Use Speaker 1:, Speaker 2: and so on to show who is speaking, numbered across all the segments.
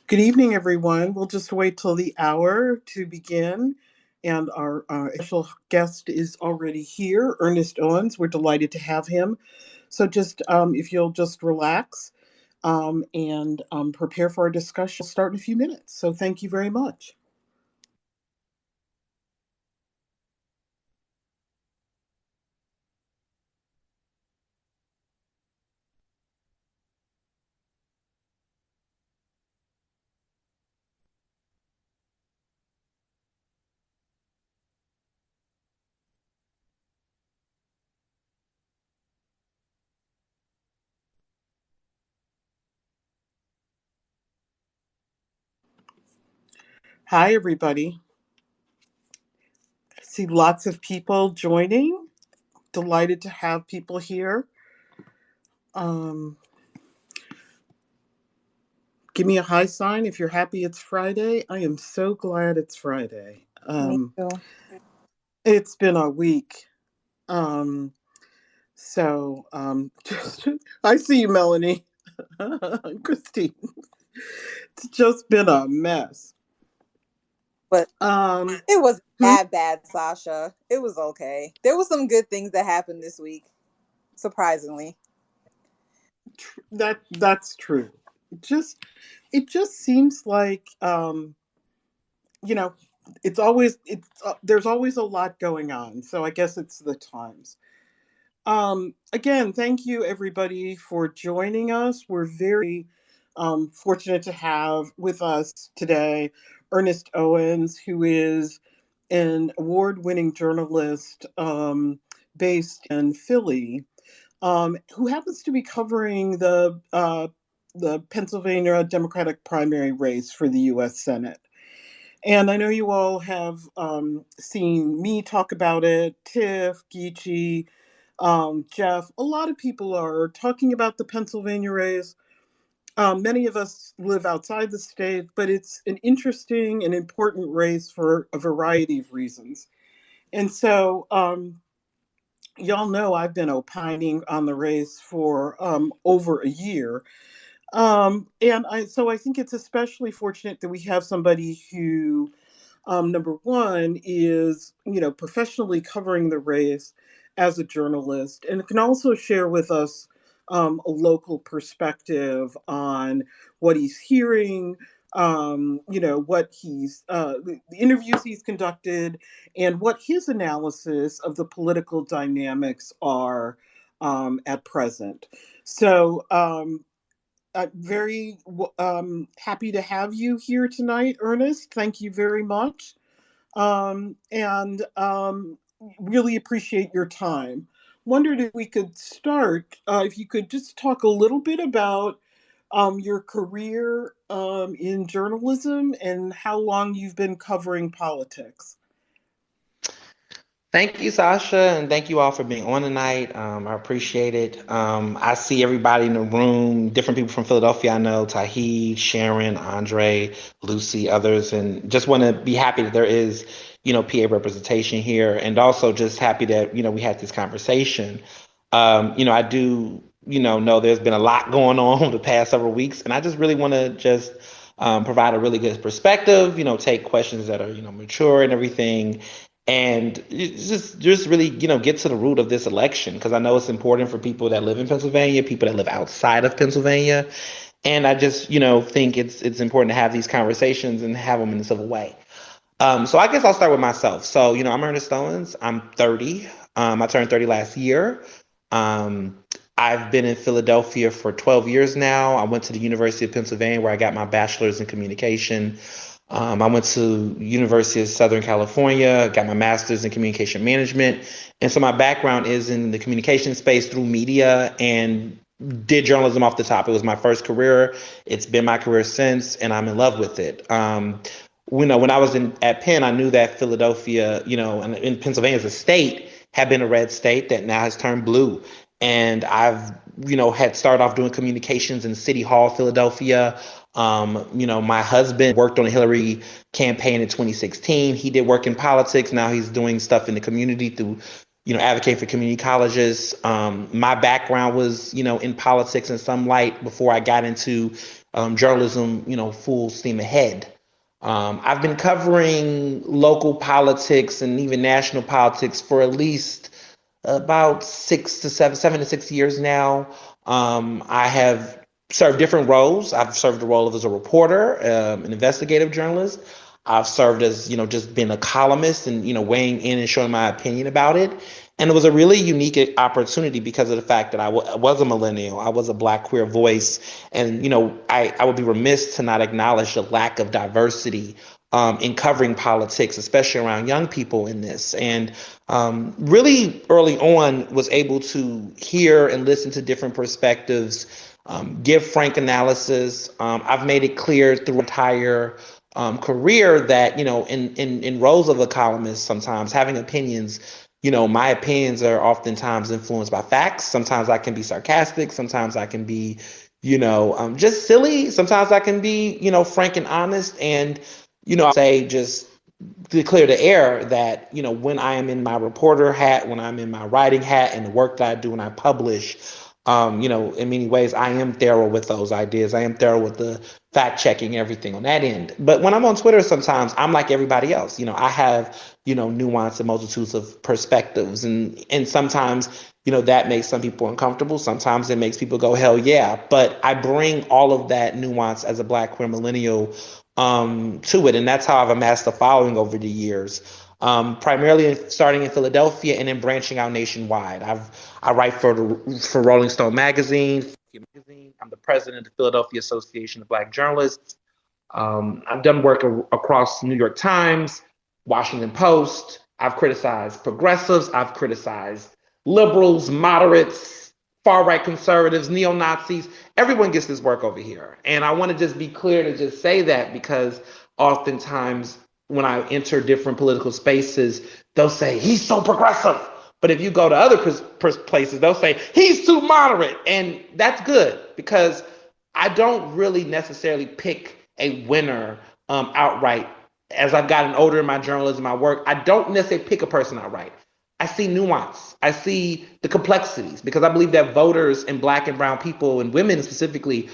Speaker 1: Good evening, everyone. We'll just wait till the hour to begin. And our special guest is already here, Ernest Owens. We're delighted to have him. So, just if you'll just relax and prepare for our discussion, we'll start in a few minutes. So, thank you very much. Hi, everybody. I see lots of people joining. Delighted to have people here. Um, Give me a high sign if you're happy it's Friday. I am so glad it's Friday.
Speaker 2: Me too.
Speaker 1: It's been a week. Um, just, I see you, Melanie. Christine. It's just been a mess.
Speaker 2: But
Speaker 1: Um,
Speaker 2: it wasn't
Speaker 1: hmm,
Speaker 2: that bad, Sasha. It was okay. There was some good things that happened this week, surprisingly.
Speaker 1: that's true. Just it just seems like you know, it's there's always a lot going on. So I guess it's the times. Again, thank you everybody for joining us. We're very fortunate to have with us today Ernest Owens, who is an award winning journalist based in Philly, who happens to be covering the Pennsylvania Democratic primary race for the U.S. Senate. And I know you all have seen me talk about it, Tiff, Geechee, Jeff. A lot of people are talking about the Pennsylvania race. Many of us live outside the state, but it's an interesting and important race for a variety of reasons. And so, y'all know I've been opining on the race for over a year. So I think it's especially fortunate that we have somebody who number one is, professionally covering the race as a journalist, and can also share with us a local perspective on what he's hearing, the interviews he's conducted, and what his analysis of the political dynamics are at present. So, I'm very happy to have you here tonight, Ernest. Thank you very much. And Really appreciate your time. Wondered if we could start, if you could just talk a little bit about your career in journalism and how long you've been covering politics.
Speaker 3: Thank you, Sasha, and thank you all for being on tonight. I appreciate it. I see everybody in the room, different people from Philadelphia. I know Tahid, Sharon, Andre, Lucy, others, and just want to be happy that there is, PA representation here, and also just happy that we had this conversation. I do, know there's been a lot going on the past several weeks, and I just really want to just provide a really good perspective. Take questions that are mature and everything and just really get to the root of this election because I know it's important for people that live in Pennsylvania, people that live outside of Pennsylvania, and I just think it's important to have these conversations and have them in a civil way. So I guess I'll start with myself. So I'm Ernest Owens. I'm 30. I turned 30 last year. Um, I've been in Philadelphia for 12 years now. I went to the University of Pennsylvania where I got my bachelor's in communication. I went to University of Southern California, got my master's in communication management. And so my background is in the communication space through media and did journalism off the top. It was my first career. It's been my career since, and I'm in love with it. When I was at Penn, I knew that Philadelphia, and in Pennsylvania as a state, had been a red state that now has turned blue. And I've, had started off doing communications in City Hall, Philadelphia. My husband worked on a Hillary campaign in 2016. He did work in politics. Now he's doing stuff in the community through advocating for community colleges. My background was, in politics in some light before I got into journalism, full steam ahead. I've been covering local politics and even national politics for at least about 7 to 6 years now. I have served different roles. I've served the role of as a reporter, an investigative journalist. I've served as, just being a columnist and, weighing in and showing my opinion about it. And it was a really unique opportunity because of the fact that I was a millennial. I was a Black queer voice. And, I would be remiss to not acknowledge the lack of diversity in covering politics, especially around young people in this. And really early on was able to hear and listen to different perspectives, give frank analysis. I've made it clear through entire career that, in roles of a columnist, sometimes having opinions, my opinions are oftentimes influenced by facts. Sometimes I can be sarcastic. Sometimes I can be, just silly. Sometimes I can be, frank and honest. And, say just to clear the air that, when I am in my reporter hat, when I'm in my writing hat and the work that I do when I publish, in many ways, I am thorough with those ideas. I am thorough with the fact checking everything on that end. But when I'm on Twitter, sometimes I'm like everybody else. I have, nuance and multitudes of perspectives. And sometimes, that makes some people uncomfortable. Sometimes it makes people go, hell yeah. But I bring all of that nuance as a Black queer millennial to it. And that's how I've amassed a following over the years. Primarily starting in Philadelphia and then branching out nationwide. I write for Rolling Stone magazine. I'm the president of the Philadelphia Association of Black Journalists. I've done work across New York Times, Washington Post. I've criticized progressives. I've criticized liberals, moderates, far-right conservatives, neo-Nazis. Everyone gets this work over here. And I want to just be clear to just say that because oftentimes when I enter different political spaces, they'll say, he's so progressive. But if you go to other places, they'll say, he's too moderate. And that's good because I don't really necessarily pick a winner outright. As I've gotten older in my journalism, my work, I don't necessarily pick a person outright. I see nuance. I see the complexities because I believe that voters and Black and brown people and women specifically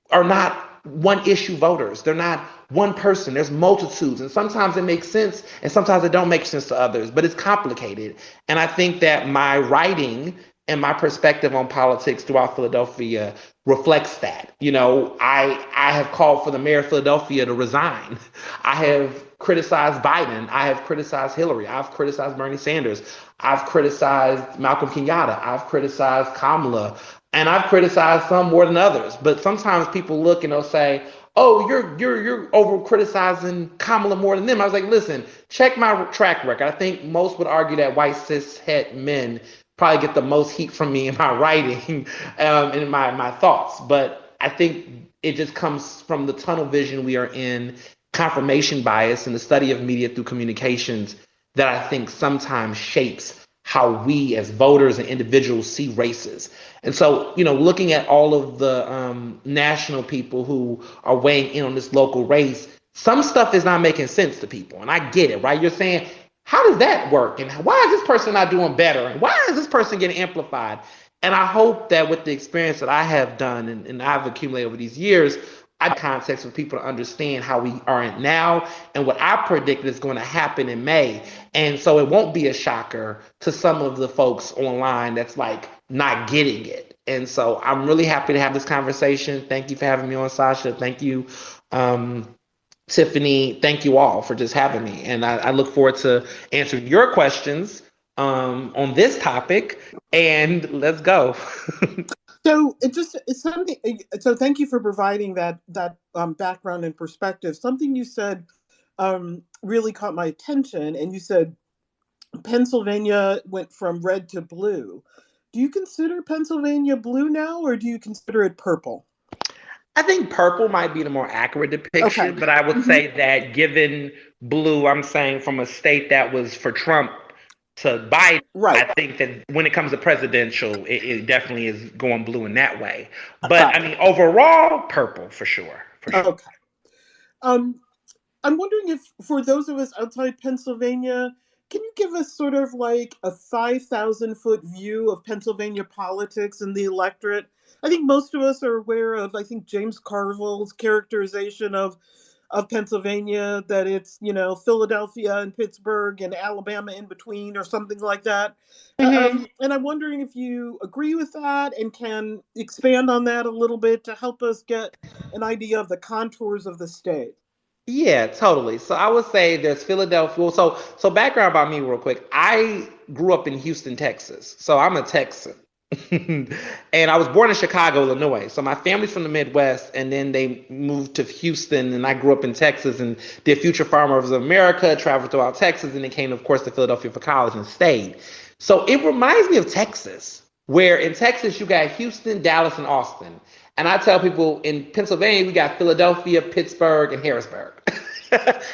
Speaker 3: are not one issue voters. They're not one person. There's multitudes. And sometimes it makes sense and sometimes it don't make sense to others, but it's complicated. And I think that my writing and my perspective on politics throughout Philadelphia reflects that. I have called for the mayor of Philadelphia to resign. I have criticized Biden. I have criticized Hillary. I've criticized Bernie Sanders. I've criticized Malcolm Kenyatta. I've criticized Kamala. And I've criticized some more than others. But sometimes people look and they'll say, oh, you're over criticizing Kamala more than them. I was like, listen, check my track record. I think most would argue that white cis het men probably get the most heat from me in my writing and in my thoughts. But I think it just comes from the tunnel vision we are in, confirmation bias, and the study of media through communications that I think sometimes shapes how we as voters and individuals see races. And so, looking at all of the national people who are weighing in on this local race, some stuff is not making sense to people. And I get it, right? You're saying, how does that work? And why is this person not doing better? And why is this person getting amplified? And I hope that with the experience that I have done and I've accumulated over these years, I have context for people to understand how we are in now and what I predict is going to happen in May. And so it won't be a shocker to some of the folks online that's like not getting it. And so I'm really happy to have this conversation. Thank you for having me on, Sasha. Thank you, Tiffany. Thank you all for just having me. And I look forward to answering your questions on this topic. And let's go.
Speaker 1: So it's something. So thank you for providing that background and perspective. Something you said really caught my attention, and you said Pennsylvania went from red to blue. Do you consider Pennsylvania blue now, or do you consider it purple?
Speaker 3: I think purple might be the more accurate depiction, but I would say that given blue, I'm saying from a state that was for Trump to Biden, right. I think that when it comes to presidential, it definitely is going blue in that way. But I mean, overall, purple for sure.
Speaker 1: Okay. I'm wondering if for those of us outside Pennsylvania, can you give us sort of like a 5,000-foot view of Pennsylvania politics and the electorate? I think most of us are aware of, I think, James Carville's characterization of Pennsylvania, that it's, Philadelphia and Pittsburgh and Alabama in between or something like that.
Speaker 3: Mm-hmm.
Speaker 1: And I'm wondering if you agree with that and can expand on that a little bit to help us get an idea of the contours of the state.
Speaker 3: Yeah, totally. So I would say there's Philadelphia. Well, so background about me real quick. I grew up in Houston, Texas. So I'm a Texan. And I was born in Chicago, Illinois. So my family's from the Midwest, and then they moved to Houston, and I grew up in Texas and did Future Farmers of America, traveled throughout Texas, and then came, of course, to Philadelphia for college and stayed. So it reminds me of Texas, where in Texas you got Houston, Dallas, and Austin. And I tell people in Pennsylvania, we got Philadelphia, Pittsburgh, and Harrisburg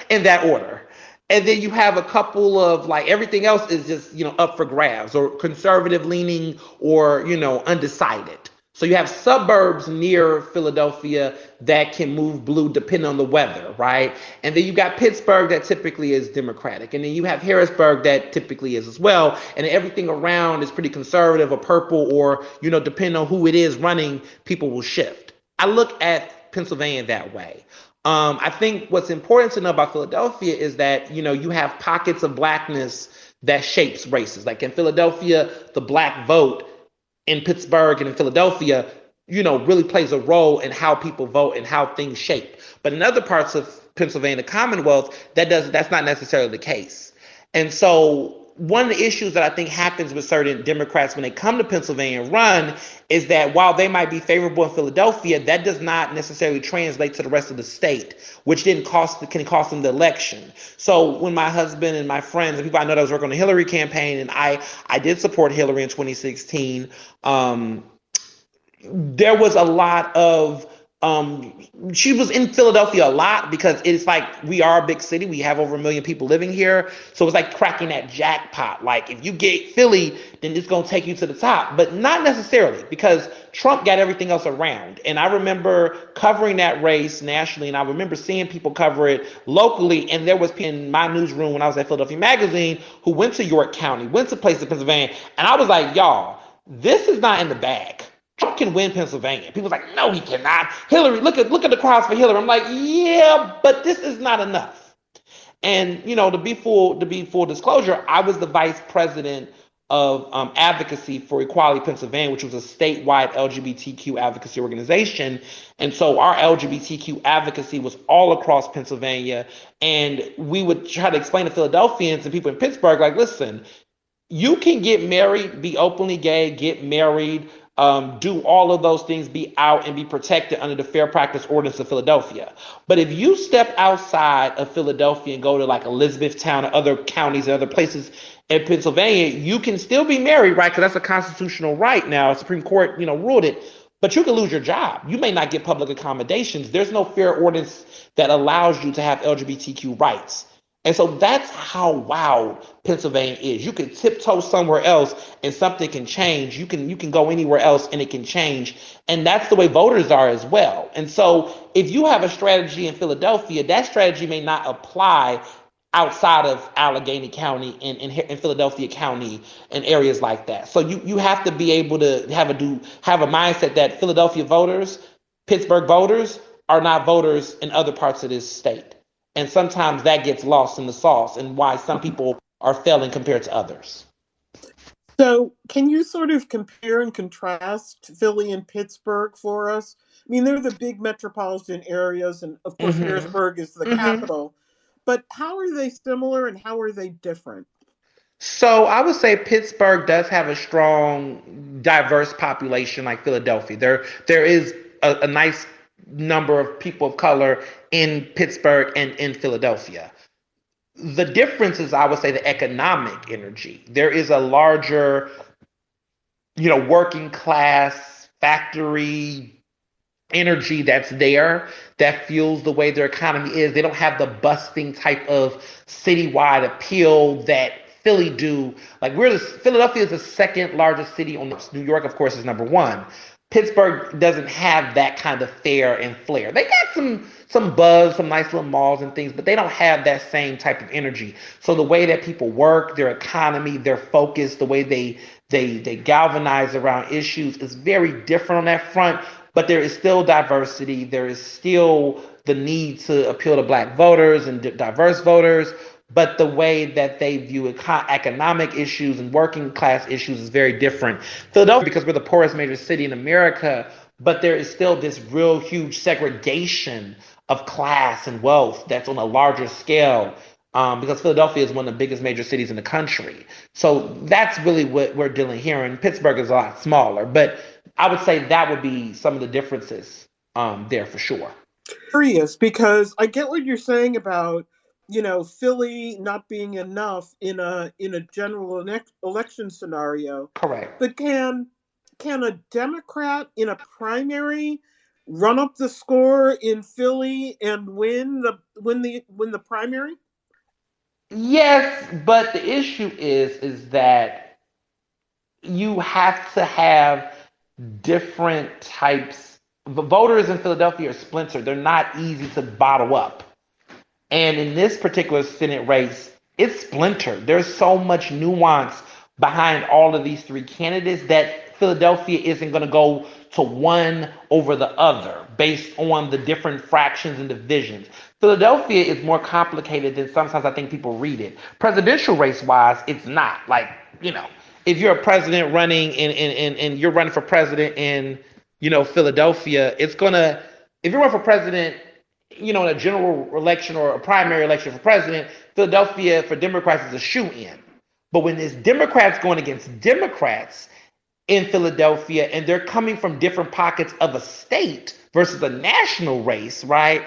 Speaker 3: in that order. And then you have a couple of like everything else is just, up for grabs or conservative leaning or, undecided. So you have suburbs near Philadelphia that can move blue depending on the weather, right? And then you got Pittsburgh that typically is Democratic. And then you have Harrisburg that typically is as well. And everything around is pretty conservative or purple or, depending on who it is running, people will shift. I look at Pennsylvania that way. I think what's important to know about Philadelphia is that, you have pockets of blackness that shapes races. Like in Philadelphia, the black vote in Pittsburgh and in Philadelphia, really plays a role in how people vote and how things shape. But in other parts of Pennsylvania, the Commonwealth, that's not necessarily the case. And so one of the issues that I think happens with certain Democrats when they come to Pennsylvania and run is that while they might be favorable in Philadelphia, that does not necessarily translate to the rest of the state, which then can cost them the election. So when my husband and my friends and people I know that was working on the Hillary campaign, and I did support Hillary in 2016, there was a lot of she was in Philadelphia a lot because it's like we are a big city. We have over 1 million people living here. So it's like cracking that jackpot. Like if you get Philly, then it's going to take you to the top. But not necessarily because Trump got everything else around. And I remember covering that race nationally, and I remember seeing people cover it locally. And there was people in my newsroom when I was at Philadelphia Magazine who went to York County, went to places in Pennsylvania. And I was like, y'all, this is not in the bag. Trump can win Pennsylvania. People's like, no, he cannot. Hillary, look at the crowds for Hillary. I'm like, yeah, but this is not enough. And to be full disclosure, I was the vice president of advocacy for Equality Pennsylvania, which was a statewide LGBTQ advocacy organization. And so our LGBTQ advocacy was all across Pennsylvania. And we would try to explain to Philadelphians and people in Pittsburgh, like, listen, you can get married, be openly gay, get married, do all of those things, be out and be protected under the Fair Practice Ordinance of Philadelphia. But if you step outside of Philadelphia and go to like Elizabethtown or other counties and other places in Pennsylvania, you can still be married, right? Because that's a constitutional right now. Supreme Court, ruled it. But you can lose your job. You may not get public accommodations. There's no fair ordinance that allows you to have LGBTQ rights. And so that's how wild Pennsylvania is. You can tiptoe somewhere else and something can change. You can go anywhere else and it can change. And that's the way voters are as well. And so if you have a strategy in Philadelphia, that strategy may not apply outside of Allegheny County and in Philadelphia County and areas like that. So you have to be able to have a mindset that Philadelphia voters, Pittsburgh voters are not voters in other parts of this state. And sometimes that gets lost in the sauce and why some people are failing compared to others.
Speaker 1: So can you sort of compare and contrast Philly and Pittsburgh for us? I mean, they're the big metropolitan areas, and of course, Harrisburg is the capital. But how are they similar and how are they different?
Speaker 3: So I would say Pittsburgh does have a strong, diverse population like Philadelphia. There is a nice number of people of color in Pittsburgh and in Philadelphia. The difference is, I would say, the economic energy. There is a larger, working class factory energy that's there that fuels the way their economy is. They don't have the busting type of citywide appeal that Philly do. Like Philadelphia is the second largest city on the New York, of course, is number one. Pittsburgh doesn't have that kind of flair and flair. They got some buzz, some nice little malls and things, but they don't have that same type of energy. So the way that people work, their economy, their focus, the way they galvanize around issues is very different on that front. But there is still diversity. There is still the need to appeal to Black voters and diverse voters. But the way that they view economic issues and working class issues is very different. Philadelphia, because we're the poorest major city in America, but there is still this real huge segregation of class and wealth that's on a larger scale, because Philadelphia is one of the biggest major cities in the country. So that's really what we're dealing here. And Pittsburgh is a lot smaller. But I would say that would be some of the differences there for sure.
Speaker 1: Curious, because I get what you're saying about, Philly not being enough in a general election scenario.
Speaker 3: Correct.
Speaker 1: But can a Democrat in a primary run up the score in Philly and win the primary?
Speaker 3: Yes, but the issue is that you have to have different types. The voters in Philadelphia are splintered. They're not easy to bottle up. And in this particular Senate race, it's splintered. There's so much nuance behind all of these three candidates that Philadelphia isn't going to go to one over the other based on the different fractions and divisions. Philadelphia is more complicated than sometimes I think people read it. Presidential race wise, it's not. Like, if you're a president running and you're running for president in, Philadelphia, it's gonna, if you're running for president, in a general election or a primary election for president, Philadelphia for Democrats is a shoe-in. But when it's Democrats going against Democrats in Philadelphia and they're coming from different pockets of a state versus a national race, right?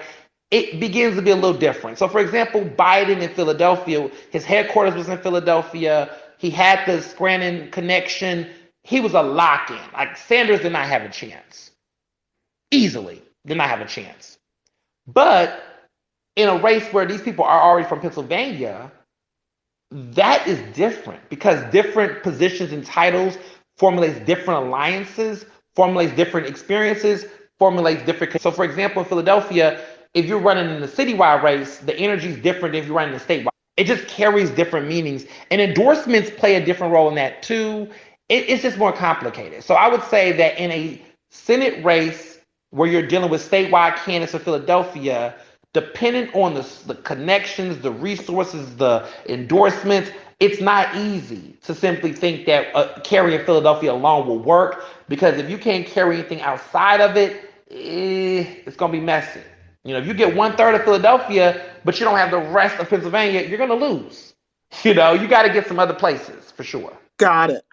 Speaker 3: It begins to be a little different. So, for example, Biden in Philadelphia, his headquarters was in Philadelphia. He had the Scranton connection. He was a lock-in. Like, Sanders did not have a chance. Easily did not have a chance. But in a race where these people are already from Pennsylvania, that is different because different positions and titles formulates different alliances, formulates different experiences, formulates different. So, for example, in Philadelphia, if you're running in the citywide race, the energy is different than if you're running in the statewide. It just carries different meanings. And endorsements play a different role in that too. It's just more complicated. So I would say that in a Senate race where you're dealing with statewide candidates of Philadelphia, depending on the connections, the resources, the endorsements, it's not easy to simply think that carrying Philadelphia alone will work, because if you can't carry anything outside of it, it's going to be messy. If you get 1/3 of Philadelphia, but you don't have the rest of Pennsylvania, you're going to lose. You got to get some other places for sure.
Speaker 1: Got it.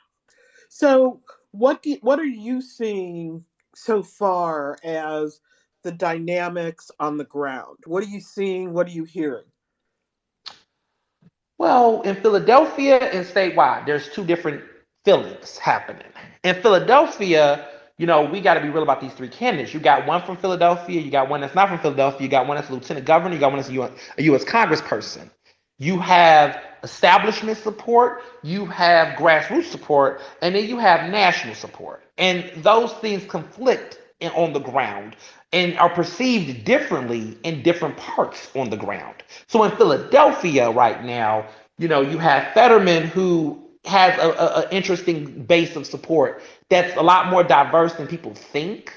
Speaker 1: So what are you seeing so far as the dynamics on the ground? What are you seeing? What are you hearing?
Speaker 3: Well, in Philadelphia and statewide, there's two different feelings happening. In Philadelphia, we got to be real about these three candidates. You got one from Philadelphia, you got one that's not from Philadelphia, you got one that's a lieutenant governor, you got one that's a U.S. congressperson. You have establishment support, you have grassroots support, and then you have national support. And those things conflict on the ground and are perceived differently in different parts on the ground. So in Philadelphia right now, you have Fetterman, who has an interesting base of support that's a lot more diverse than people think,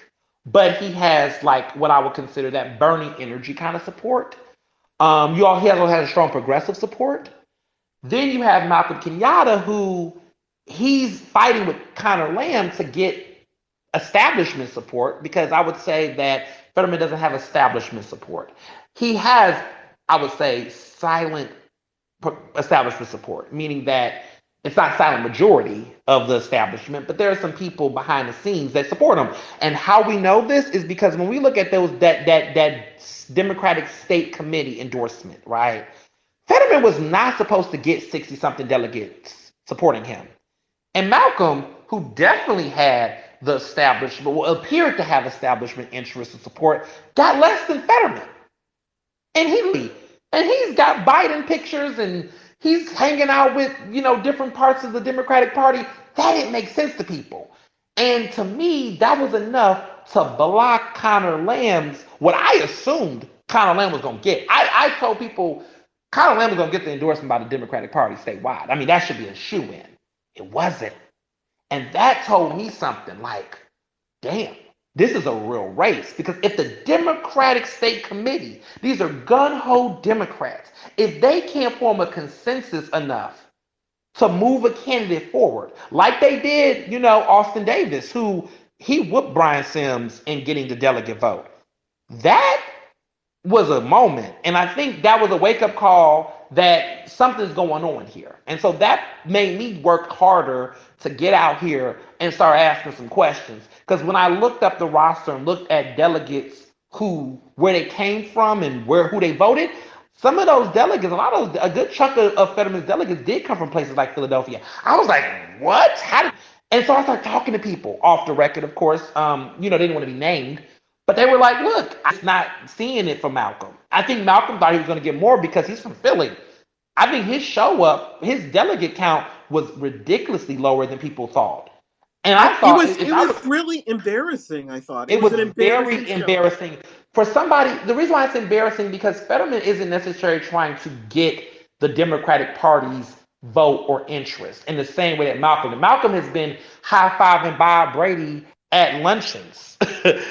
Speaker 3: but he has like what I would consider that Bernie energy kind of support. He also has a strong progressive support. Then you have Malcolm Kenyatta, who he's fighting with Conor Lamb to get establishment support, because I would say that Fetterman doesn't have establishment support. He has, I would say, silent establishment support, meaning that it's not silent majority of the establishment, but there are some people behind the scenes that support him. And how we know this is because when we look at that Democratic State Committee endorsement, right? Fetterman was not supposed to get 60-something delegates supporting him. And Malcolm, who definitely had the establishment, well, appeared to have establishment interest and support, got less than Fetterman. And he's got Biden pictures, and He's hanging out with, different parts of the Democratic Party. That didn't make sense to people. And to me, that was enough to block Connor Lamb's, what I assumed Connor Lamb was going to get. I told people Connor Lamb was going to get the endorsement by the Democratic Party statewide. I mean, that should be a shoe-in. It wasn't. And that told me something like, damn, this is a real race. Because if the Democratic State Committee, these are gun-ho Democrats, if they can't form a consensus enough to move a candidate forward, like they did, Austin Davis, who he whooped Brian Sims in getting the delegate vote. That was a moment. And I think that was a wake-up call that something's going on here. And so that made me work harder to get out here and start asking some questions. Because when I looked up the roster and looked at delegates where they came from and who they voted, some of those delegates, a good chunk of Fetterman's delegates did come from places like Philadelphia. I was like, what? And so I started talking to people off the record, of course. They didn't want to be named. But they were like, look, I'm not seeing it for Malcolm. I think Malcolm thought he was going to get more because he's from Philly. I think his delegate count was ridiculously lower than people thought. And I thought
Speaker 1: it was really embarrassing, I thought.
Speaker 3: It was very embarrassing for somebody. The reason why it's embarrassing because Fetterman isn't necessarily trying to get the Democratic Party's vote or interest in the same way that Malcolm has been high-fiving Bob Brady at luncheons,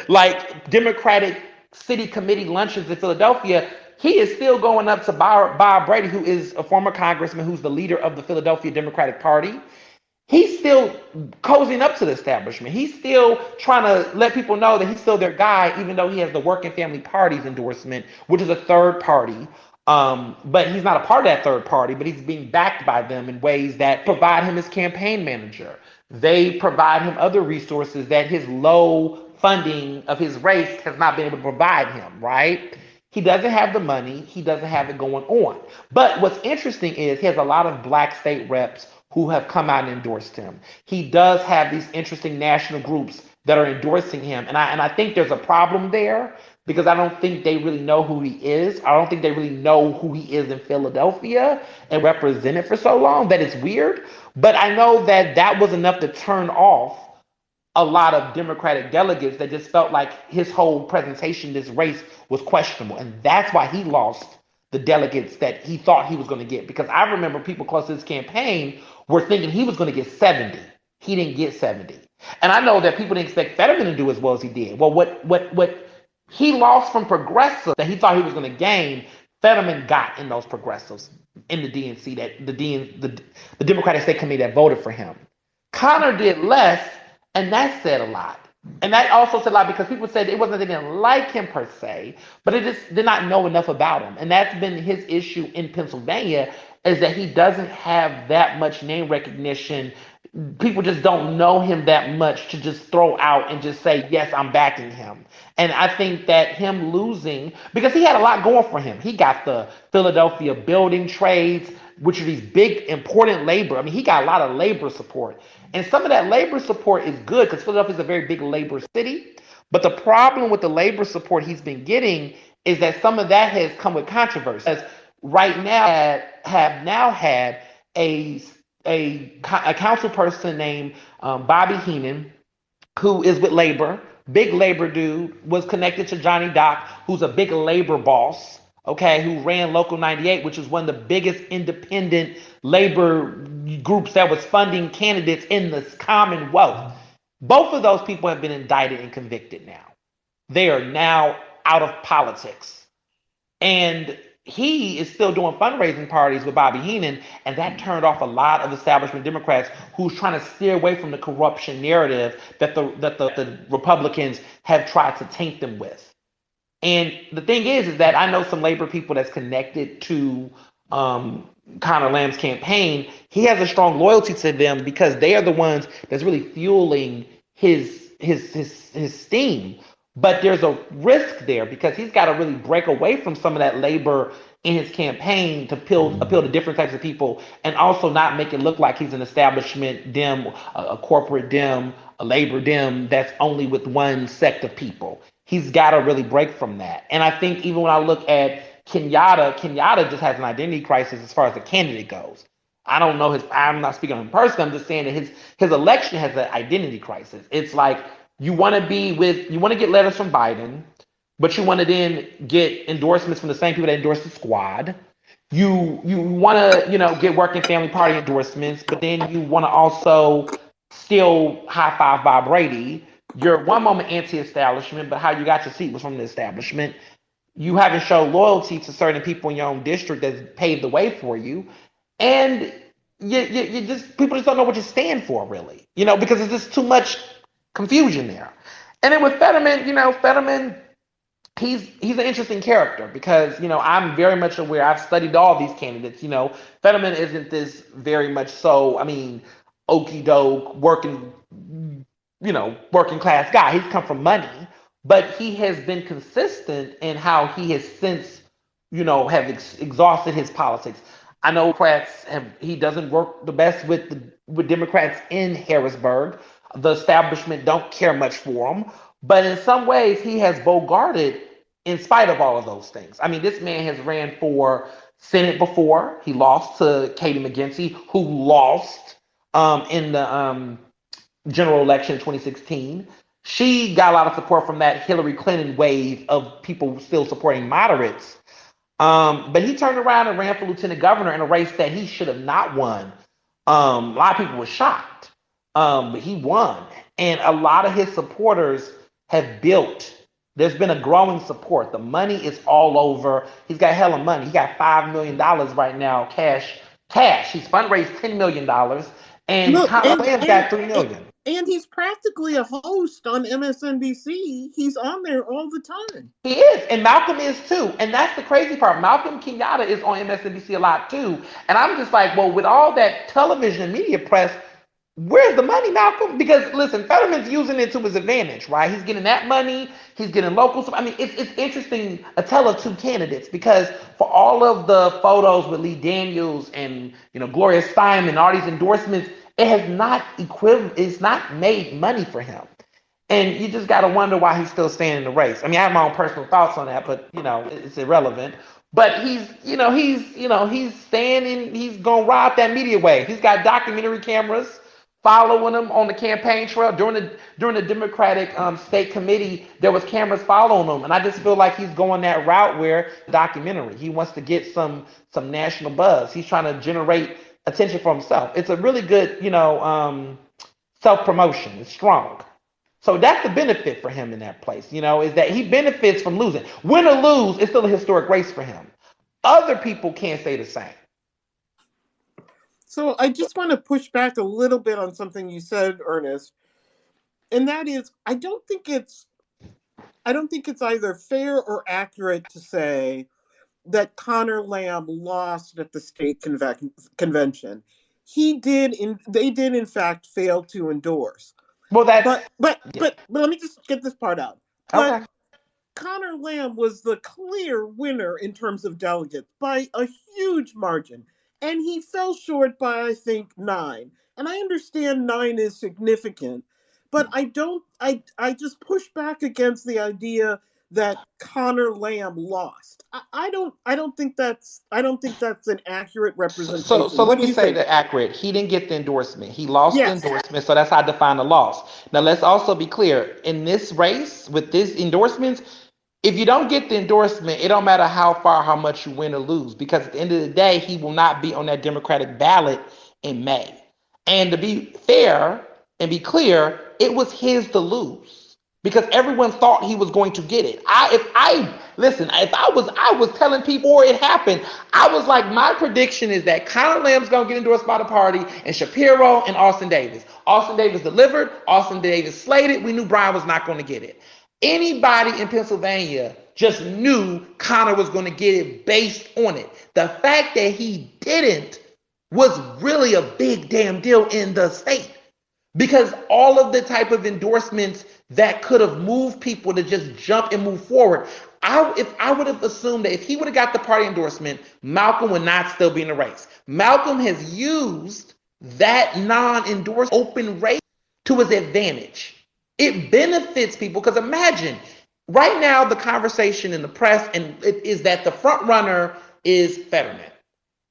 Speaker 3: like Democratic City Committee luncheons in Philadelphia. He is still going up to Bob Brady, who is a former congressman, who's the leader of the Philadelphia Democratic Party. He's still cozying up to the establishment. He's still trying to let people know that he's still their guy, even though he has the Working Family Party's endorsement, which is a third party. But he's not a part of that third party, but he's being backed by them in ways that provide him as campaign manager. They provide him other resources that his low funding of his race has not been able to provide him, right? He doesn't have the money. He doesn't have it going on. But what's interesting is he has a lot of black state reps who have come out and endorsed him. He does have these interesting national groups that are endorsing him. And I think there's a problem there because I don't think they really know who he is. I don't think they really know who he is in Philadelphia and represented for so long that it's weird. But I know that was enough to turn off a lot of Democratic delegates that just felt like his whole presentation, this race, was questionable. And that's why he lost the delegates that he thought he was going to get. Because I remember people close to his campaign were thinking he was going to get 70. He didn't get 70. And I know that people didn't expect Fetterman to do as well as he did. Well, what he lost from progressives that he thought he was going to gain, Fetterman got in those progressives in the DNC, the Democratic State Committee that voted for him. Connor did less, and that said a lot. And that also said a lot because people said it wasn't that they didn't like him per se, but it just did not know enough about him. And that's been his issue in Pennsylvania, is that he doesn't have that much name recognition. People just don't know him that much to just throw out and just say, yes, I'm backing him. And I think that him losing, because he had a lot going for him. He got the Philadelphia building trades, which are these big, important labor. I mean, he got a lot of labor support. And some of that labor support is good because Philadelphia is a very big labor city. But the problem with the labor support he's been getting is that some of that has come with controversy. As right now, have now had a council person named Bobby Heenan, who is with labor, big labor dude, was connected to Johnny Dock, who's a big labor boss, okay, who ran Local 98, which is one of the biggest independent labor groups that was funding candidates in the Commonwealth. Both of those people have been indicted and convicted now. They are now out of politics. And he is still doing fundraising parties with Bobby Heenan, and that turned off a lot of establishment Democrats who's trying to steer away from the corruption narrative that the Republicans have tried to taint them with. And the thing is that I know some labor people that's connected to Connor Lamb's campaign. He has a strong loyalty to them because they are the ones that's really fueling his steam. But there's a risk there because he's got to really break away from some of that labor in his campaign to appeal to different types of people, and also not make it look like he's an establishment Dem, a corporate Dem, a labor Dem that's only with one sect of people. He's got to really break from that. And I think even when I look at Kenyatta just has an identity crisis as far as the candidate goes. I don't know I'm not speaking on him personally. I'm just saying that his election has an identity crisis. It's like you want to get letters from Biden, but you want to then get endorsements from the same people that endorse the squad. You want to get working family party endorsements, but then you want to also still high five Bob Brady. You're one moment anti-establishment, but how you got your seat was from the establishment. You haven't shown loyalty to certain people in your own district that's paved the way for you, and you just people just don't know what you stand for, really. Because there's just too much confusion there. And then with Fetterman, Fetterman, he's an interesting character because I'm very much aware. I've studied all these candidates. Fetterman isn't this very much so. I mean, okey doke working class guy. He's come from money, but he has been consistent in how he has since have exhausted his politics. I know he doesn't work the best with Democrats in Harrisburg. The establishment don't care much for him. But in some ways, he has bogarted in spite of all of those things. I mean, this man has ran for Senate before. He lost to Katie McGinty, who lost in the general election in 2016. She got a lot of support from that Hillary Clinton wave of people still supporting moderates. But he turned around and ran for lieutenant governor in a race that he should have not won. A lot of people were shocked. But he won. And a lot of his supporters have built. There's been a growing support. The money is all over. He's got hella money. He got $5 million right now, cash. He's fundraised $10 million. And Conor Lamb's got $3 million.
Speaker 1: And he's practically a host on MSNBC. He's on there all the time.
Speaker 3: He is, and Malcolm is too. And that's the crazy part. Malcolm Kenyatta is on MSNBC a lot too. And I'm just like, well, with all that television and media press, where's the money, Malcolm? Because listen, Fetterman's using it to his advantage, right? He's getting that money. He's getting local. I mean, it's interesting, a tale of two candidates, because for all of the photos with Lee Daniels and Gloria Steinem, all these endorsements, it has not it's not made money for him. And you just got to wonder why he's still staying in the race. I mean, I have my own personal thoughts on that, but it's irrelevant. But he's staying in. He's gonna ride that media wave. He's got documentary cameras following him on the campaign trail during the Democratic state committee. There was cameras following him, and I just feel like he's going that route where documentary. He wants to get some national buzz. He's trying to generate attention for himself. It's a really good self-promotion. It's strong. So that's the benefit for him in that place, is that he benefits from losing. Win or lose, it's still a historic race for him. Other people can't say the same.
Speaker 1: So I just want to push back a little bit on something you said, Ernest. And that is, I don't think it's either fair or accurate to say that Conor Lamb lost at the state convention. They did in fact fail to endorse.
Speaker 3: Well,
Speaker 1: but let me just get this part out.
Speaker 3: Okay.
Speaker 1: But Conor Lamb was the clear winner in terms of delegates by a huge margin, and he fell short by, I think, 9. And I understand 9 is significant, but I just push back against the idea that Conor Lamb lost. I don't think that's an accurate representation.
Speaker 3: So let me say that accurate. He didn't get the endorsement. He lost the endorsement, so that's how I define the loss. Now let's also be clear. In this race, with these endorsements, if you don't get the endorsement, it don't matter how much you win or lose, because at the end of the day, he will not be on that Democratic ballot in May. And to be fair and be clear, it was his to lose, because everyone thought he was going to get it. I was telling people before it happened, I was like, my prediction is that Conor Lamb's going to get endorsed by the party, and Shapiro and Austin Davis. Austin Davis delivered. Austin Davis slated. We knew Brian was not going to get it. Anybody in Pennsylvania just knew Conor was going to get it based on it. The fact that he didn't was really a big damn deal in the state, because all of the type of endorsements that could have moved people to just jump and move forward. If I would have assumed that if he would have got the party endorsement, Malcolm would not still be in the race. Malcolm has used that non-endorsed open race to his advantage. It benefits people, because imagine Right now, the conversation in the press is that the front runner is Fetterman.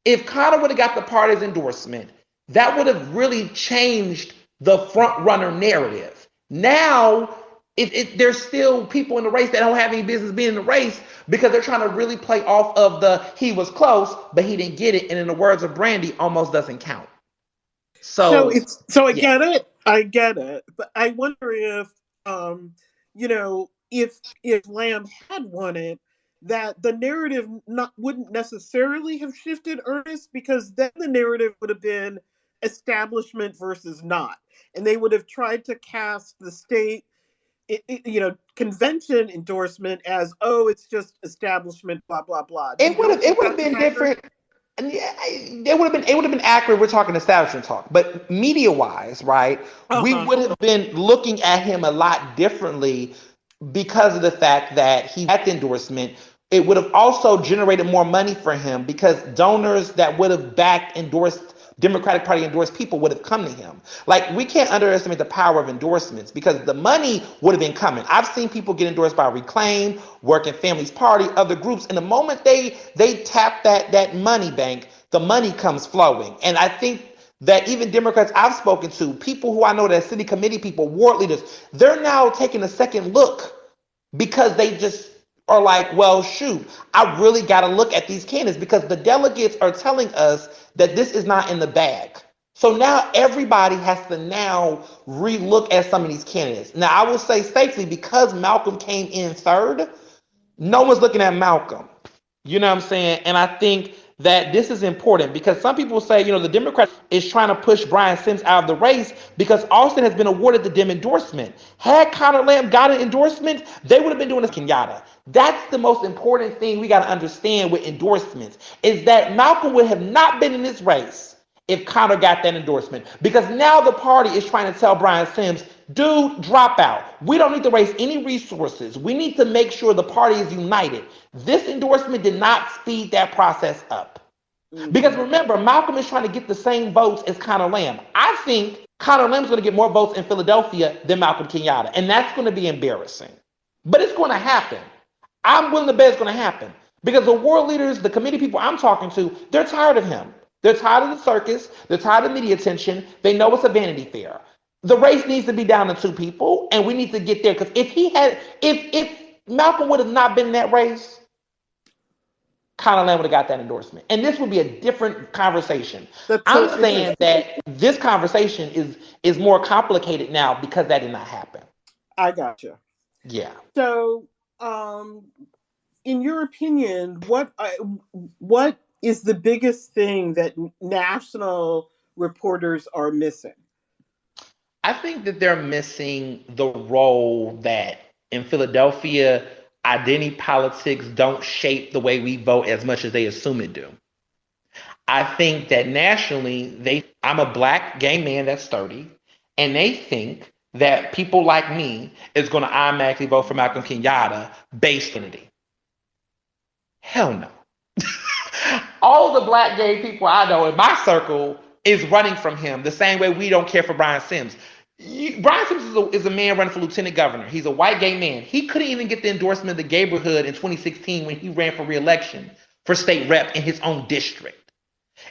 Speaker 3: If Connor would have got the party's endorsement, that would have really changed the front runner narrative. Now, there's still people in the race that don't have any business being in the race because they're trying to really play off of the he was close, but he didn't get it. And in the words of Brandy, almost doesn't count. So
Speaker 1: I
Speaker 3: yeah.
Speaker 1: get it, but I wonder if if Lamb had won it, that the narrative wouldn't necessarily have shifted, Ernest, because then the narrative would have been establishment versus not, and they would have tried to cast the state convention endorsement as, oh, it's just establishment, blah blah blah.
Speaker 3: It would have been different. And yeah, it would have been accurate. We're talking establishment talk, but media wise, right? We would have been looking at him a lot differently because of the fact that he had the endorsement. It would have also generated more money for him because donors that would have backed endorsed Democratic Party endorsed people would have come to him. Like, we can't underestimate the power of endorsements because the money would have been coming. I've seen people get endorsed by Reclaim, Working Families Party, other groups, and the moment they tap that money bank, the money comes flowing. And I think that even Democrats I've spoken to, people who I know that city committee people, ward leaders, they're now taking a second look because they just are like, well, shoot, I really got to look at these candidates because the delegates are telling us that this is not in the bag. So now everybody has to now relook at some of these candidates. Now, I will say safely, because Malcolm came in third, no one's looking at Malcolm. You know what I'm saying? And I think that this is important because some people say, the Democrats is trying to push Brian Sims out of the race because Austin has been awarded the Dem endorsement. Had Connor Lamb got an endorsement, they would have been doing this Kenyatta. That's the most important thing we got to understand with endorsements is that Malcolm would have not been in this race if Connor got that endorsement. Because now the party is trying to tell Brian Sims, dude, drop out. We don't need to raise any resources. We need to make sure the party is united. This endorsement did not speed that process up. Because remember, Malcolm is trying to get the same votes as Connor Lamb. I think Connor Lamb is going to get more votes in Philadelphia than Malcolm Kenyatta. And that's going to be embarrassing. But it's going to happen. I'm willing to bet it's going to happen. Because the world leaders, the committee people I'm talking to, they're tired of him. They're tired of the circus. They're tired of media attention. They know it's a Vanity Fair. The race needs to be down to 2 people, and we need to get there. Because if Malcolm would have not been in that race, Connor Lamb would have got that endorsement. And this would be a different conversation. I'm saying that this conversation is more complicated now because that did not happen.
Speaker 1: I gotcha.
Speaker 3: Yeah.
Speaker 1: So, in your opinion, what is the biggest thing that national reporters are missing?
Speaker 3: I think that they're missing the role that in Philadelphia, identity politics don't shape the way we vote as much as they assume it do. I think that nationally, I'm a black gay man that's 30, and they think that people like me is going to automatically vote for Malcolm Kenyatta based on it. Hell no. All the black gay people I know in my circle is running from him the same way we don't care for Brian Sims. Brian Sims is a man running for lieutenant governor. He's a white gay man. He couldn't even get the endorsement of the neighborhood in 2016 when he ran for re-election for state rep in his own district.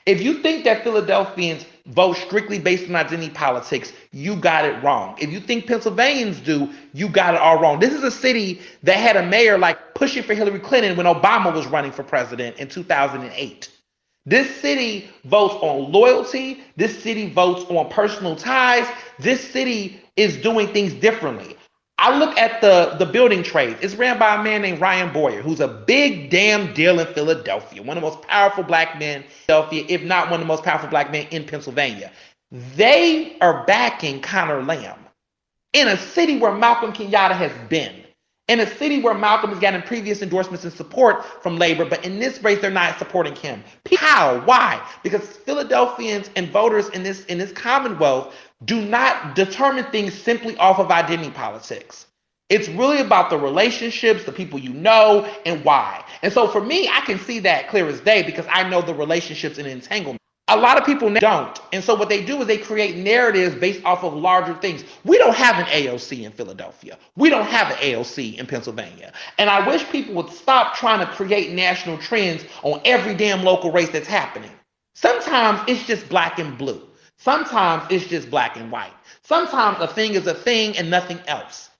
Speaker 3: If you think that Philadelphians vote strictly based on identity politics, you got it wrong. If you think Pennsylvanians do, you got it all wrong. This is a city that had a mayor like pushing for Hillary Clinton when Obama was running for president in 2008. This city votes on loyalty. This city votes on personal ties. This city is doing things differently. I look at the building trade. It's ran by a man named Ryan Boyer, who's a big damn deal in Philadelphia. One of the most powerful black men in Philadelphia, if not one of the most powerful black men in Pennsylvania. They are backing Connor Lamb in a city where Malcolm Kenyatta has been. In a city where Malcolm has gotten previous endorsements and support from labor, but in this race, they're not supporting him. How? Why? Because Philadelphians and voters in this Commonwealth do not determine things simply off of identity politics. It's really about the relationships, the people you know, and why. And so for me, I can see that clear as day because I know the relationships and entanglement. A lot of people don't. And so what they do is they create narratives based off of larger things. We don't have an AOC in Philadelphia. We don't have an AOC in Pennsylvania. And I wish people would stop trying to create national trends on every damn local race that's happening. Sometimes it's just black and blue. Sometimes it's just black and white. Sometimes a thing is a thing and nothing else.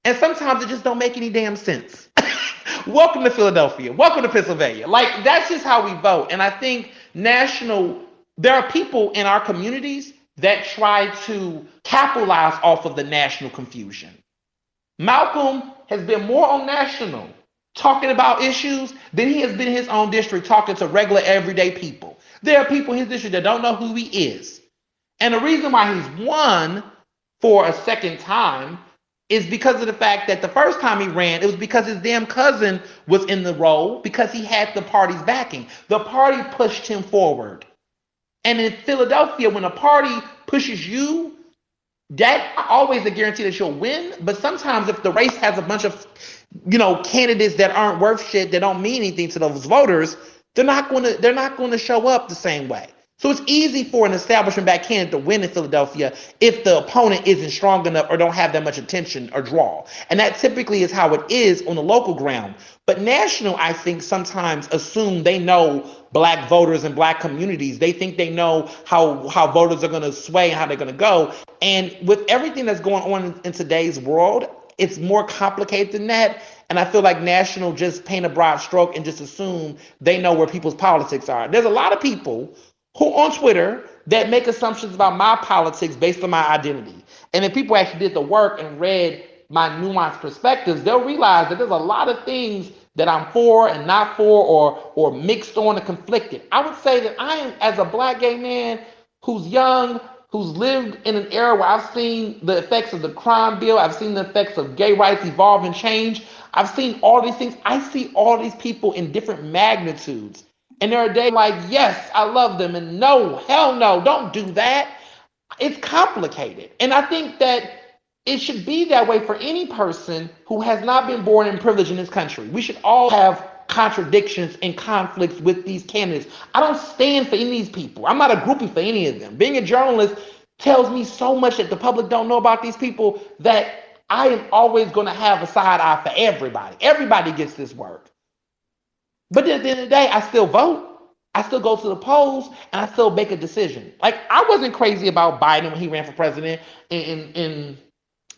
Speaker 3: And sometimes it just don't make any damn sense. Welcome to Philadelphia. Welcome to Pennsylvania. Like, that's just how we vote. And I think there are people in our communities that try to capitalize off of the national confusion. Malcolm has been more on national talking about issues than he has been in his own district talking to regular everyday people. There are people in his district that don't know who he is. And the reason why he's won for a second time is because of the fact that the first time he ran, it was because his damn cousin was in the role because he had the party's backing. The party pushed him forward. And in Philadelphia, when a party pushes you, that's always a guarantee that you'll win. But sometimes if the race has a bunch of, candidates that aren't worth shit, that don't mean anything to those voters, they're not going to show up the same way. So it's easy for an establishment back candidate to win in Philadelphia if the opponent isn't strong enough or don't have that much attention or draw. And that typically is how it is on the local ground. But national, I think, sometimes assume they know black voters and black communities. They think they know how voters are going to sway and how they're going to go. And with everything that's going on in today's world, it's more complicated than that. And I feel like national just paint a broad stroke and just assume they know where people's politics are. There's a lot of people who on Twitter that make assumptions about my politics based on my identity. And if people actually did the work and read my nuanced perspectives, they'll realize that there's a lot of things that I'm for and not for or mixed on and conflicted. I would say that I am, as a black gay man who's young, who's lived in an era where I've seen the effects of the crime bill, I've seen the effects of gay rights evolve and change, I've seen all these things. I see all these people in different magnitudes. And there are days like, yes, I love them, and no, hell no, don't do that. It's complicated. And I think that it should be that way for any person who has not been born in privilege in this country. We should all have contradictions and conflicts with these candidates. I don't stand for any of these people. I'm not a groupie for any of them. Being a journalist tells me so much that the public don't know about these people that I am always going to have a side eye for everybody. Everybody gets this work. But at the end of the day, I still vote. I still go to the polls, and I still make a decision. Like, I wasn't crazy about Biden when he ran for president in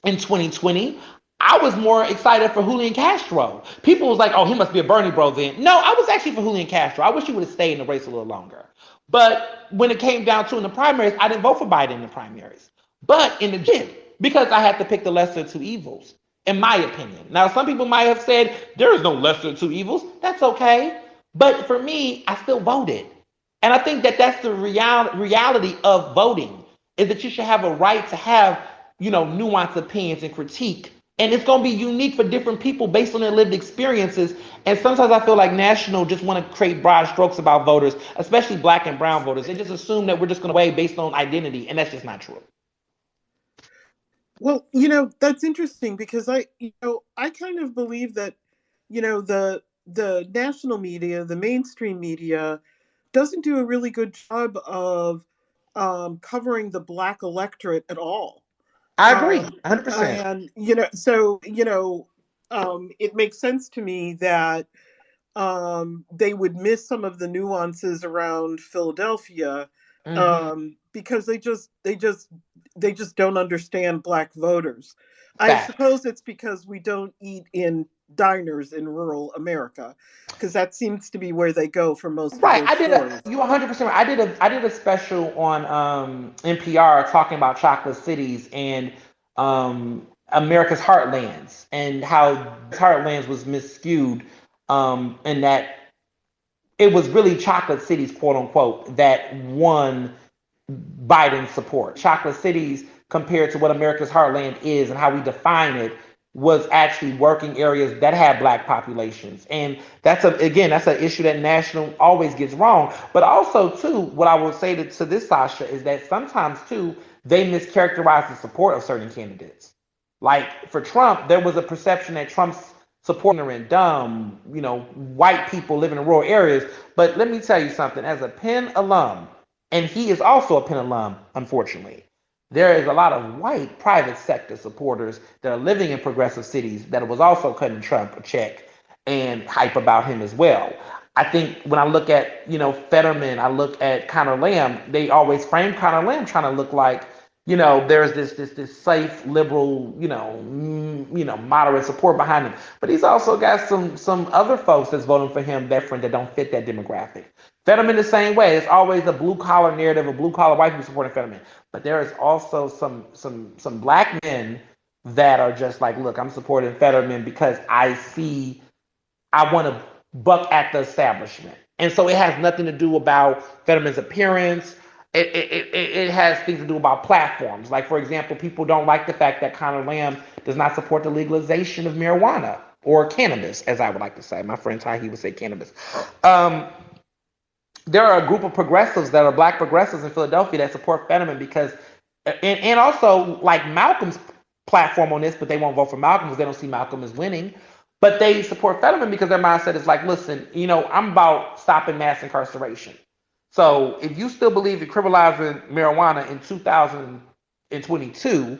Speaker 3: 2020. I was more excited for Julian Castro. People was like, oh, he must be a Bernie bro then. No, I was actually for Julian Castro. I wish he would have stayed in the race a little longer. But when it came down to in the primaries, I didn't vote for Biden in the primaries. But in the gym, because I had to pick the lesser of two evils. In my opinion. Now, some people might have said, there is no lesser of two evils. That's okay. But for me, I still voted. And I think that that's the reality of voting, is that you should have a right to have, nuanced opinions and critique. And it's going to be unique for different people based on their lived experiences. And sometimes I feel like national just want to create broad strokes about voters, especially black and brown voters. They just assume that we're just going to weigh based on identity. And that's just not true.
Speaker 1: Well, that's interesting because I kind of believe that, the national media, the mainstream media, doesn't do a really good job of covering the black electorate at all.
Speaker 3: I agree, 100%.
Speaker 1: And so it makes sense to me that they would miss some of the nuances around Philadelphia. Because they just don't understand black voters. I suppose it's because we don't eat in diners in rural America, because that seems to be where they go for most.
Speaker 3: Right, you 100%. I did a special on NPR talking about chocolate cities and America's heartlands and how heartlands was miscued, and that it was really chocolate cities, quote unquote, that won Biden's support. Chocolate cities, compared to what America's heartland is and how we define it, was actually working areas that had black populations. And that's an issue that national always gets wrong. But also, too, what I will say to this, Sasha, is that sometimes, too, they mischaracterize the support of certain candidates. Like, for Trump, there was a perception that Trump's supporting and dumb, white people living in rural areas. But let me tell you something. As a Penn alum, And he is also a Penn alum, unfortunately. There is a lot of white private sector supporters that are living in progressive cities that was also cutting Trump a check and hype about him as well. I think when I look at, Fetterman, I look at Connor Lamb, they always frame Connor Lamb trying to look like, there's this safe liberal, moderate support behind him. But he's also got some other folks that's voting for him that don't fit that demographic. Fetterman the same way. It's always a blue collar narrative of blue collar white people supporting Fetterman. But there is also some black men that are just like, look, I'm supporting Fetterman because I want to buck at the establishment. And so it has nothing to do about Fetterman's appearance. It has things to do about platforms. Like, for example, people don't like the fact that Connor Lamb does not support the legalization of marijuana or cannabis, as I would like to say. My friend Tahi would say cannabis. There are a group of progressives that are black progressives in Philadelphia that support Fetterman because, and also like Malcolm's platform on this, but they won't vote for Malcolm because they don't see Malcolm as winning. But they support Fetterman because their mindset is like, listen, I'm about stopping mass incarceration. So if you still believe in criminalizing marijuana in 2022,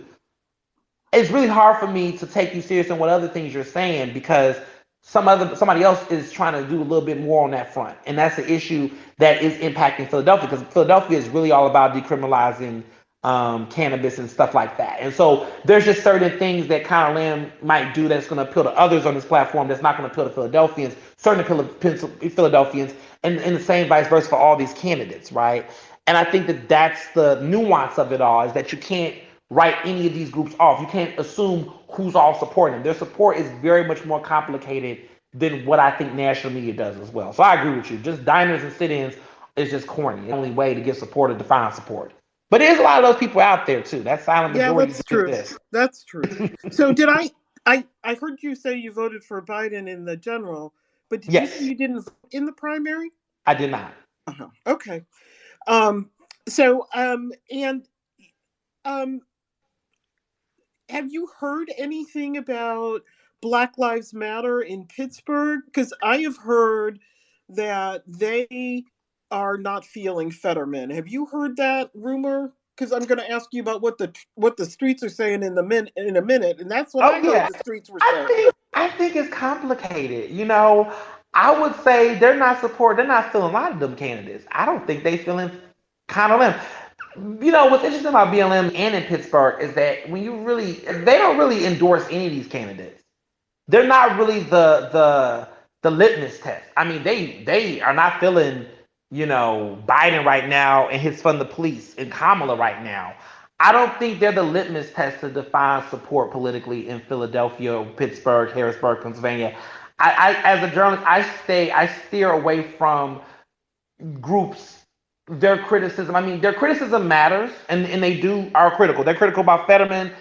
Speaker 3: it's really hard for me to take you serious on what other things you're saying because somebody else is trying to do a little bit more on that front, and that's the issue that is impacting Philadelphia because Philadelphia is really all about decriminalizing cannabis and stuff like that. And so there's just certain things that Connor Lamb might do that's going to appeal to others on this platform that's not going to appeal to Philadelphians, certain Philadelphians, and the same vice versa for all these candidates, right? And I think that that's the nuance of it all is that you can't write any of these groups off. You can't assume who's all supporting them. Their support is very much more complicated than what I think national media does as well. So I agree with you. Just diners and sit-ins is just corny. The only way to get support is to find support. But there's a lot of those people out there too. That silent
Speaker 1: Yeah,
Speaker 3: majority
Speaker 1: that's true.
Speaker 3: exists.
Speaker 1: That's true. So did I heard you say you voted for Biden in the general, but did you say
Speaker 3: Yes,
Speaker 1: you didn't vote in the primary?
Speaker 3: I did not.
Speaker 1: Uh-huh. Okay. And um have you heard anything about Black Lives Matter in Pittsburgh? Because I have heard that they are not feeling Fetterman. Have you heard that rumor? Because I'm going to ask you about what the streets are saying in a minute, and that's what
Speaker 3: Oh
Speaker 1: I heard
Speaker 3: yeah,
Speaker 1: the streets were
Speaker 3: I
Speaker 1: saying.
Speaker 3: think I think it's complicated. I would say they're not feeling a lot of them candidates. I don't think they feeling Conor Lamb. What's interesting about BLM and in Pittsburgh is that they don't really endorse any of these candidates. They're not really the litmus test. I mean, they are not feeling, Biden right now and his fund the police and Kamala right now. I don't think they're the litmus test to define support politically in Philadelphia, Pittsburgh, Harrisburg, Pennsylvania. As a journalist, I steer away from groups their criticism matters and they are critical. They're critical about Fetterman,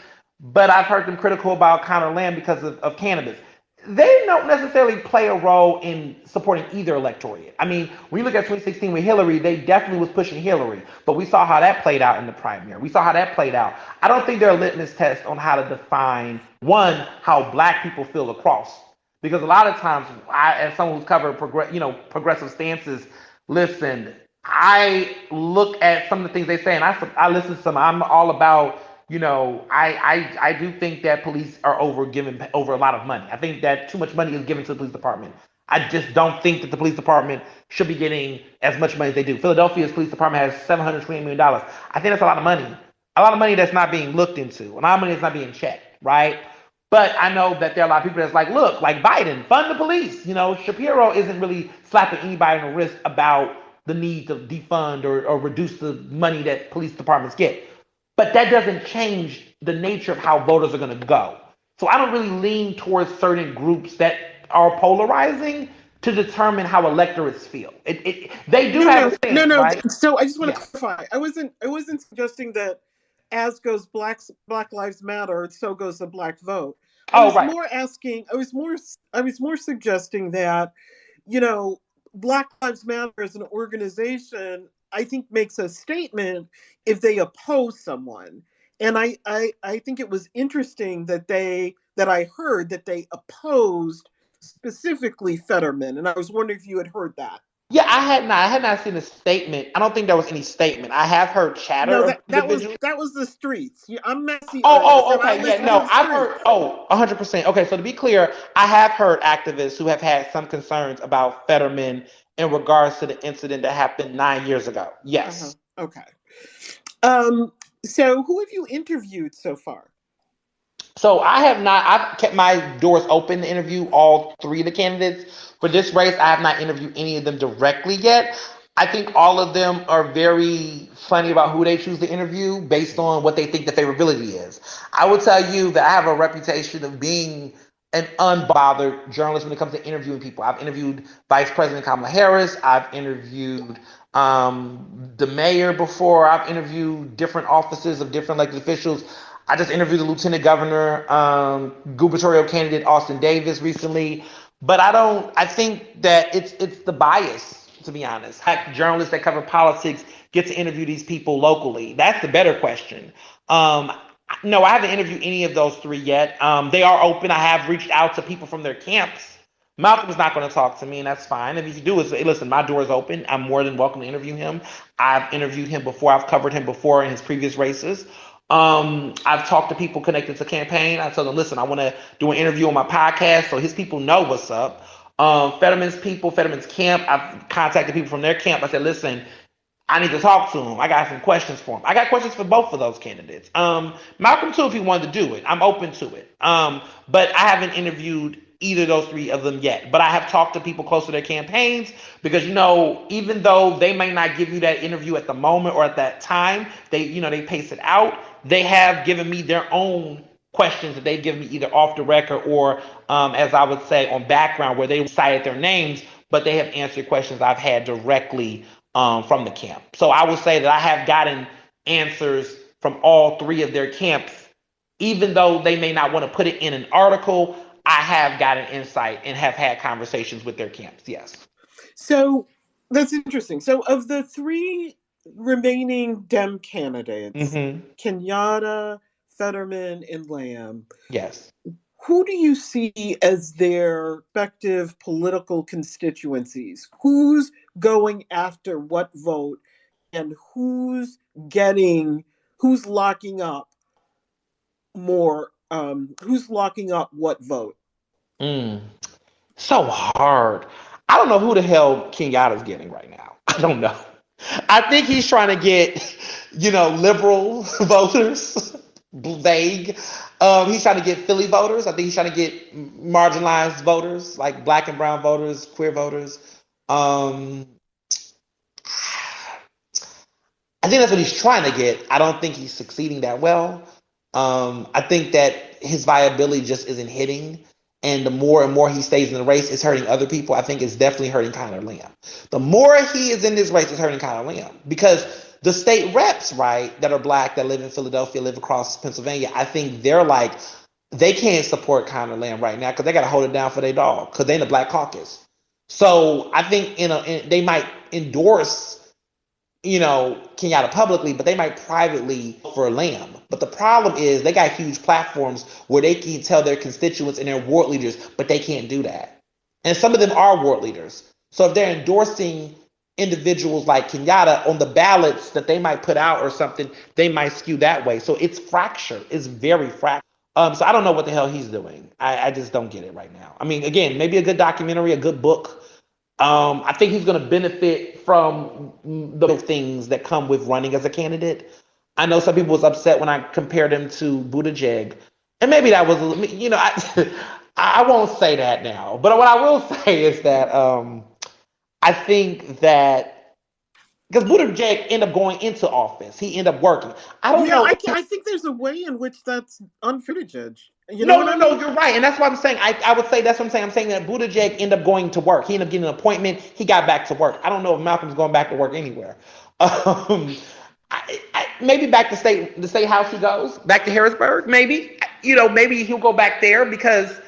Speaker 3: but I've heard them critical about Conor Lamb because of cannabis. They don't necessarily play a role in supporting either electorate. I mean, when you look at 2016 with Hillary, they definitely was pushing Hillary, but we saw how that played out in the primary. We saw how that played out. I don't think they're a litmus test on how to define, one, how black people feel across. Because a lot of times, as someone who's covered progressive stances, listen, I look at some of the things they say, and I listen to some. I'm all about, I do think that police are given over a lot of money. I think that too much money is given to the police department. I just don't think that the police department should be getting as much money as they do. Philadelphia's police department has $720 million. I think that's a lot of money. A lot of money that's not being looked into. A lot of money that's not being checked, right? But I know that there are a lot of people that's like, look, like Biden, fund the police. Shapiro isn't really slapping anybody on the wrist about the need to defund or reduce the money that police departments get. But that doesn't change the nature of how voters are going to go. So I don't really lean towards certain groups that are polarizing to determine how electorates feel. They do
Speaker 1: No,
Speaker 3: have a
Speaker 1: no, no,
Speaker 3: stance,
Speaker 1: no.
Speaker 3: right?
Speaker 1: So I just want to
Speaker 3: Yeah.
Speaker 1: clarify. I wasn't suggesting that as goes Black Lives Matter, so goes the black vote. I
Speaker 3: Oh,
Speaker 1: was
Speaker 3: right.
Speaker 1: more asking. I was more suggesting that, you know, Black Lives Matter as an organization, I think makes a statement if they oppose someone. And I think it was interesting that I heard that they opposed specifically Fetterman, and I was wondering if you had heard that.
Speaker 3: Yeah, I had not seen a statement. I don't think there was any statement. I have heard chatter
Speaker 1: No,
Speaker 3: of individuals.
Speaker 1: that was the streets. I'm messy,
Speaker 3: Oh,
Speaker 1: Ernest,
Speaker 3: oh,
Speaker 1: and I
Speaker 3: okay. Yeah,
Speaker 1: listen to
Speaker 3: no,
Speaker 1: the
Speaker 3: I've heard,
Speaker 1: streets.
Speaker 3: 100%. Okay, so to be clear, I have heard activists who have had some concerns about Fetterman in regards to the incident that happened 9 years ago.
Speaker 1: Uh-huh.
Speaker 3: Yes.
Speaker 1: Okay. Um, so who have you interviewed so far?
Speaker 3: So I have not, I've kept my doors open to interview all three of the candidates. For this race, I have not interviewed any of them directly yet. I think all of them are very funny about who they choose to interview based on what they think the favorability is. I will tell you that I have a reputation of being an unbothered journalist when it comes to interviewing people. I've interviewed Vice President Kamala Harris. I've interviewed the mayor before. I've interviewed different offices of different elected officials. I just interviewed the lieutenant governor, gubernatorial candidate Austin Davis recently. But I don't. I think that it's the bias, to be honest. How journalists that cover politics get to interview these people locally? That's the better question. Um, no, I haven't interviewed any of those three yet. They are open. I have reached out to people from their camps. Malcolm's not going to talk to me, and that's fine. If you do is hey, listen, my door is open. I'm more than welcome to interview him. I've interviewed him before. I've covered him before in his previous races. I've talked to people connected to campaign. I told them, listen, I want to do an interview on my podcast, so his people know what's up. Fetterman's people, Fetterman's camp. I've contacted people from their camp. I said, listen, I need to talk to him. I got some questions for him. I got questions for both of those candidates. Malcolm too, if he wanted to do it, I'm open to it. But I haven't interviewed either of those three of them yet. But I have talked to people close to their campaigns because even though they may not give you that interview at the moment or at that time, they pace it out. They have given me their own questions that they've given me either off the record or, as I would say, on background where they cited their names, but they have answered questions I've had directly from the camp. So I will say that I have gotten answers from all three of their camps, even though they may not want to put it in an article. I have gotten insight and have had conversations with their camps. Yes.
Speaker 1: So that's interesting. So of the three remaining Dem candidates, Kenyatta, Fetterman, and Lamb,
Speaker 3: Yes.
Speaker 1: who do you see as their respective political constituencies? Who's going after what vote, and who's locking up more? Who's locking up what vote?
Speaker 3: Mm. So hard. I don't know who the hell Kenyatta's getting right now. I don't know. I think he's trying to get, liberal voters. Vague. He's trying to get Philly voters. I think he's trying to get marginalized voters, like black and brown voters, queer voters. Um, I think that's what he's trying to get. I don't think he's succeeding that well. I think that his viability just isn't hitting. And the more and more he stays in the race, it's hurting other people. I think it's definitely hurting Connor Lamb. The more he is in this race, it's hurting Connor Lamb. Because the state reps, right, that are black, that live in Philadelphia, live across Pennsylvania, I think they're like, they can't support Connor Lamb right now because they got to hold it down for their dog because they're in the Black Caucus. So I think they might endorse Kenyatta publicly, but they might privately for Lamb. But the problem is they got huge platforms where they can tell their constituents and their ward leaders, but they can't do that. And some of them are ward leaders. So if they're endorsing individuals like Kenyatta on the ballots that they might put out or something, they might skew that way. So it's fractured. It's very fractured. So I don't know what the hell he's doing. I just don't get it right now. I mean, again, maybe a good documentary, a good book. I think he's going to benefit from the things that come with running as a candidate. I know some people was upset when I compared him to Buttigieg, and maybe that was, I won't say that now. But what I will say is that I think that because Buttigieg ended up going into office, he ended up working. I don't know.
Speaker 1: I think there's a way in which that's unfair to judge.
Speaker 3: No, you're right. And that's what I'm saying. I would say that's what I'm saying. I'm saying that Buttigieg ended up going to work. He ended up getting an appointment. He got back to work. I don't know if Malcolm's going back to work anywhere. Maybe back to the state house he goes. Back to Harrisburg, maybe. Maybe he'll go back there because,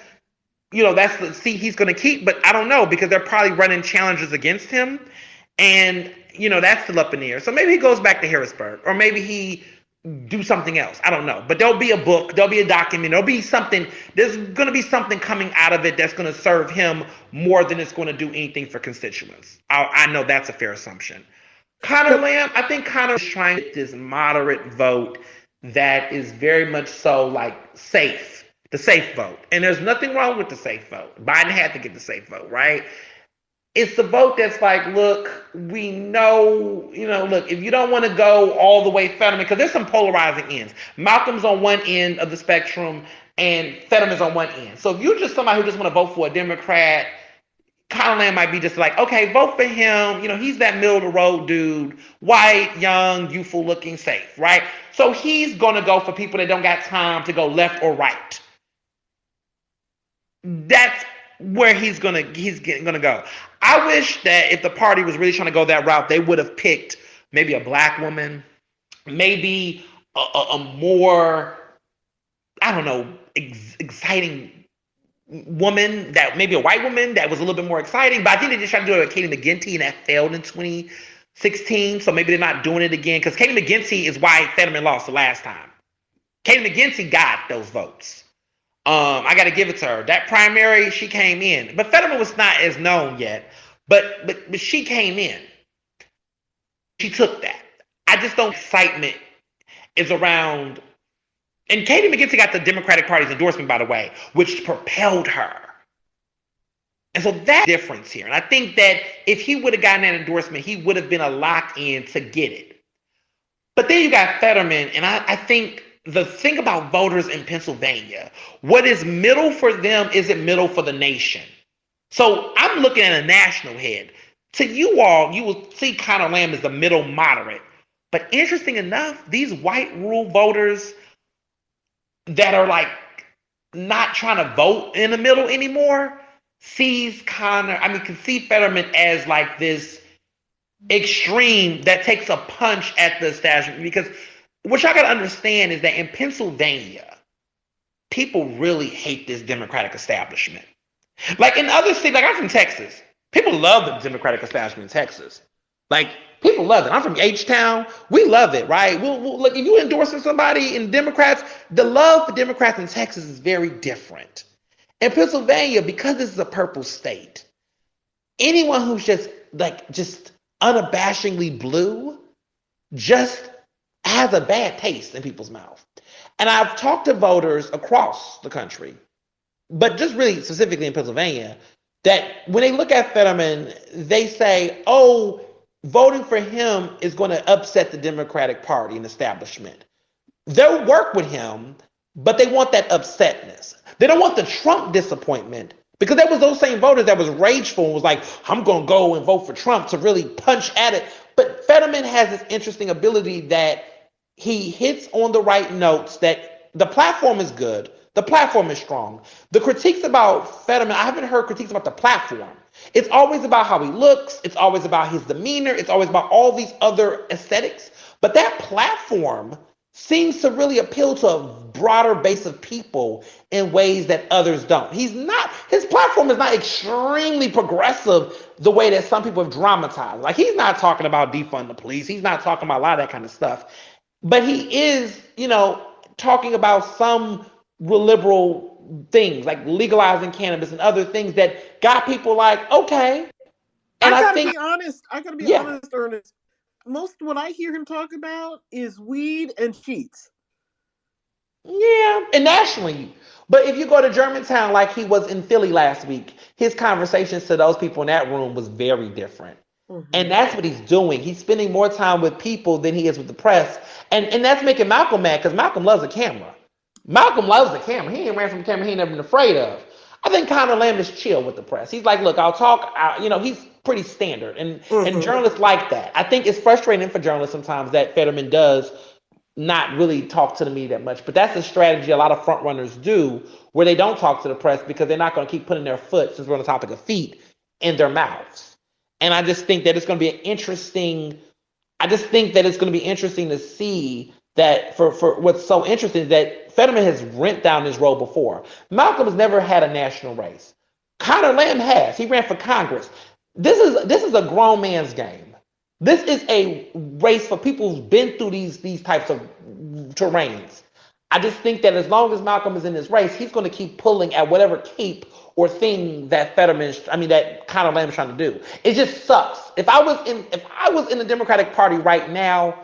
Speaker 3: that's the seat he's going to keep. But I don't know because they're probably running challenges against him. And, that's still up in the air. So maybe he goes back to Harrisburg. Or maybe he do something else. I don't know. But there'll be a book, there'll be a document, there'll be something. There's going to be something coming out of it that's going to serve him more than it's going to do anything for constituents. I know that's a fair assumption. Conor Lamb, I think Conor is trying to get this moderate vote that is very much so like safe, the safe vote. And there's nothing wrong with the safe vote. Biden had to get the safe vote, right? It's the vote that's like, look, we know, look, if you don't want to go all the way Fetterman, because there's some polarizing ends. Malcolm's on one end of the spectrum and Fetterman's on one end. So if you're just somebody who just want to vote for a Democrat, Conor Lamb might be just like, okay, vote for him. He's that middle of the road dude, white, young, youthful looking, safe, right? So he's going to go for people that don't got time to go left or right. That's where he's gonna go. I wish that if the party was really trying to go that route, they would have picked maybe a black woman, maybe a more, I don't know, exciting woman, that maybe a white woman that was a little bit more exciting. But I think they just tried to do it with Katie McGinty, and that failed in 2016. So maybe they're not doing it again, because Katie McGinty is why Fetterman lost the last time. Katie McGinty got those votes. I got to give it to her. That primary, she came in, but Fetterman was not as known yet. But she came in. She took that. I just don't. Excitement is around, and Katie McGinty got the Democratic Party's endorsement, by the way, which propelled her. And so that's the difference here. And I think that if he would have gotten that endorsement, he would have been a lock-in to get it. But then you got Fetterman, and I think the thing about voters in Pennsylvania, what is middle for them isn't middle for the nation. So I'm looking at a national head. To you all, you will see Conor Lamb as the middle moderate. But interesting enough, these white rural voters that are like not trying to vote in the middle anymore can see Fetterman as like this extreme that takes a punch at the establishment. Because what y'all got to understand is that in Pennsylvania, people really hate this Democratic establishment. Like in other states, like I'm from Texas, people love the Democratic establishment in Texas. Like people love it. I'm from H-Town. We love it, right? We'll look, if you endorsing somebody in Democrats, the love for Democrats in Texas is very different. In Pennsylvania, because this is a purple state, anyone who's just unabashingly blue just has a bad taste in people's mouth. And I've talked to voters across the country, but just really specifically in Pennsylvania, that when they look at Fetterman, they say, oh, voting for him is going to upset the Democratic Party and establishment. They'll work with him, but they want that upsetness. They don't want the Trump disappointment, because that was those same voters that was rageful and was like, I'm going to go and vote for Trump to really punch at it. But Fetterman has this interesting ability that he hits on the right notes, that the platform is good. The platform is strong. The critiques about Fetterman, I haven't heard critiques about the platform. It's always about how he looks. It's always about his demeanor. It's always about all these other aesthetics. But that platform seems to really appeal to a broader base of people in ways that others don't. His platform is not extremely progressive the way that some people have dramatized. Like, he's not talking about defund the police. He's not talking about a lot of that kind of stuff. But he is, talking about some liberal things like legalizing cannabis and other things that got people like, okay. And I gotta
Speaker 1: be honest, Ernest. Most of what I hear him talk about is weed and sheets.
Speaker 3: Yeah, and nationally. But if you go to Germantown like he was in Philly last week, his conversations to those people in that room was very different. Mm-hmm. And that's what he's doing. He's spending more time with people than he is with the press. And that's making Malcolm mad, because Malcolm loves a camera. Malcolm loves the camera. He ain't ran from the camera he ain't never been afraid of. I think Conor Lamb is chill with the press. He's like, look, I'll talk. He's pretty standard. And journalists like that. I think it's frustrating for journalists sometimes that Fetterman does not really talk to the media that much. But that's a strategy a lot of front runners do, where they don't talk to the press because they're not going to keep putting their foot, since we're on the topic of feet, in their mouths. And I just think that it's going to be interesting to see that for what's so interesting is that Fetterman has rent down this role before. Malcolm has never had a national race. Conor Lamb has. He ran for Congress. This is a grown man's game. This is a race for people who've been through these types of terrains. I just think that as long as Malcolm is in this race, he's going to keep pulling at whatever cape or thing that that Conor Lamb is trying to do. It just sucks. If I was in the Democratic Party right now,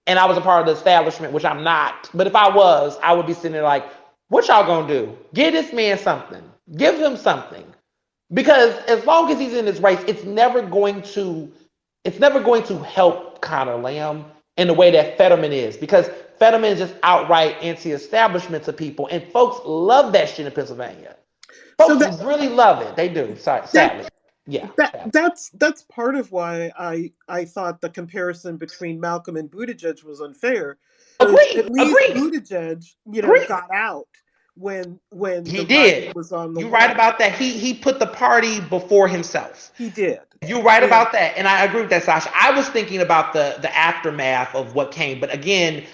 Speaker 3: and I was a part of the establishment, which I'm not, but if I was, I would be sitting there like, what y'all gonna do? Give this man something. Give him something. Because as long as he's in this race, it's never going to help Conor Lamb in the way that Fetterman is. Because Fetterman is just outright anti-establishment to people, and folks love that shit in Pennsylvania. Folks really love it. They do. Sadly. Yeah.
Speaker 1: That's part of why I thought the comparison between Malcolm and Buttigieg was unfair.
Speaker 3: Agreed.
Speaker 1: At least Buttigieg, got out when
Speaker 3: he did.
Speaker 1: Was on the
Speaker 3: You're right about that. He put the party before himself.
Speaker 1: He did.
Speaker 3: You're right about that, and I agree with that, Sasha. I was thinking about the aftermath of what came, but again,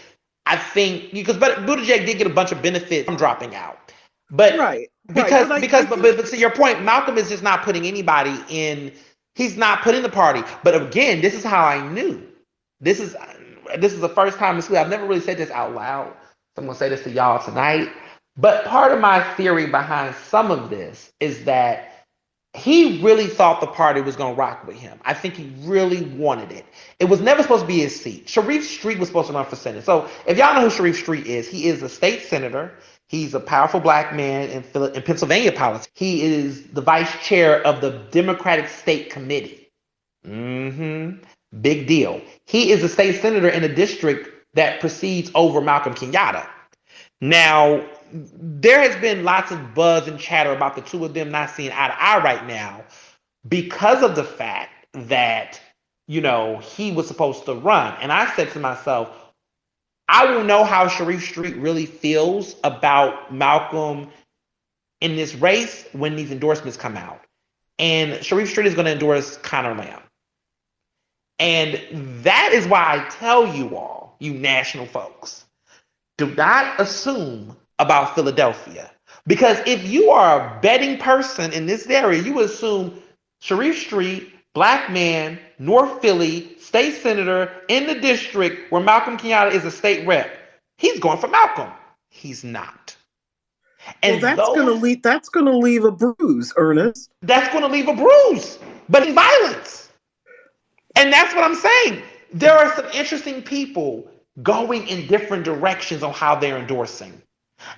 Speaker 3: I think because Buttigieg did get a bunch of benefits from dropping out. But because to your point, Malcolm is just not putting anybody in. He's not putting the party. But again, this is how I knew. This is the first time this week. I've never really said this out loud. So I'm gonna say this to y'all tonight. But part of my theory behind some of this is that he really thought the party was gonna rock with him. I think he really wanted it. It was never supposed to be his seat. Sharif Street was supposed to run for Senate. So if y'all know who Sharif Street is, he is a state senator. He's a powerful black man in Pennsylvania politics. He is the vice chair of the Democratic State Committee. Big deal. He is a state senator in a district that precedes over Malcolm Kenyatta. Now, there has been lots of buzz and chatter about the two of them not seeing eye to eye right now because of the fact that, he was supposed to run. And I said to myself, I will know how Sharif Street really feels about Malcolm in this race when these endorsements come out. And Sharif Street is going to endorse Conor Lamb. And that is why I tell you all, you national folks, do not assume about Philadelphia. Because if you are a betting person in this area, you assume Sharif Street, black man, North Philly, state senator in the district where Malcolm Kenyatta is a state rep. He's going for Malcolm. He's not. And
Speaker 1: that's going to leave a bruise, Ernest.
Speaker 3: That's going to leave a bruise, but in violence. And that's what I'm saying. There are some interesting people going in different directions on how they're endorsing.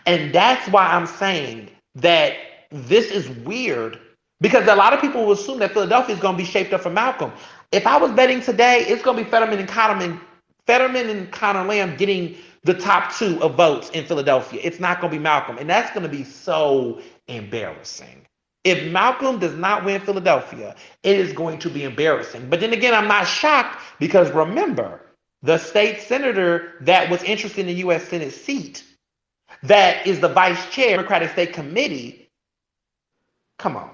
Speaker 3: And that's why I'm saying that this is weird, because a lot of people will assume that Philadelphia is going to be shaped up for Malcolm. If I was betting today, it's going to be Fetterman and Conor Lamb getting the top two of votes in Philadelphia. It's not going to be Malcolm. And that's going to be so embarrassing. If Malcolm does not win Philadelphia, it is going to be embarrassing. But then again, I'm not shocked, because remember, the state senator that was interested in the U.S. Senate seat, that is the vice chair of the Democratic State Committee. Come on.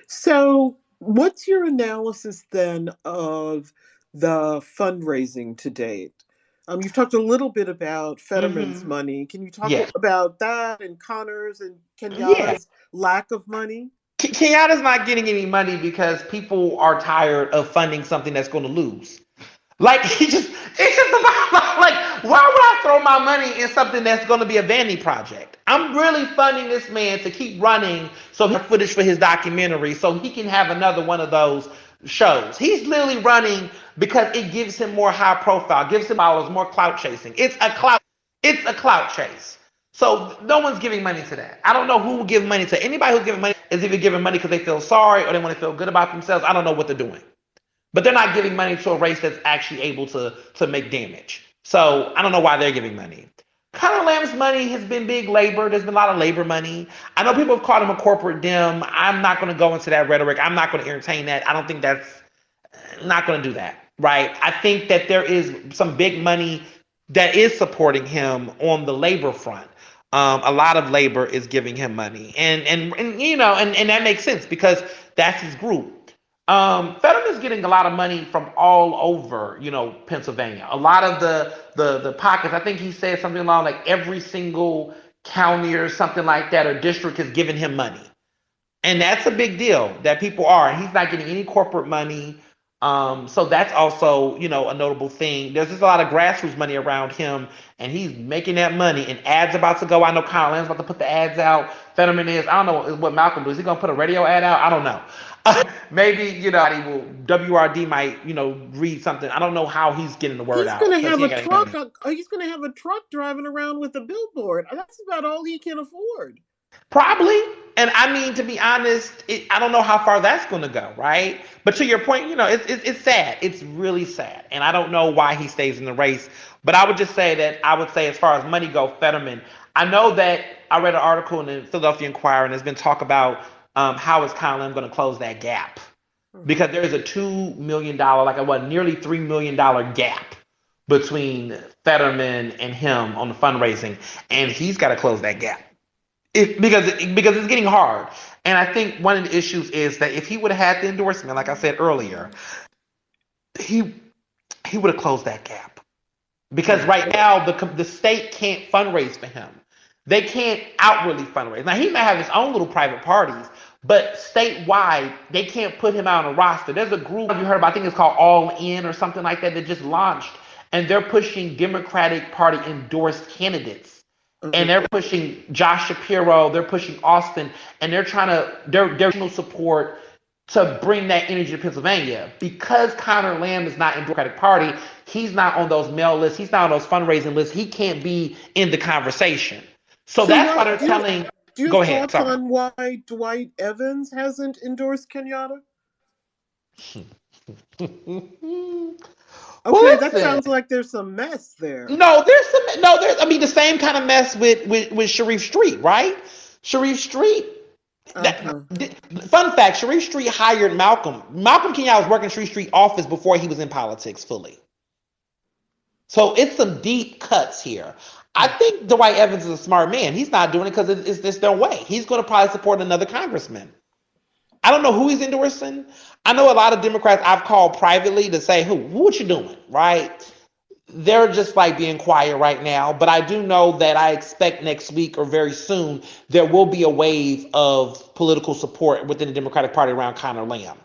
Speaker 1: So what's your analysis then of the fundraising to date? You've talked a little bit about Fetterman's money. Can you talk about that and Conor's and Kenyatta's lack of money?
Speaker 3: Kenyatta's not getting any money because people are tired of funding something that's going to lose. It's just about, why would I throw my money in something that's going to be a vanity project? I'm really funding this man to keep running so he has footage for his documentary so he can have another one of those shows. He's literally running because it gives him more high profile, gives him followers, more clout chasing. It's a clout chase. So no one's giving money to that. I don't know who will give money to. Anybody who's giving money is either giving money because they feel sorry or they want to feel good about themselves. I don't know what they're doing. But they're not giving money to a race that's actually able to make damage. So I don't know why they're giving money. Conor Lamb's money has been big labor. There's been a lot of labor money. I know people have called him a corporate dem. I'm not going to go into that rhetoric. I'm not going to entertain that. I don't think that's not going to do that, right? I think that there is some big money that is supporting him on the labor front. A lot of labor is giving him money, and that makes sense because that's his group. Fetterman's getting a lot of money from all over, Pennsylvania. A lot of the pockets. I think he said something along like every single county or something like that or district is giving him money, and that's a big deal that people are. And he's not getting any corporate money. So that's also, a notable thing. There's just a lot of grassroots money around him, and he's making that money. And ads about to go. I know Kyle Lamb's about to put the ads out. Fetterman is. I don't know what Malcolm is. He gonna put a radio ad out? I don't know. Maybe he will. WRD might read something. I don't know how he's getting the word
Speaker 1: He's
Speaker 3: out.
Speaker 1: gonna have
Speaker 3: He
Speaker 1: a
Speaker 3: ain't got any
Speaker 1: truck.
Speaker 3: money.
Speaker 1: He's gonna have a truck driving around with a billboard. That's about all he can afford.
Speaker 3: Probably. And I mean, to be honest, I don't know how far that's going to go, right? But to your point, it's sad. It's really sad. And I don't know why he stays in the race. But I would just say that as far as money go, Fetterman, I know that I read an article in the Philadelphia Inquirer, and there's been talk about how is Kyle Lamb going to close that gap. Because there's a $2 million, nearly $3 million gap between Fetterman and him on the fundraising. And he's got to close that gap. Because it's getting hard. And I think one of the issues is that if he would have had the endorsement, like I said earlier, he would have closed that gap. Because right now the state can't fundraise for him. They can't outwardly fundraise. Now he may have his own little private parties, but statewide they can't put him out on a roster. There's a group you heard about, I think it's called All In or something like that just launched, and they're pushing Democratic Party endorsed candidates. Okay. And they're pushing Josh Shapiro, they're pushing Austin, and they're trying to, their support to bring that energy to Pennsylvania. Because Conor Lamb is not in the Democratic Party, he's not on those mail lists, he's not on those fundraising lists, he can't be in the conversation. So that's why they're telling.
Speaker 1: Do you
Speaker 3: go
Speaker 1: have
Speaker 3: ahead,
Speaker 1: thoughts on why Dwight Evans hasn't endorsed Kenyatta? Okay, that sounds like there's some mess there.
Speaker 3: No, there's the same kind of mess with Sharif Street, right? Sharif Street. Fun fact, Sharif Street hired Malcolm. Malcolm Kenyatta was working Sharif Street office before he was in politics fully. So it's some deep cuts here. I think Dwight Evans is a smart man. He's not doing it because it's their way. He's going to probably support another congressman. I don't know who he's endorsing. I know a lot of Democrats I've called privately to say, what you doing, right? They're just being quiet right now. But I do know that I expect next week or very soon, there will be a wave of political support within the Democratic Party around Conor Lamb.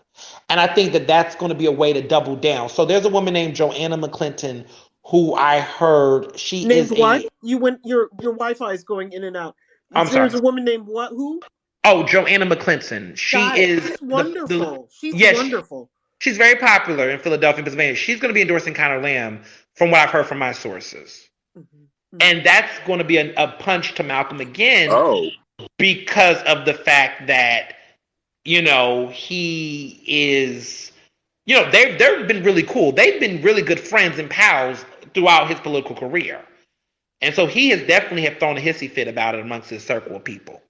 Speaker 3: And I think that that's going to be a way to double down. So there's a woman named Joanna McClinton who I heard
Speaker 1: named what? Your Wi-Fi is going in and out. There's a woman named what? Who?
Speaker 3: Oh, Joanna McClinton. She's
Speaker 1: wonderful. She's wonderful.
Speaker 3: She's very popular in Philadelphia, Pennsylvania. She's going to be endorsing Conor Lamb, from what I've heard from my sources. Mm-hmm. And that's going to be a punch to Malcolm again.
Speaker 4: Oh.
Speaker 3: Because of the fact that, he is, they've been really cool. They've been really good friends and pals throughout his political career. And so he has definitely have thrown a hissy fit about it amongst his circle of people.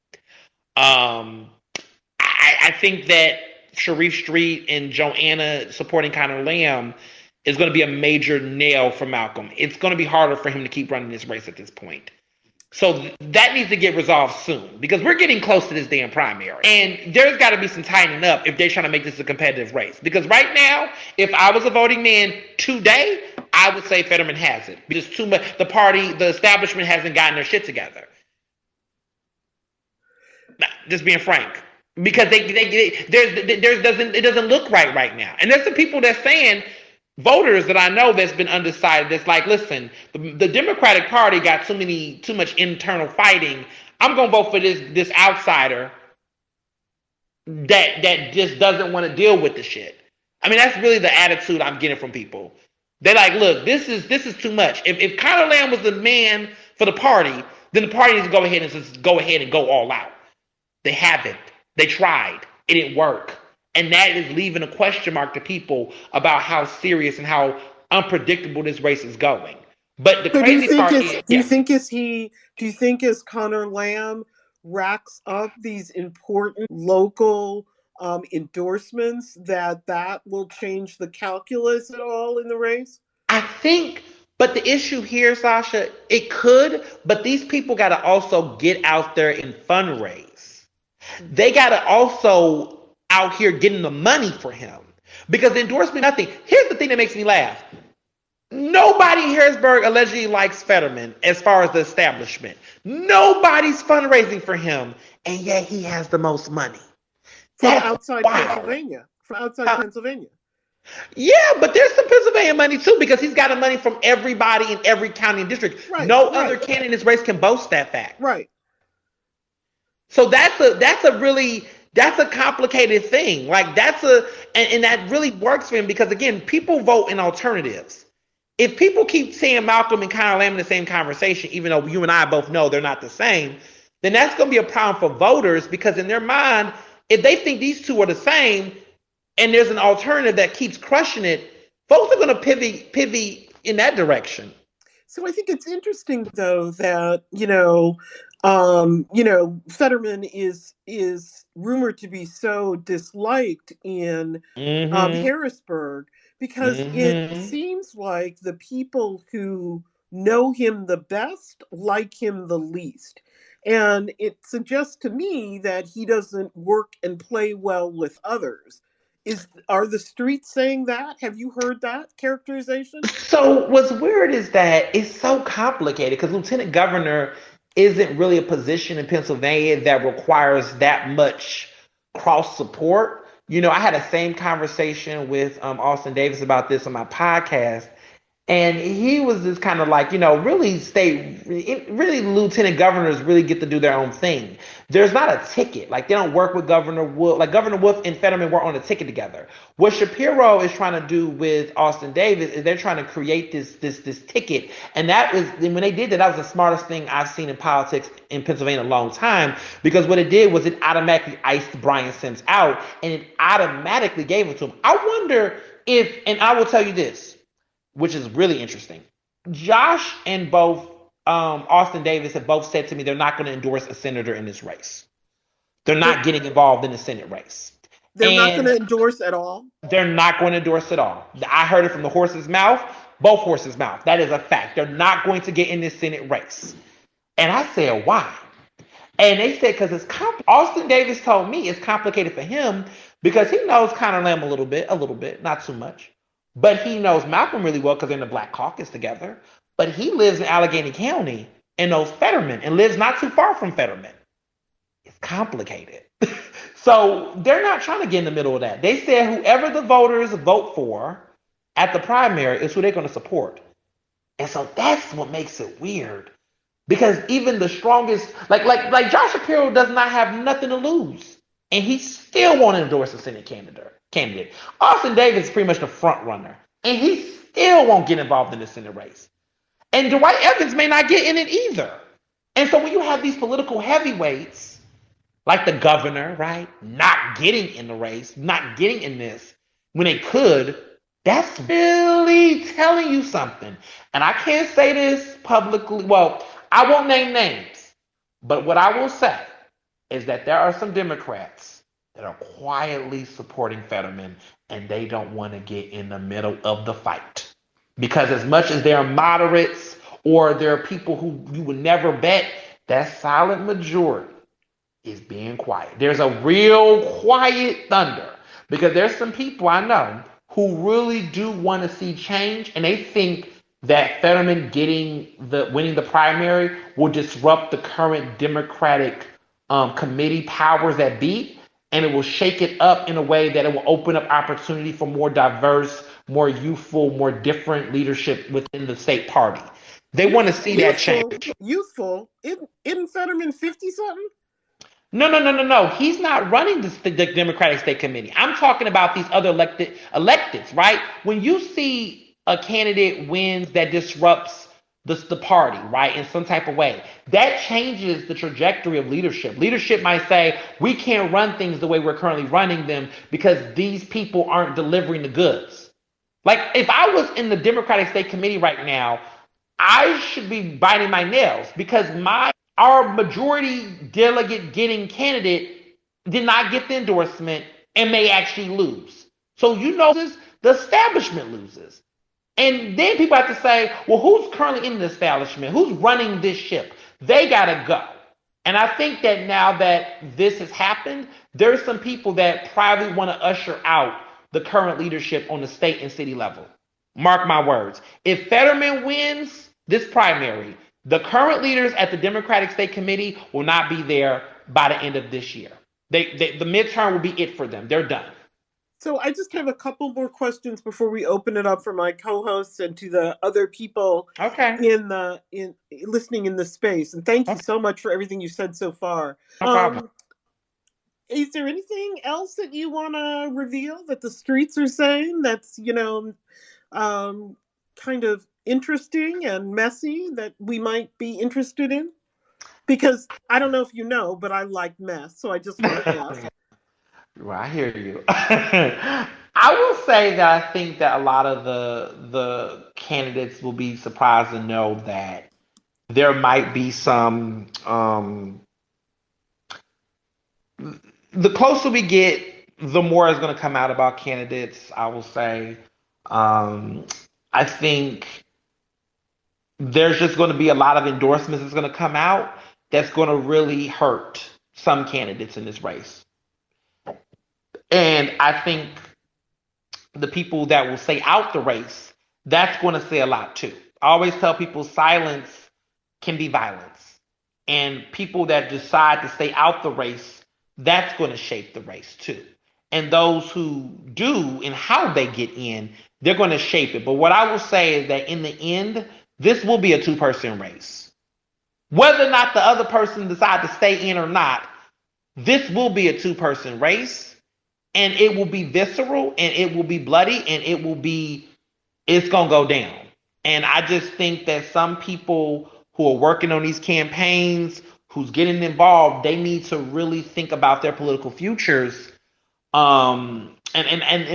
Speaker 3: I think that Sharif Street and Joanna supporting Conor Lamb is going to be a major nail for Malcolm. It's going to be harder for him to keep running this race at this point. So that needs to get resolved soon because we're getting close to this damn primary. And there's got to be some tightening up if they're trying to make this a competitive race. Because right now, if I was a voting man today, I would say Fetterman has it. Because too much, the establishment hasn't gotten their shit together. Just being frank, because it doesn't look right now, and there's some people that's saying, voters that I know that's been undecided. That's like, listen, the Democratic Party got too much internal fighting. I'm gonna vote for this outsider that just doesn't want to deal with the shit. I mean, that's really the attitude I'm getting from people. They're like, look, this is too much. If Conor Lamb was the man for the party, then the party needs to go ahead and go all out. They haven't. They tried. It didn't work. And that is leaving a question mark to people about how serious and how unpredictable this race is going. But the crazy part is,
Speaker 1: do you think as Conor Lamb racks up these important local endorsements that will change the calculus at all in the race?
Speaker 3: I think, but the issue here, Sasha, it could, but these people got to also get out there and fundraise. They got to also out here getting the money for him because the endorsement, nothing. Here's the thing that makes me laugh. Nobody in Harrisburg allegedly likes Fetterman as far as the establishment. Nobody's fundraising for him, and yet he has the most money.
Speaker 1: From outside Pennsylvania.
Speaker 3: Yeah, but there's some Pennsylvania money too because he's got money from everybody in every county and district.
Speaker 1: Right,
Speaker 3: No other
Speaker 1: right,
Speaker 3: candidate in this race can boast that fact.
Speaker 1: right.
Speaker 3: So that's a complicated thing. Like and that really works for him because again, people vote in alternatives. If people keep seeing Malcolm and Conor Lamb in the same conversation, even though you and I both know they're not the same, then that's going to be a problem for voters because in their mind, if they think these two are the same, and there's an alternative that keeps crushing it, folks are going to pivot in that direction.
Speaker 1: So I think it's interesting, though, that Fetterman is rumored to be so disliked in
Speaker 3: Mm-hmm.
Speaker 1: Harrisburg because it
Speaker 3: Mm-hmm.
Speaker 1: seems like the people who know him the best like him the least. And it suggests to me that he doesn't work and play well with others. Are the streets saying that? Have you heard that characterization?
Speaker 3: So what's weird is that it's so complicated because lieutenant governor isn't really a position in Pennsylvania that requires that much cross support. I had a same conversation with Austin Davis about this on my podcast, and he was just kind of like, really lieutenant governors really get to do their own thing. There's not a ticket. Like they don't work with Governor Wolf. Like Governor Wolf and Fetterman work on a ticket together. What Shapiro is trying to do with Austin Davis is they're trying to create this ticket. And when they did that, that was the smartest thing I've seen in politics in Pennsylvania in a long time. Because what it did was it automatically iced Brian Sims out and it automatically gave it to him. I wonder and I will tell you this, which is really interesting. Josh and both Austin Davis have both said to me they're not going to endorse a senator in this race. They're
Speaker 1: They're,
Speaker 3: not getting involved in the Senate race.
Speaker 1: they're not going
Speaker 3: And
Speaker 1: to endorse at all.
Speaker 3: they're not going to endorse it all. I heard it from the horse's mouth, both horses' mouth. That is a fact. They're not going to get in this Senate race. And I said, why? And they said, because it's Austin Davis told me it's complicated for him because he knows Conor Lamb a little bit, not too much. But he knows Malcolm really well because they're in the Black Caucus together. But he lives in Allegheny County and knows Fetterman and lives not too far from Fetterman. It's complicated. So they're not trying to get in the middle of that. They said whoever the voters vote for at the primary is who they're going to support. And so that's what makes it weird. Because even the strongest, like Josh Shapiro does not have nothing to lose. And he still won't endorse a Senate candidate. Austin Davis is pretty much the front runner. And he still won't get involved in the Senate race. And Dwight Evans may not get in it either. And so when you have these political heavyweights, like the governor, right, not getting in the race, not getting in this, when they could, that's really telling you something. And I can't say this publicly. Well, I won't name names. But what I will say is that there are some Democrats that are quietly supporting Fetterman and they don't want to get in the middle of the fight. Because as much as there are moderates or there are people who you would never bet, that silent majority is being quiet. There's a real quiet thunder because there's some people I know who really do want to see change and they think that Fetterman winning the primary will disrupt the current Democratic committee powers that be, and it will shake it up in a way that it will open up opportunity for more diverse, more youthful, more different leadership within the state party. They want to see that change.
Speaker 1: Youthful? Isn't Fetterman 50 something?
Speaker 3: No. He's not running the Democratic State Committee. I'm talking about these other electeds, right? When you see a candidate wins that disrupts the party, right, in some type of way, that changes the trajectory of leadership. Leadership might say, we can't run things the way we're currently running them because these people aren't delivering the goods. Like, if I was in the Democratic State Committee right now, I should be biting my nails because our majority delegate getting candidate did not get the endorsement and may actually lose. So the establishment loses. And then people have to say, well, who's currently in the establishment? Who's running this ship? They got to go. And I think that now that this has happened, there's some people that probably want to usher out the current leadership on the state and city level. Mark my words. If Fetterman wins this primary, the current leaders at the Democratic State Committee will not be there by the end of this year. The midterm will be it for them. They're done.
Speaker 1: So I just have a couple more questions before we open it up for my co-hosts and to the other people
Speaker 3: Okay.
Speaker 1: in listening in the space. And thank you
Speaker 3: Okay.
Speaker 1: so much for everything you said so far.
Speaker 3: No problem.
Speaker 1: Is there anything else that you want to reveal that the streets are saying that's, kind of interesting and messy that we might be interested in? Because I don't know if you know, but I like mess, so I just want to ask.
Speaker 3: Well, I hear you. I will say that I think that a lot of the candidates will be surprised to know that there might be some the closer we get, the more is going to come out about candidates, I will say. Um, I think there's just going to be a lot of endorsements that's going to come out that's going to really hurt some candidates in this race. And I think the people that will stay out the race, that's going to say a lot too. I always tell people silence can be violence. And people that decide to stay out the race, that's going to shape the race too. And those who do and how they get in, they're going to shape it. But what I will say is that in the end, this will be a two-person race. Whether or not the other person decides to stay in or not, this will be a two-person race. And it will be visceral and it will be bloody and it's going to go down. And I just think that some people who are working on these campaigns, who's getting involved, they need to really think about their political futures, and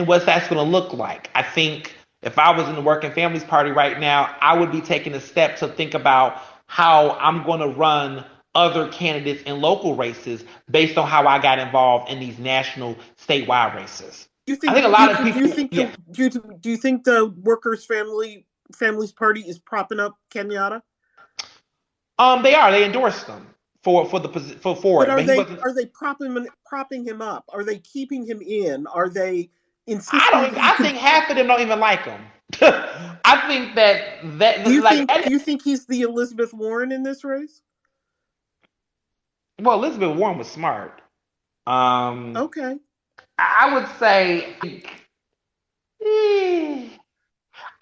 Speaker 3: what that's going to look like. I think if I was in the Working Families Party right now, I would be taking a step to think about how I'm going to run other candidates in local races based on how I got involved in these national statewide races.
Speaker 1: Do you think?
Speaker 3: I think a lot of people.
Speaker 1: Do you think the Workers' Families Party is propping up Kenyatta?
Speaker 3: They endorsed them for it.
Speaker 1: But are they propping him up? Are they keeping him in? Are they insisting?
Speaker 3: I think half of them don't even like him. I think that
Speaker 1: do you think he's the Elizabeth Warren in this race?
Speaker 3: Well, Elizabeth Warren was smart.
Speaker 1: Okay.
Speaker 3: I would say,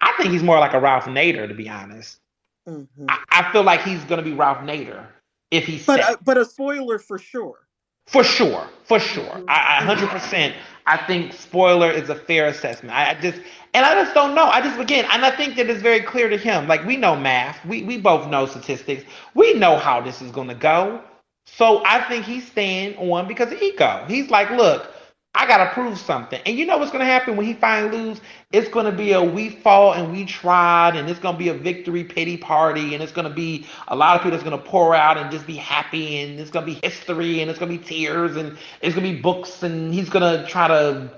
Speaker 3: I think he's more like a Ralph Nader, to be honest. Mm-hmm. I feel like he's going to be Ralph Nader if he's.
Speaker 1: But a spoiler for sure.
Speaker 3: For sure. Mm-hmm. I 100%. I think spoiler is a fair assessment. I just don't know. And I think that it's very clear to him. Like, we know math. We both know statistics. We know how this is going to go. So I think he's staying on because of ego. He's like, look, I got to prove something. And you know what's going to happen when he finally loses? It's going to be a we fought and we tried, and it's going to be a victory pity party, and it's going to be a lot of people that's going to pour out and just be happy, and it's going to be history, and it's going to be tears, and it's going to be books, and he's going to try to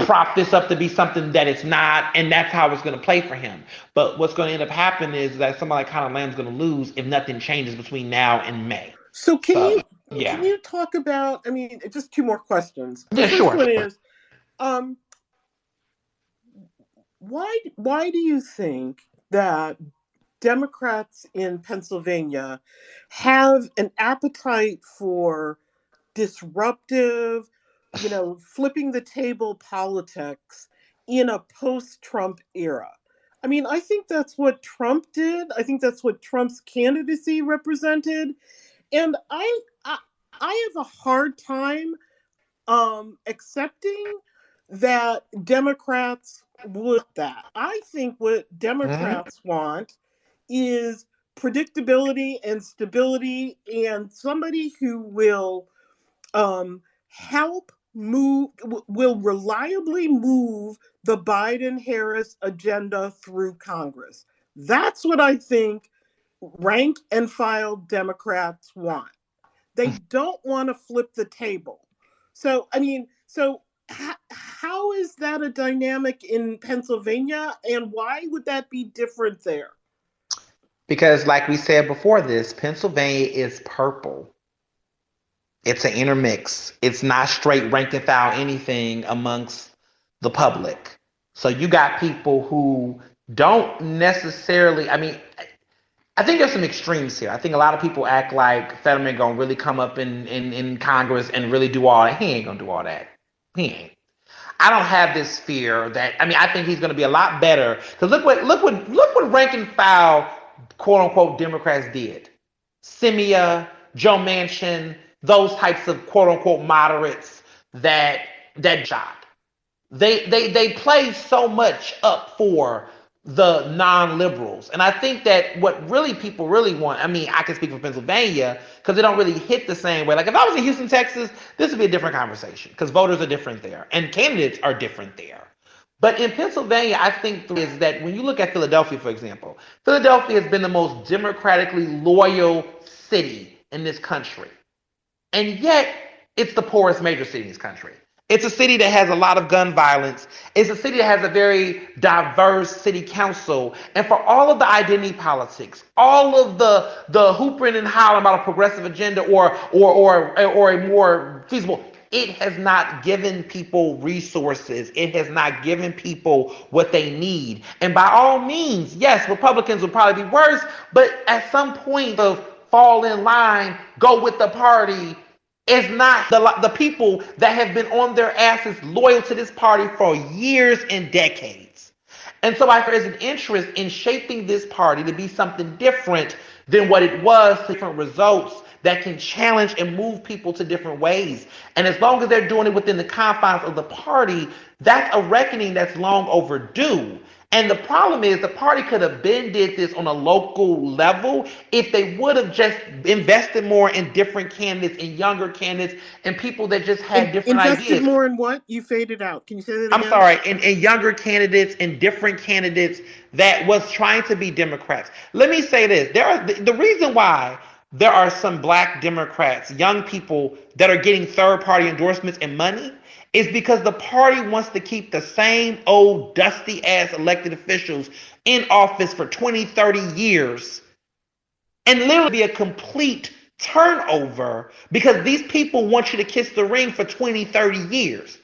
Speaker 3: prop this up to be something that it's not, and that's how it's going to play for him. But what's going to end up happening is that somebody like Conor Lamb's going to lose if nothing changes between now and May.
Speaker 1: So can you talk about? I mean, just two more questions.
Speaker 3: The first one
Speaker 1: is, why do you think that Democrats in Pennsylvania have an appetite for disruptive, flipping the table politics in a post-Trump era? I mean, I think that's what Trump did. I think that's what Trump's candidacy represented. And I have a hard time accepting that Democrats would that. I think what Democrats want is predictability and stability and somebody who will will reliably move the Biden-Harris agenda through Congress. That's what I think rank and file Democrats want. They don't want to flip the table. So, I mean, how is that a dynamic in Pennsylvania, and why would that be different there?
Speaker 3: Because, like we said before this, Pennsylvania is purple. It's an intermix. It's not straight rank and file anything amongst the public. So you got people who don't necessarily, I think there's some extremes here. I think a lot of people act like Fetterman gonna really come up in Congress and really do all that. He ain't gonna do all that. He ain't. I don't have this fear that, I mean, I think he's going to be a lot better. Because look what rank and file, quote unquote, Democrats did. Simia, Joe Manchin, those types of quote unquote moderates that shot. They play so much up for the non-liberals. And I think that what really people really want, I mean, I can speak for Pennsylvania because they don't really hit the same way. Like if I was in Houston, Texas, this would be a different conversation because voters are different there and candidates are different there. But in Pennsylvania, I think is that when you look at Philadelphia, for example, Philadelphia has been the most democratically loyal city in this country. And yet, it's the poorest major city in this country. It's a city that has a lot of gun violence. It's a city that has a very diverse city council. And for all of the identity politics, all of the hooping and hollering about a progressive agenda or a more feasible, it has not given people resources. It has not given people what they need. And by all means, yes, Republicans would probably be worse, but at some point of fall in line, go with the party. It's not the people that have been on their asses loyal to this party for years and decades. And so there's an interest in shaping this party to be something different than what it was, different results that can challenge and move people to different ways. And as long as they're doing it within the confines of the party, that's a reckoning that's long overdue. And the problem is the party could have been did this on a local level if they would have just invested more in different candidates and younger candidates and people that just had different
Speaker 1: invested
Speaker 3: ideas.
Speaker 1: More in what? You faded out. Can you say that again?
Speaker 3: I'm sorry, in younger candidates and different candidates that was trying to be Democrats. Let me say this. The reason why there are some black Democrats, young people that are getting third-party endorsements and money is because the party wants to keep the same old dusty-ass elected officials in office for 20, 30 years and literally be a complete turnover because these people want you to kiss the ring for 20, 30 years.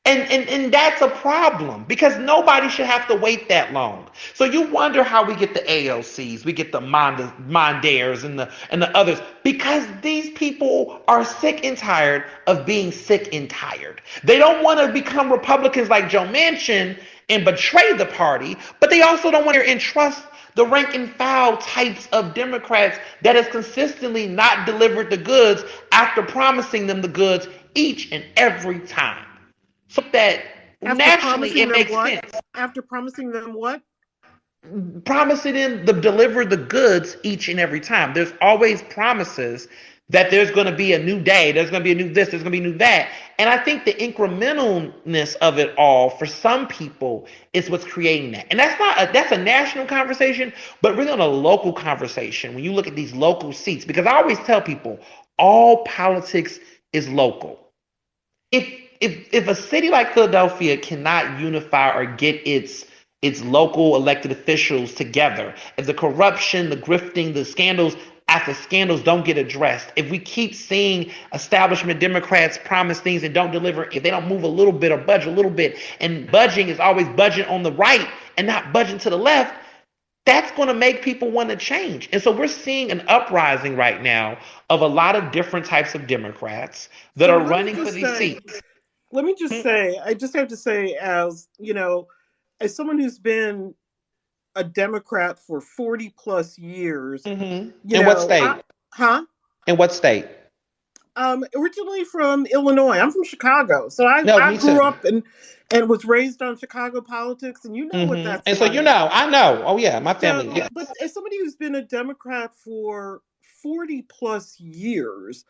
Speaker 3: And that's a problem because nobody should have to wait that long. So you wonder how we get the AOCs, we get the Mondaires and the others because these people are sick and tired of being sick and tired. They don't want to become Republicans like Joe Manchin and betray the party, but they also don't want to entrust the rank and file types of Democrats that has consistently not delivered the goods after promising them the goods each and every time. So that naturally it makes sense.
Speaker 1: After promising them what?
Speaker 3: Promising them to deliver the goods each and every time. There's always promises that there's going to be a new day, there's going to be a new this, there's going to be a new that. And I think the incrementalness of it all for some people is what's creating that. And that's a national conversation, but really on a local conversation when you look at these local seats, because I always tell people all politics is local. If a city like Philadelphia cannot unify or get its local elected officials together, if the corruption, the grifting, the scandals after scandals don't get addressed, if we keep seeing establishment Democrats promise things and don't deliver, if they don't move a little bit or budge a little bit, and budging is always budging on the right and not budging to the left, that's going to make people want to change. And so we're seeing an uprising right now of a lot of different types of Democrats that are running for these seats.
Speaker 1: Let me just say, I just have to say, as someone who's been a Democrat for 40 plus years.
Speaker 3: In what state? In what state?
Speaker 1: Originally from Illinois. I'm from Chicago. So I grew up and was raised on Chicago politics, and what that's
Speaker 3: and
Speaker 1: like.
Speaker 3: So I know. Oh yeah, my family. Yes.
Speaker 1: But as somebody who's been a Democrat for 40 plus years,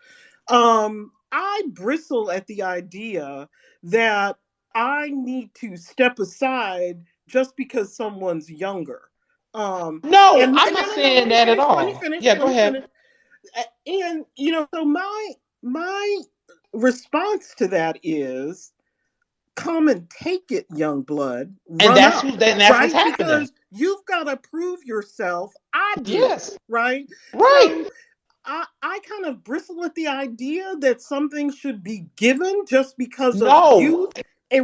Speaker 1: I bristle at the idea that I need to step aside just because someone's younger.
Speaker 3: I'm not saying that at all.
Speaker 1: Let me finish.
Speaker 3: Yeah, go ahead.
Speaker 1: And so my response to that is, come and take it, young blood.
Speaker 3: And that's what's happening.
Speaker 1: Because you've got to prove yourself. I do.
Speaker 3: Yes.
Speaker 1: Right.
Speaker 3: Right.
Speaker 1: So, I kind of bristle at the idea that something should be given just because of youth,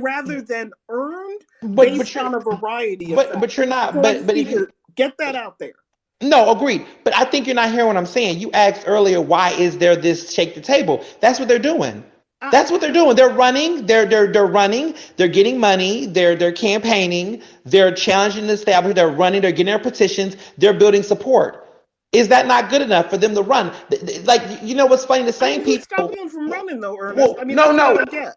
Speaker 1: rather than earned based on a variety of factors.
Speaker 3: But you're not.
Speaker 1: So
Speaker 3: but if you
Speaker 1: get that out there.
Speaker 3: No, agreed. But I think you're not hearing what I'm saying. You asked earlier, why is there this shake the table? That's what they're doing. That's what they're doing. They're running. They're running. They're getting money. They're campaigning. They're challenging the establishment. They're running. They're getting their petitions. They're building support. Is that not good enough for them to run? Like, you know what's funny? The
Speaker 1: I
Speaker 3: same
Speaker 1: mean, who's
Speaker 3: people.
Speaker 1: stopping them from running though, Ernest?
Speaker 3: Well,
Speaker 1: I mean,
Speaker 3: no,
Speaker 1: that's what I
Speaker 3: no.
Speaker 1: don't get.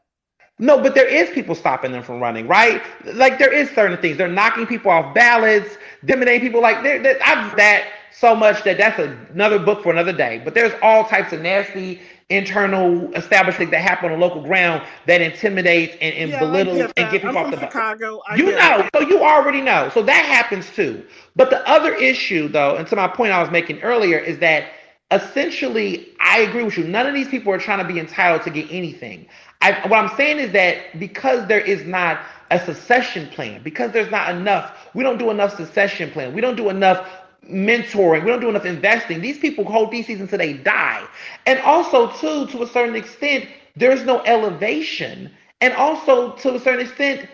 Speaker 3: No, but there is people stopping them from running, right? Like there is certain things. They're knocking people off ballots, intimidating people. Like I've that so much that's another book for another day. But there's all types of nasty internal establishments that happen on local ground that intimidate and
Speaker 1: Yeah, I
Speaker 3: belittle
Speaker 1: get
Speaker 3: and
Speaker 1: that.
Speaker 3: get
Speaker 1: I'm
Speaker 3: people off
Speaker 1: from
Speaker 3: the bus.
Speaker 1: Chicago. I
Speaker 3: You
Speaker 1: get it.
Speaker 3: know, so you already know. So that happens too. But the other issue, though, and to my point I was making earlier, is that essentially I agree with you. None of these people are trying to be entitled to get anything. What I'm saying is that because there is not a succession plan, because there's not enough, we don't do enough succession plan, we don't do enough mentoring, we don't do enough investing. These people hold these seasons until they die. And also, too, to a certain extent, there's no elevation. And also, to a certain extent,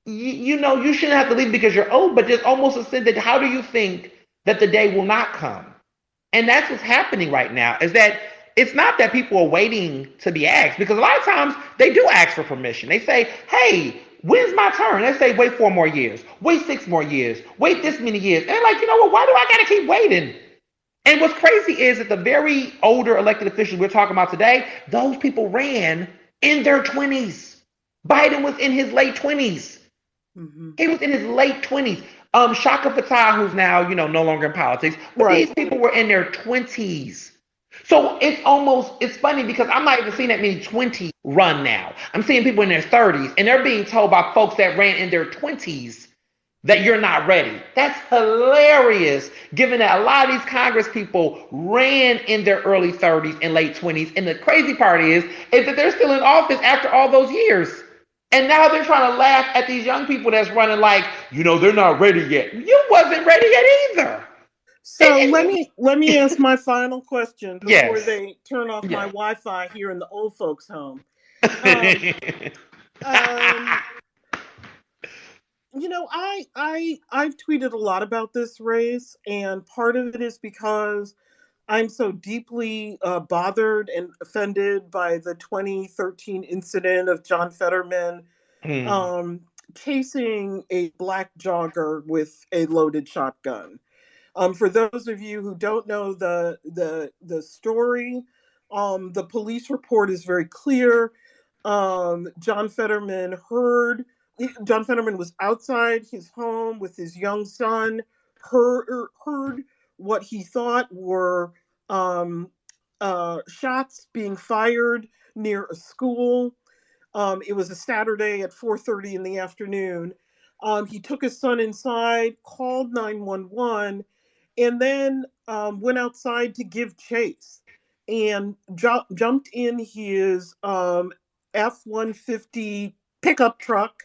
Speaker 3: you know, you shouldn't have to leave because you're old, but there's almost a sense that how do you think that the day will not come? And that's what's happening right now is that it's not that people are waiting to be asked because a lot of times they do ask for permission. They say, hey, when's my turn? They say, wait 4 more years, wait 6 more years, wait this many years. And they're like, you know what? Why do I got to keep waiting? And what's crazy is that the very older elected officials we're talking about today, those people ran in their 20s. Biden was in his late 20s.
Speaker 1: Mm-hmm.
Speaker 3: He was in his late 20s. Shaka Fatah, who's now, you know, no longer in politics, but
Speaker 1: Right.
Speaker 3: these people were in their 20s. So it's funny because I'm not even seeing that many 20 run now. I'm seeing people in their 30s, and they're being told by folks that ran in their 20s that you're not ready. That's hilarious, given that a lot of these Congress people ran in their early 30s and late 20s. And the crazy part is that they're still in office after all those years. And now they're trying to laugh at these young people that's running like, you know, they're not ready yet. You wasn't ready yet either.
Speaker 1: So let me ask my final question before
Speaker 3: Yes.
Speaker 1: they turn off my
Speaker 3: Yes.
Speaker 1: Wi-Fi here in the old folks' home. Um, you know, I've tweeted a lot about this race, and part of it is because I'm so deeply bothered and offended by the 2013 incident of John Fetterman um, chasing a black jogger with a loaded shotgun. For those of you who don't know the story, the police report is very clear. John Fetterman was outside his home with his young son, heard what he thought were shots being fired near a school. It was a Saturday at 4:30 in the afternoon. He took his son inside, called 911, and then went outside to give chase and jumped in his F-150 pickup truck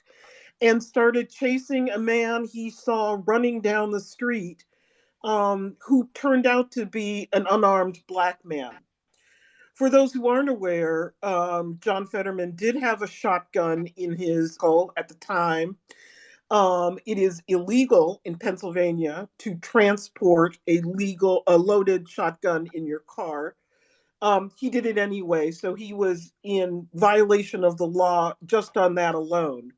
Speaker 1: and started chasing a man he saw running down the street, who turned out to be an unarmed black man. For those who aren't aware, John Fetterman did have a shotgun in his skull at the time. It is illegal in Pennsylvania to transport a loaded shotgun in your car. He did it anyway, so he was in violation of the law just on that alone.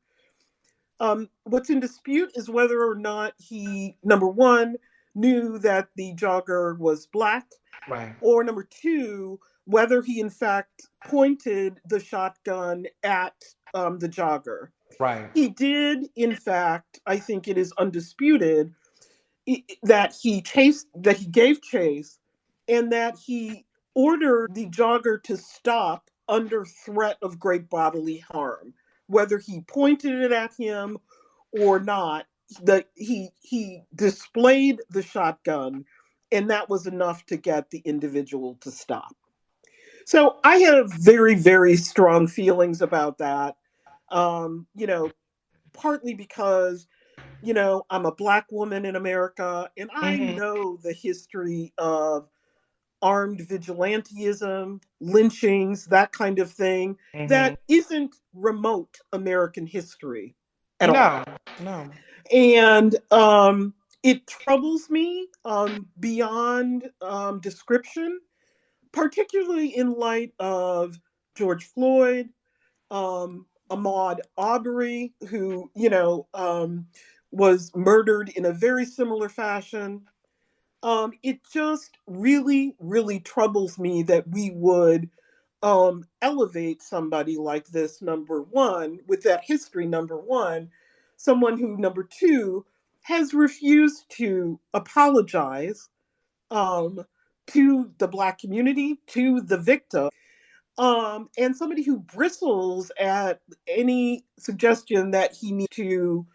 Speaker 1: What's in dispute is whether or not he, number one, knew that the jogger was black,
Speaker 3: Right.
Speaker 1: or number two, whether he in fact pointed the shotgun at the jogger.
Speaker 3: Right.
Speaker 1: He did, in fact, I think it is undisputed that he gave chase, and that he ordered the jogger to stop under threat of great bodily harm. Whether he pointed it at him or not, that he displayed the shotgun, and that was enough to get the individual to stop. So I have very, very strong feelings about that. You know, partly because, you know, I'm a black woman in America, and I
Speaker 3: Mm-hmm.
Speaker 1: know the history of armed vigilantism, lynchings, that kind of thing,
Speaker 3: Mm-hmm.
Speaker 1: that isn't remote American history at all.
Speaker 3: No. No.
Speaker 1: And it troubles me beyond description, particularly in light of George Floyd, Ahmaud Arbery, who, was murdered in a very similar fashion. It just really, really troubles me that we would elevate somebody like this, number one, with that history, number one, someone who, number two, has refused to apologize um, to the Black community, to the victim, and somebody who bristles at any suggestion that he needs to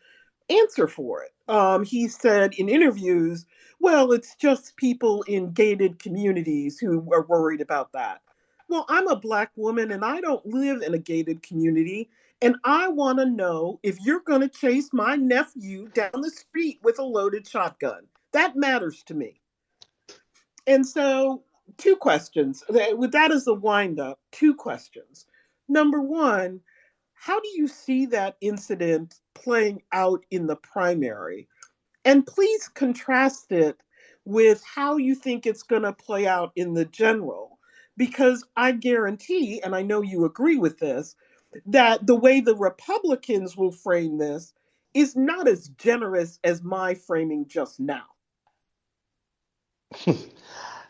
Speaker 1: answer for it. He said in interviews, well, it's just people in gated communities who are worried about that. Well, I'm a Black woman and I don't live in a gated community. And I want to know if you're going to chase my nephew down the street with a loaded shotgun. That matters to me. And so, two questions. With that as a wind up, two questions. Number one, how do you see that incident playing out in the primary? And please contrast it with how you think it's going to play out in the general. Because I guarantee, and I know you agree with this, that the way the Republicans will frame this is not as generous as my framing just now.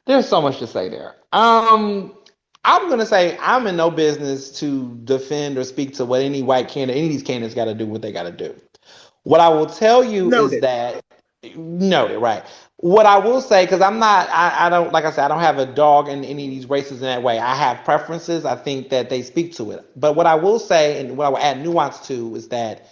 Speaker 3: There's so much to say there. I'm gonna say I'm in no business to defend or speak to what any white candidate, any of these candidates got to do what they got to do. What I will tell you is that noted, right? What I will say, because I don't, like I said, I don't have a dog in any of these races in that way. I have preferences. I think that they speak to it. But what I will say, and what I will add nuance to, is that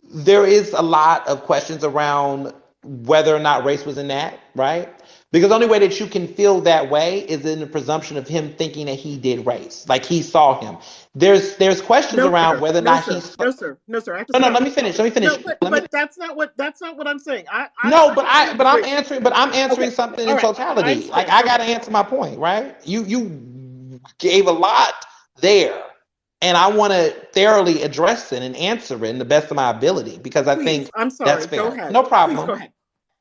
Speaker 3: there is a lot of questions around whether or not race was in that, right? Because the only way that you can feel that way is in the presumption of him thinking that he did race, like he saw him. There's questions around whether or not he.
Speaker 1: No, sir. I have to
Speaker 3: no. Let me finish.
Speaker 1: No, but that's not what I'm saying.
Speaker 3: I'm answering something in
Speaker 1: right.
Speaker 3: totality. Like I got to answer my point, right? You gave a lot there, and I want to thoroughly address it and answer it in the best of my ability because I think
Speaker 1: I'm sorry.
Speaker 3: That's fair.
Speaker 1: Go ahead.
Speaker 3: No problem.
Speaker 1: Please go ahead.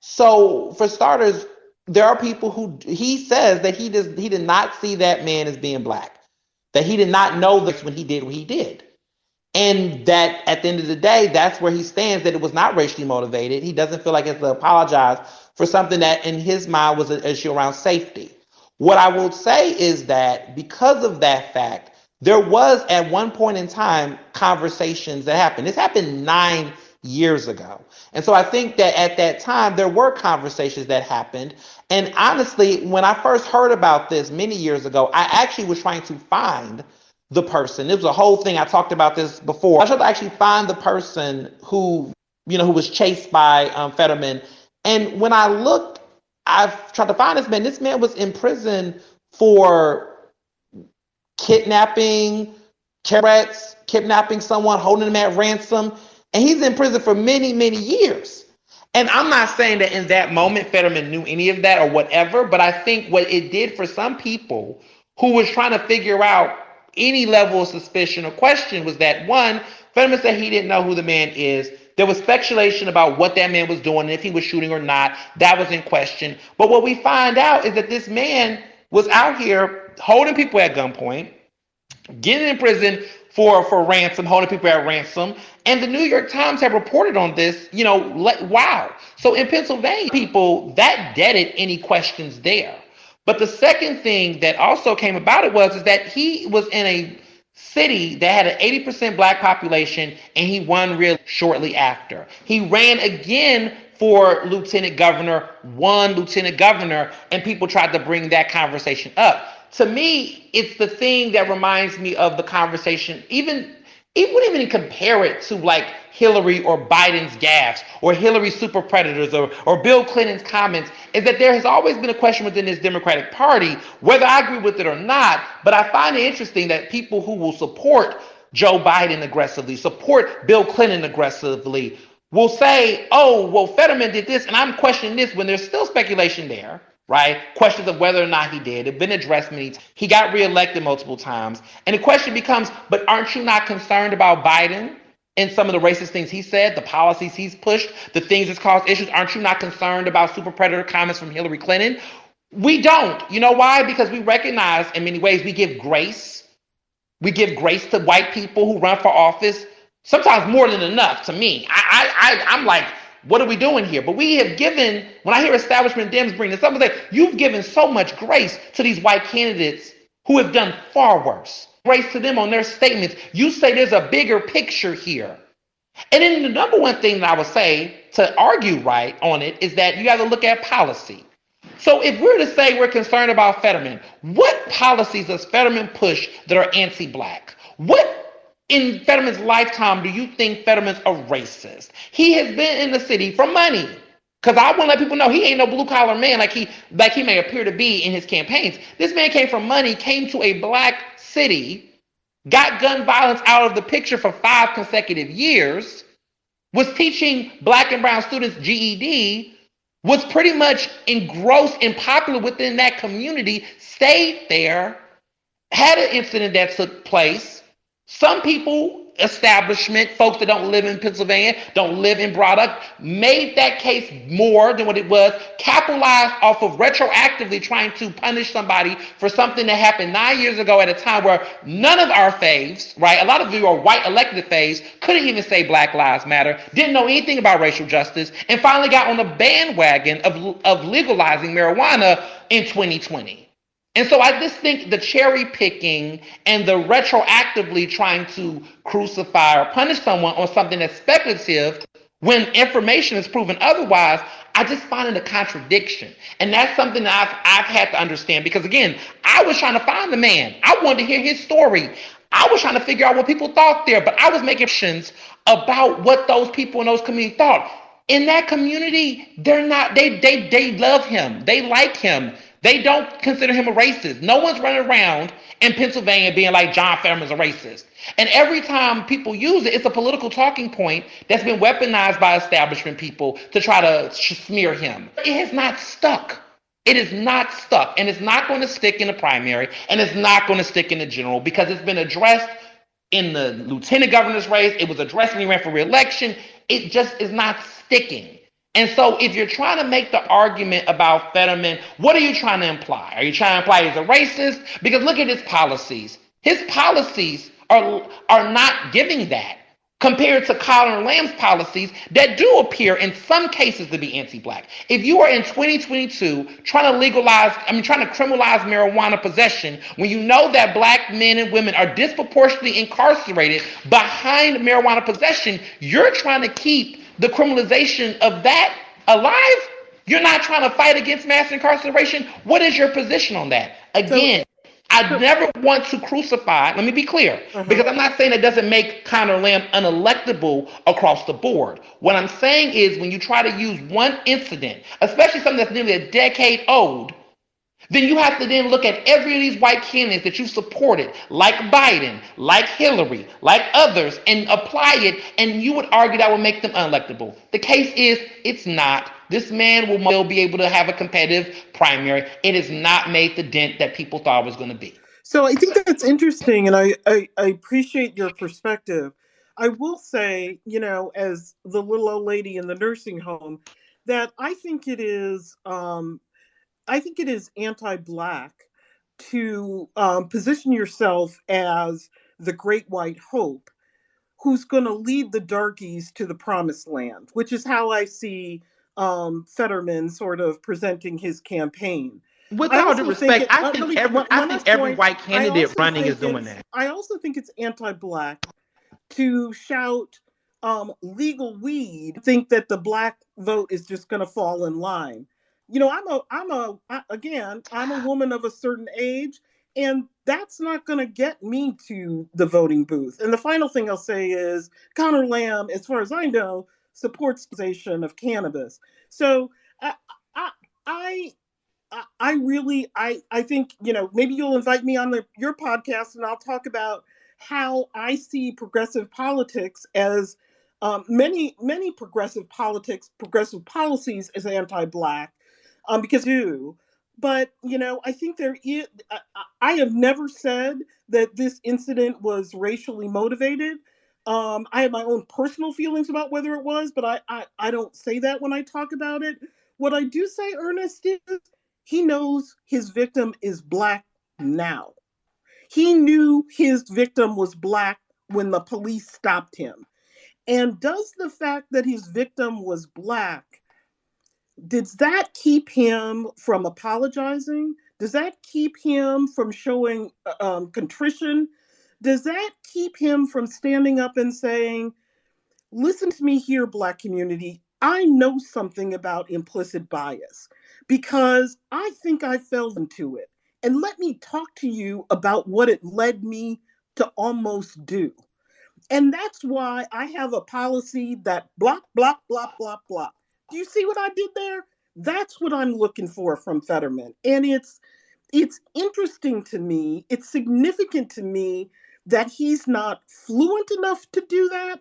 Speaker 3: So for starters, there are people who he says that he did not see that man as being Black, that he did not know this when he did what he did. And that at the end of the day, that's where he stands, that it was not racially motivated. He doesn't feel like he has to apologize for something that in his mind was an issue around safety. What I will say is that because of that fact, there was at one point in time conversations that happened. This happened 9 years ago. And so I think that at that time, there were conversations that happened. And honestly, when I first heard about this many years ago, I actually was trying to find the person. It was a whole thing. I talked about this before. I tried to actually find the person who was chased by Fetterman. And when I looked, I've tried to find this man. This man was in prison for kidnapping, threats, kidnapping someone, holding them at ransom. And he's in prison for many, many years. And I'm not saying that in that moment Fetterman knew any of that or whatever, but I think what it did for some people who was trying to figure out any level of suspicion or question was that, one, Fetterman said he didn't know who the man is. There was speculation about what that man was doing and if he was shooting or not. That was in question. But what we find out is that this man was out here holding people at gunpoint, getting in prison for ransom, holding people at ransom. And the New York Times have reported on this, wow. So in Pennsylvania, people, that deaded any questions there. But the second thing that also came about it is that he was in a city that had an 80% Black population, and he won real shortly after. He ran again for lieutenant governor, won lieutenant governor, and people tried to bring that conversation up. To me, it's the thing that reminds me of the conversation, even compare it to like Hillary or Biden's gaffes or Hillary's super predators or Bill Clinton's comments, is that there has always been a question within this Democratic Party, whether I agree with it or not, but I find it interesting that people who will support Joe Biden aggressively, support Bill Clinton aggressively, will say, oh, well, Fetterman did this, and I'm questioning this, when there's still speculation there, right? Questions of whether or not he did. It's been addressed many times. He got reelected multiple times. And the question becomes, but aren't you not concerned about Biden and some of the racist things he said, the policies he's pushed, the things that's caused issues? Aren't you not concerned about super predator comments from Hillary Clinton? We don't. You know why? Because we recognize in many ways we give grace We give grace to white people who run for office. Sometimes more than enough to me. I'm like, what are we doing here? But we have given, when I hear establishment Dems bring this up, I say, you've given so much grace to these white candidates who have done far worse. Grace to them on their statements. You say there's a bigger picture here. And then the number one thing that I would say to argue right on it is that you have to look at policy. So if we're to say we're concerned about Fetterman, what policies does Fetterman push that are anti-black? What in Fetterman's lifetime do you think Fetterman's a racist? He has been in the city for money. Because I want to let people know he ain't no blue collar man like he may appear to be in his campaigns. This man came from money, came to a black city, got gun violence out of the picture for 5 consecutive years, was teaching black and brown students GED, was pretty much engrossed and popular within that community, stayed there, had an incident that took place. Some people, establishment, folks that don't live in Pennsylvania, don't live in Braddock, made that case more than what it was, capitalized off of retroactively trying to punish somebody for something that happened 9 years ago at a time where none of our faves, right, a lot of you are white elected faves, couldn't even say Black Lives Matter, didn't know anything about racial justice, and finally got on the bandwagon of legalizing marijuana in 2020. And so I just think the cherry picking and the retroactively trying to crucify or punish someone on something that's speculative when information is proven otherwise, I just find it a contradiction. And that's something that I've had to understand because, again, I was trying to find the man. I wanted to hear his story. I was trying to figure out what people thought there, but I was making assumptions about what those people in those communities thought. In that community, they love him. They like him. They don't consider him a racist. No one's running around in Pennsylvania being like John Fetterman's a racist. And every time people use it, it's a political talking point that's been weaponized by establishment people to try to smear him. It has not stuck. It is not stuck. And it's not going to stick in the primary. And it's not going to stick in the general because it's been addressed in the lieutenant governor's race. It was addressed when he ran for re-election. It just is not sticking. And so if you're trying to make the argument about Fetterman, what are you trying to imply? Are you trying to imply he's a racist? Because look at his policies. His policies are not giving that compared to Colin Lamb's policies that do appear in some cases to be anti-black. If you are in 2022 trying to criminalize marijuana possession when you know that black men and women are disproportionately incarcerated behind marijuana possession, you're trying to keep the criminalization of that alive? You're not trying to fight against mass incarceration? What is your position on that? Again, I never want to crucify, let me be clear, because I'm not saying it doesn't make Conor Lamb unelectable across the board. What I'm saying is when you try to use one incident, especially something that's nearly a decade old, then you have to then look at every of these white candidates that you supported, like Biden, like Hillary, like others, and apply it, and you would argue that would make them unelectable. The case is, it's not. This man will still be able to have a competitive primary. It has not made the dent that people thought it was going to be.
Speaker 1: So I think that's interesting, and I appreciate your perspective. I will say, as the little old lady in the nursing home, that I think it is anti-black to position yourself as the great white hope who's going to lead the darkies to the promised land, which is how I see Fetterman sort of presenting his campaign.
Speaker 3: With all due respect, I think every white candidate running is doing that.
Speaker 1: I also think it's anti-black to shout legal weed, think that the black vote is just going to fall in line. I'm a woman of a certain age, and that's not going to get me to the voting booth. And the final thing I'll say is Conor Lamb, as far as I know, supports legalization of cannabis. So I think, maybe you'll invite me on your podcast and I'll talk about how I see progressive politics as many progressive policies as anti-black, because but I think there is. I have never said that this incident was racially motivated. I have my own personal feelings about whether it was, but I don't say that when I talk about it. What I do say, Ernest, is he knows his victim is black now. He knew his victim was Black when the police stopped him. And does the fact that his victim was Black, does that keep him from apologizing? Does that keep him from showing contrition? Does that keep him from standing up and saying, listen to me here, Black community, I know something about implicit bias because I think I fell into it. And let me talk to you about what it led me to almost do. And that's why I have a policy that block, block, block, block, block. Do you see what I did there? That's what I'm looking for from Fetterman. And it's interesting to me, it's significant to me that he's not fluent enough to do that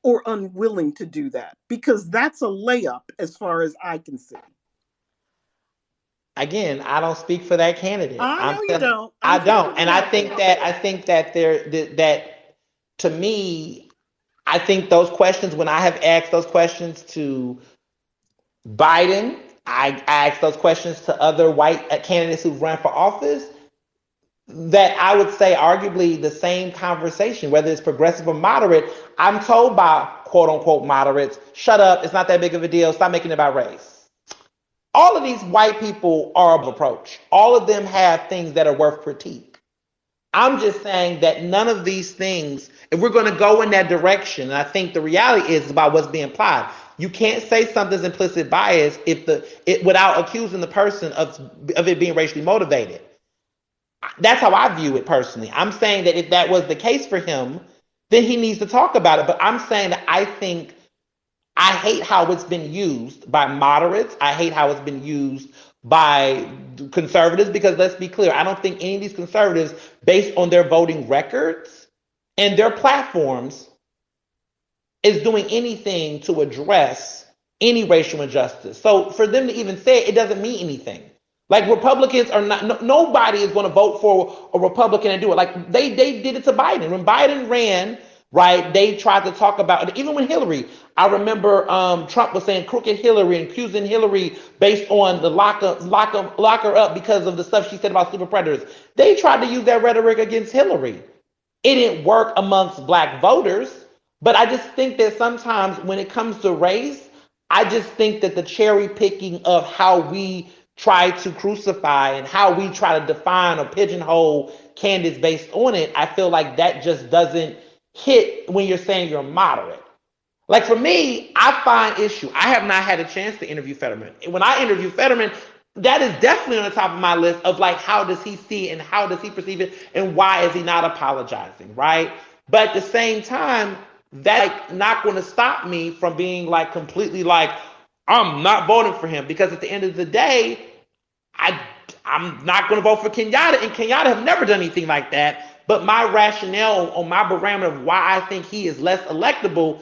Speaker 1: or unwilling to do that, because that's a layup as far as I can see.
Speaker 3: Again, I don't speak for that candidate.
Speaker 1: I know you don't.
Speaker 3: I don't, and I think that that to me, I think those questions, when I have asked those questions to Biden, I asked those questions to other white candidates who've run for office, that I would say arguably the same conversation, whether it's progressive or moderate, I'm told by quote unquote moderates, shut up, it's not that big of a deal, stop making it about race. All of these white people are of approach. All of them have things that are worth critique. I'm just saying that none of these things, if we're going to go in that direction, and I think the reality is about what's being applied. You can't say something's implicit bias without accusing the person of it being racially motivated. That's how I view it personally. I'm saying that if that was the case for him, then he needs to talk about it. But I'm saying that I hate how it's been used by moderates. I hate how it's been used by conservatives, because let's be clear, I don't think any of these conservatives, based on their voting records and their platforms, is doing anything to address any racial injustice. So for them to even say it doesn't mean anything. Like, Republicans are not, nobody is going to vote for a Republican and do it. Like, they did it to Biden. When Biden ran, right, they tried to talk about it. Even when Hillary, I remember Trump was saying crooked Hillary and accusing Hillary based on the lock her up because of the stuff she said about super predators. They tried to use that rhetoric against Hillary. It didn't work amongst Black voters. But I just think that sometimes when it comes to race, I just think that the cherry picking of how we try to crucify and how we try to define or pigeonhole candidates based on it, I feel like that just doesn't hit when you're saying you're moderate. Like, for me, I find issue. I have not had a chance to interview Fetterman. When I interview Fetterman, that is definitely on the top of my list of, like, how does he see and how does he perceive it and why is he not apologizing, right? But at the same time, that's like not going to stop me from being like completely like, I'm not voting for him, because at the end of the day, I'm not going to vote for Kenyatta, and Kenyatta have never done anything like that. But my rationale on my barometer of why I think he is less electable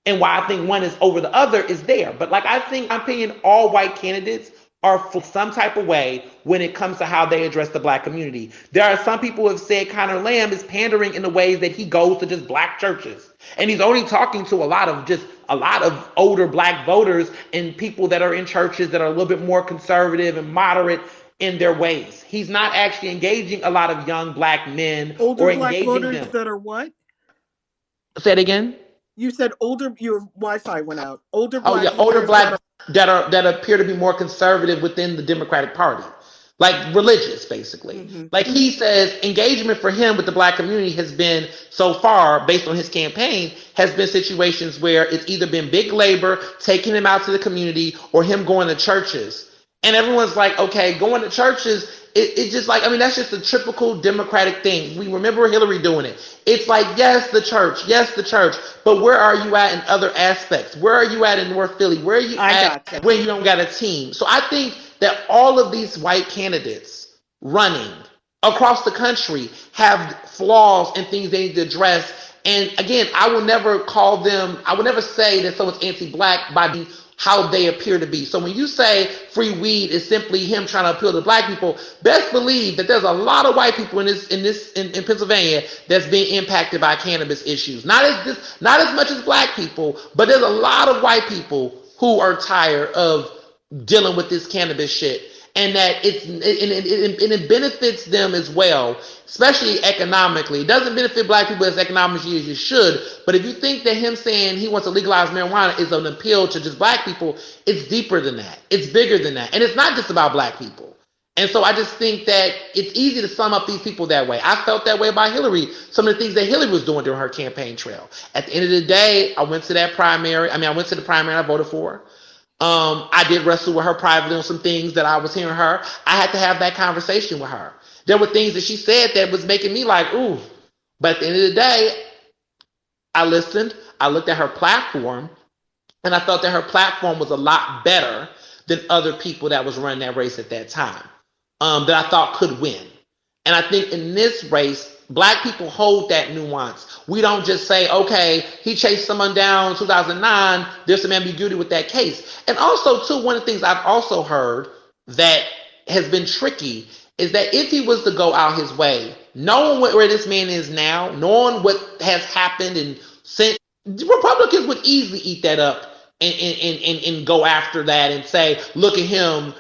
Speaker 3: and why I think one is over the other is there. But like, I think, I'm opinion, all white candidates are for some type of way when it comes to how they address the Black community. There are some people who have said Conor Lamb is pandering in the ways that he goes to just Black churches. And he's only talking to a lot of older Black voters and people that are in churches that are a little bit more conservative and moderate in their ways. He's not actually engaging a lot of young Black men
Speaker 1: older
Speaker 3: or
Speaker 1: Black
Speaker 3: engaging
Speaker 1: voters
Speaker 3: them.
Speaker 1: that are what?
Speaker 3: Say it again.
Speaker 1: You said older. Your Wi-Fi went out. Older
Speaker 3: Black that appear to be more conservative within the Democratic Party, like religious, basically. Mm-hmm. Like, he says engagement for him with the Black community has been, so far, based on his campaign, has been situations where it's either been big labor, taking him out to the community, or him going to churches. And everyone's like, okay, going to churches, it's just like, I mean, that's just a typical Democratic thing. We remember Hillary doing it. It's like, yes, the church, but where are you at in other aspects? Where are you at in North Philly? Where are you at when you don't got a team? So I think that all of these white candidates running across the country have flaws and things they need to address. And again, I will never say that someone's anti-Black by how they appear to be. So when you say free weed is simply him trying to appeal to Black people, best believe that there's a lot of white people in Pennsylvania that's being impacted by cannabis issues. Not as much as Black people, but there's a lot of white people who are tired of dealing with this cannabis shit. and that it benefits them as well, especially economically. It doesn't benefit black people as economically as it should, but if you think that him saying he wants to legalize marijuana is an appeal to just black people, it's deeper than that. It's bigger than that. And it's not just about black people. And so I just think that it's easy to sum up these people that way. I felt that way about Hillary, some of the things that Hillary was doing during her campaign trail. At the end of the day, I went to the primary I voted for. I did wrestle with her privately on some things that I was hearing her. I had to have that conversation with her. There were things that she said that was making me like, ooh. But at the end of the day, I listened. I looked at her platform, and I felt that her platform was a lot better than other people that was running that race at that time, that I thought could win. And I think in this race, black people hold that nuance. We don't just say, okay, he chased someone down in 2009. There's some ambiguity with that case. And also, too, one of the things I've also heard that has been tricky is that if he was to go out his way, knowing where this man is now, knowing what has happened, and since Republicans would easily eat that up and go after that and say, look at him,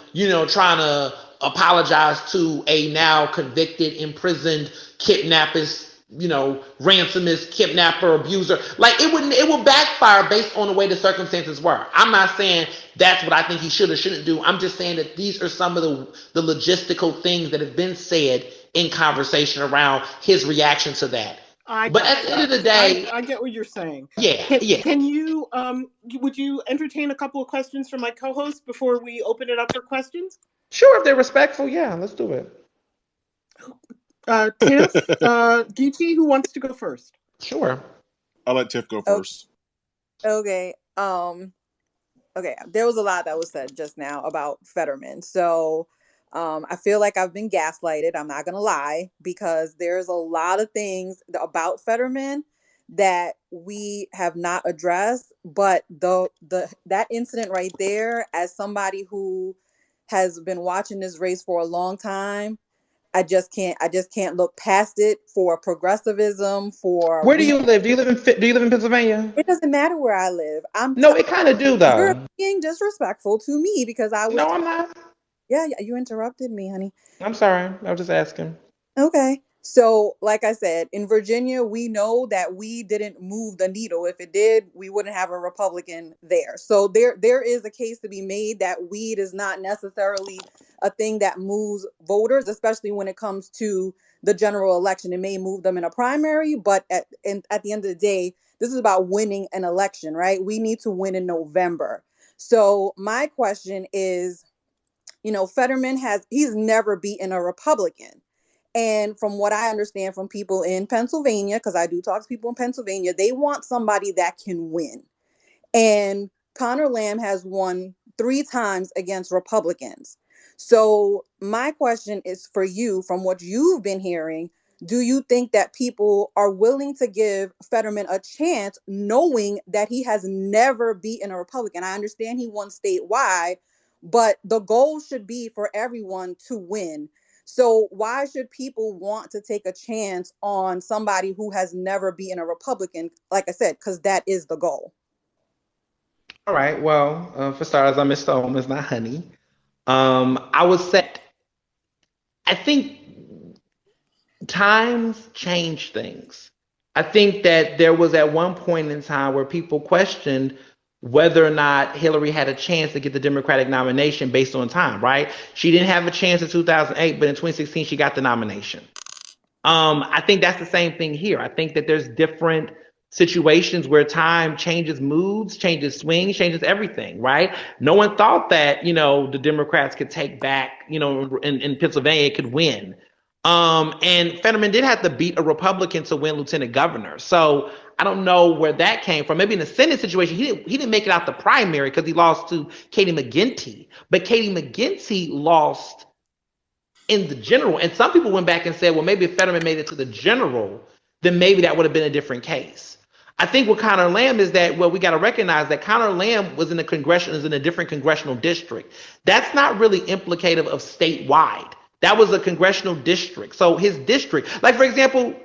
Speaker 3: trying to apologize to a now convicted, imprisoned, kidnappers, ransomist, kidnapper, abuser. Like it would backfire based on the way the circumstances were. I'm not saying that's what I think he should or shouldn't do. I'm just saying that these are some of the logistical things that have been said in conversation around his reaction to that. But at the end of the day,
Speaker 1: I get what you're saying.
Speaker 3: Yeah.
Speaker 1: Can you would you entertain a couple of questions from my co-host before we open it up for questions?
Speaker 3: Sure, if they're respectful, yeah, let's do it.
Speaker 1: Tiff, DT, who wants to go first?
Speaker 3: Sure.
Speaker 4: I'll let Tiff go first.
Speaker 2: Okay. Okay. There was a lot that was said just now about Fetterman. So I feel like I've been gaslighted. I'm not gonna lie, because there's a lot of things about Fetterman that we have not addressed. But that incident right there, as somebody who has been watching this race for a long time, I just can't look past it for progressivism.
Speaker 3: Where do you live? Do you live in Pennsylvania?
Speaker 2: It doesn't matter where I live.
Speaker 3: No, it kind of do though.
Speaker 2: You're being disrespectful to me because I was.
Speaker 3: No, I'm not.
Speaker 2: Yeah, you interrupted me, honey.
Speaker 3: I'm sorry. I was just asking.
Speaker 2: Okay. So, like I said, in Virginia, we know that we didn't move the needle. If it did, we wouldn't have a Republican there. So there is a case to be made that weed is not necessarily a thing that moves voters, especially when it comes to the general election. It may move them in a primary, but at the end of the day, this is about winning an election, right? We need to win in November. So my question is, Fetterman he's never beaten a Republican. And from what I understand from people in Pennsylvania, because I do talk to people in Pennsylvania, they want somebody that can win. And Connor Lamb has won 3 times against Republicans. So my question is for you, from what you've been hearing, do you think that people are willing to give Fetterman a chance knowing that he has never beaten a Republican? I understand he won statewide, but the goal should be for everyone to win. So why should people want to take a chance on somebody who has never beaten a Republican? Like I said, because that is the goal.
Speaker 3: All right. Well, for starters, I'm Mr. Home, it's not Honey. I would say, I think times change things. I think that there was at one point in time where people questioned whether or not Hillary had a chance to get the Democratic nomination based on time, right? She didn't have a chance in 2008, but in 2016, she got the nomination. I think that's the same thing here. I think that there's different situations where time changes moods, changes swings, changes everything, right? No one thought that, the Democrats could take back, in Pennsylvania, could win. And Fetterman did have to beat a Republican to win lieutenant governor. So I don't know where that came from. Maybe in the Senate situation, he didn't make it out the primary because he lost to Katie McGinty. But Katie McGinty lost in the general. And some people went back and said, well, maybe if Fetterman made it to the general, then maybe that would have been a different case. I think with Connor Lamb is that, well, we got to recognize that Connor Lamb was in a different congressional district. That's not really implicative of statewide. That was a congressional district. So his district, like for example,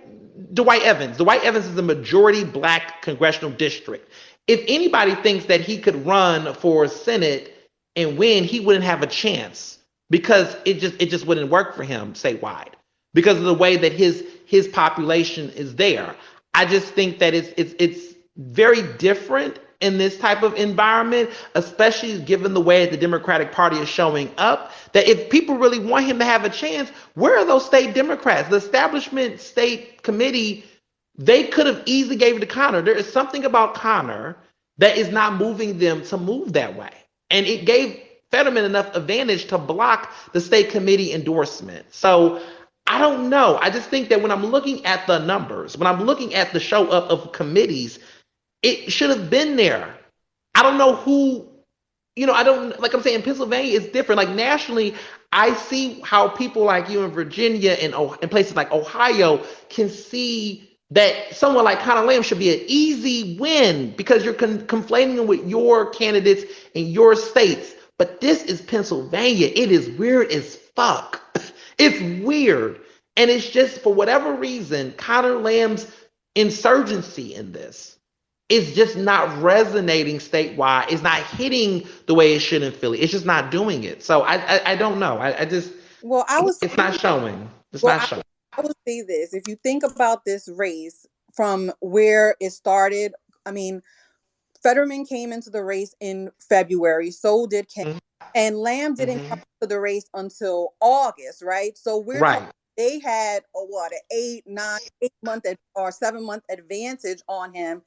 Speaker 3: Dwight Evans is a majority black congressional district. If anybody thinks that he could run for Senate and win, he wouldn't have a chance because it just wouldn't work for him statewide because of the way that his population is there. I just think that it's very different in this type of environment, especially given the way the Democratic Party is showing up, that if people really want him to have a chance, where are those state Democrats? The establishment state committee, they could have easily gave it to Connor. There is something about Connor that is not moving them to move that way. And it gave Fetterman enough advantage to block the state committee endorsement. So I don't know. I just think that when I'm looking at the numbers, when I'm looking at the show up of committees, it should have been there. I don't know who, I don't, like I'm saying, Pennsylvania is different. Like nationally, I see how people like you in Virginia and in places like Ohio can see that someone like Connor Lamb should be an easy win because you're conflating with your candidates in your states. But this is Pennsylvania. It is weird as fuck. It's weird. And it's just, for whatever reason, Connor Lamb's insurgency in this is just not resonating statewide. It's not hitting the way it should in Philly. It's just not doing it. So I don't know. It's not showing. It's not showing.
Speaker 2: I would say this. If you think about this race from where it started, I mean, Fetterman came into the race in February, so did Kemp, and Lamb didn't come to the race until August, right? So we're talking, they had an 8 month or 7 month advantage on him.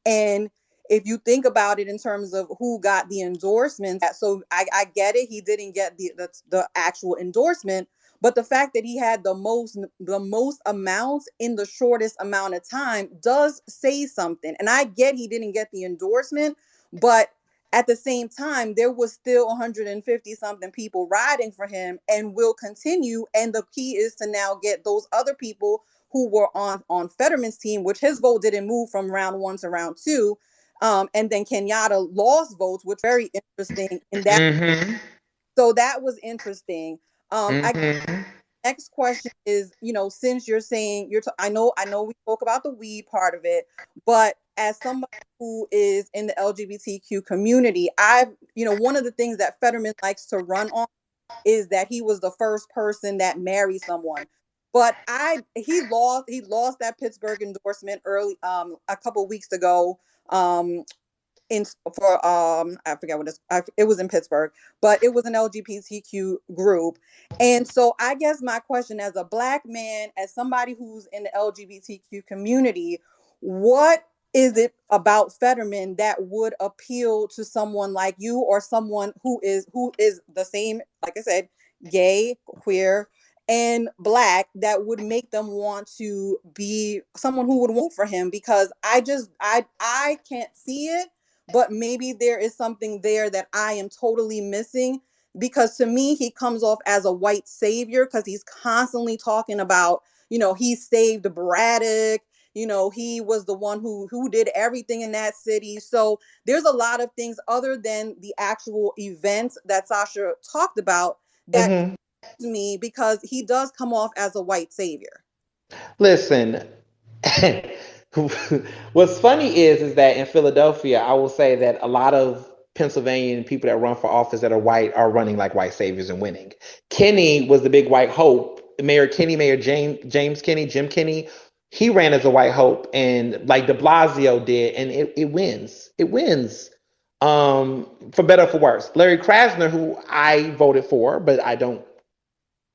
Speaker 2: And if you think about it in terms of who got the endorsements, so I get it, he didn't get the actual endorsement, but the fact that he had the most amounts in the shortest amount of time does say something. And I get he didn't get the endorsement, but at the same time, there was still 150 something people riding for him and will continue. And the key is to now get those other people who were on Fetterman's team, which his vote didn't move from round 1 to round 2. And then Kenyatta lost votes, which was very interesting in that. So that was interesting. Next question is, since you're saying I know we spoke about the weed part of it, but as somebody who is in the LGBTQ community, one of the things that Fetterman likes to run on is that he was the first person that married someone. But he lost that Pittsburgh endorsement early a couple of weeks ago. I forget what it was in Pittsburgh, but it was an LGBTQ group. And so I guess my question as a Black man, as somebody who's in the LGBTQ community, what is it about Fetterman that would appeal to someone like you or someone who is the same, like I said, gay, queer, and Black, that would make them want to be someone who would vote for him? Because I can't see it, but maybe there is something there that I am totally missing, because to me, he comes off as a white savior because he's constantly talking about, he saved Braddock, he was the one who did everything in that city. So there's a lot of things other than the actual events that Sasha talked about that me, because he does come off as a white savior.
Speaker 3: Listen, what's funny is that in Philadelphia, I will say that a lot of Pennsylvania people that run for office that are white are running like white saviors and winning. Kenny was the big white hope. Mayor James Kenny, Jim Kenny, he ran as a white hope, and like de Blasio did, and it wins. It wins. For better or for worse. Larry Krasner, who I voted for, but I don't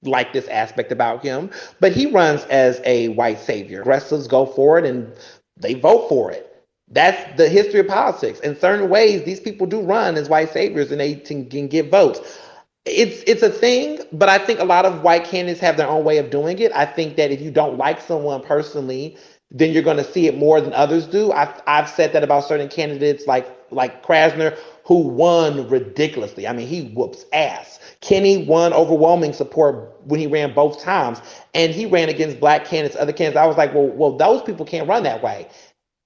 Speaker 3: like this aspect about him, but he runs as a white savior. Progressives go for it and they vote for it. That's the history of politics. In certain ways, these people do run as white saviors and they can get votes. It's a thing, but I think a lot of white candidates have their own way of doing it. I think that if you don't like someone personally, then you're going to see it more than others do. I've said that about certain candidates like Krasner, who won ridiculously. I mean, he whoops ass. Kenny won overwhelming support when he ran both times, and he ran against Black candidates, other candidates. I was like, well, those people can't run that way.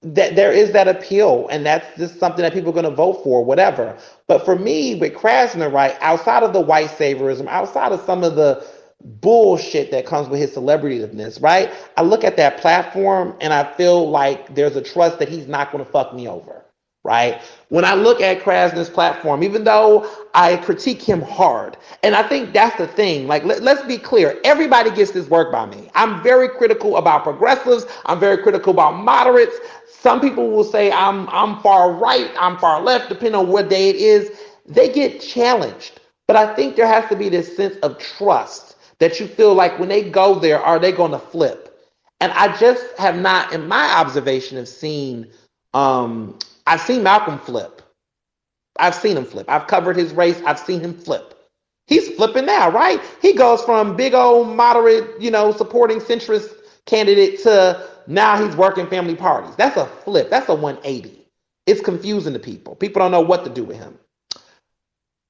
Speaker 3: That there is that appeal, and that's just something that people are going to vote for, whatever. But for me, with Krasner, right, outside of the white saviorism, outside of some of the bullshit that comes with his celebrityness, right, I look at that platform and I feel like there's a trust that he's not going to fuck me over, right? When I look at Krasner's platform, even though I critique him hard, and I think that's the thing. Like, let's be clear. Everybody gets this work by me. I'm very critical about progressives. I'm very critical about moderates. Some people will say I'm far right, I'm far left, depending on what day it is. They get challenged. But I think there has to be this sense of trust that you feel like when they go there, are they going to flip? And I just have not, in my observation, have seen. I've seen Malcolm flip. I've seen him flip. I've covered his race. I've seen him flip. He's flipping now, right? He goes from big old moderate, supporting centrist candidate to now he's working family parties. That's a flip. That's a 180. It's confusing to people. People don't know what to do with him.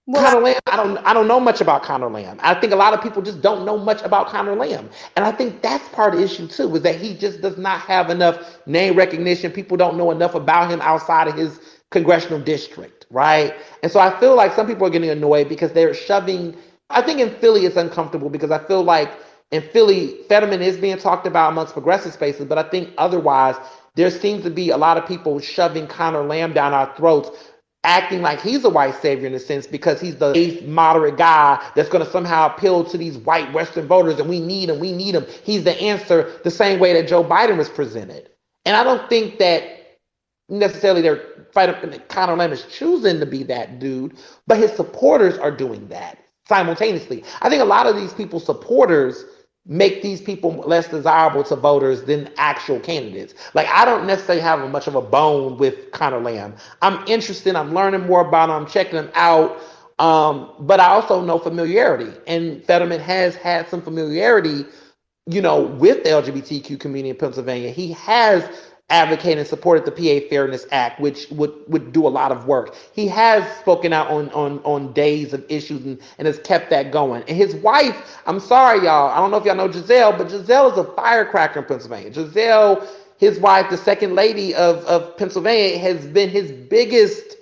Speaker 2: Well,
Speaker 3: Conor Lamb, I don't know much about Conor Lamb. I think a lot of people just don't know much about Conor Lamb. And I think that's part of the issue too, is that he just does not have enough name recognition. People don't know enough about him outside of his congressional district, right? And so I feel like some people are getting annoyed because they're shoving. I think in Philly it's uncomfortable because I feel like in Philly, Fetterman is being talked about amongst progressive spaces, but I think otherwise there seems to be a lot of people shoving Conor Lamb down our throats, acting like he's a white savior in a sense because he's the moderate guy that's going to somehow appeal to these white Western voters, and we need him. He's the answer, the same way that Joe Biden was presented. And I don't think that necessarily they're fighting. Conor Lamb is choosing to be that dude, but his supporters are doing that simultaneously. I think a lot of these people's supporters make these people less desirable to voters than actual candidates. Like, I don't necessarily have much of a bone with Conor Lamb. I'm interested. I'm learning more about him. I'm checking him out. But I also know familiarity, and Fetterman has had some familiarity, with the LGBTQ community in Pennsylvania. He has advocated and supported the PA Fairness Act, which would do a lot of work. He has spoken out on days of issues and has kept that going. And his wife, I'm sorry, y'all, I don't know if y'all know Giselle, but Giselle is a firecracker in Pennsylvania. Giselle, his wife, the second lady of Pennsylvania, has been his biggest,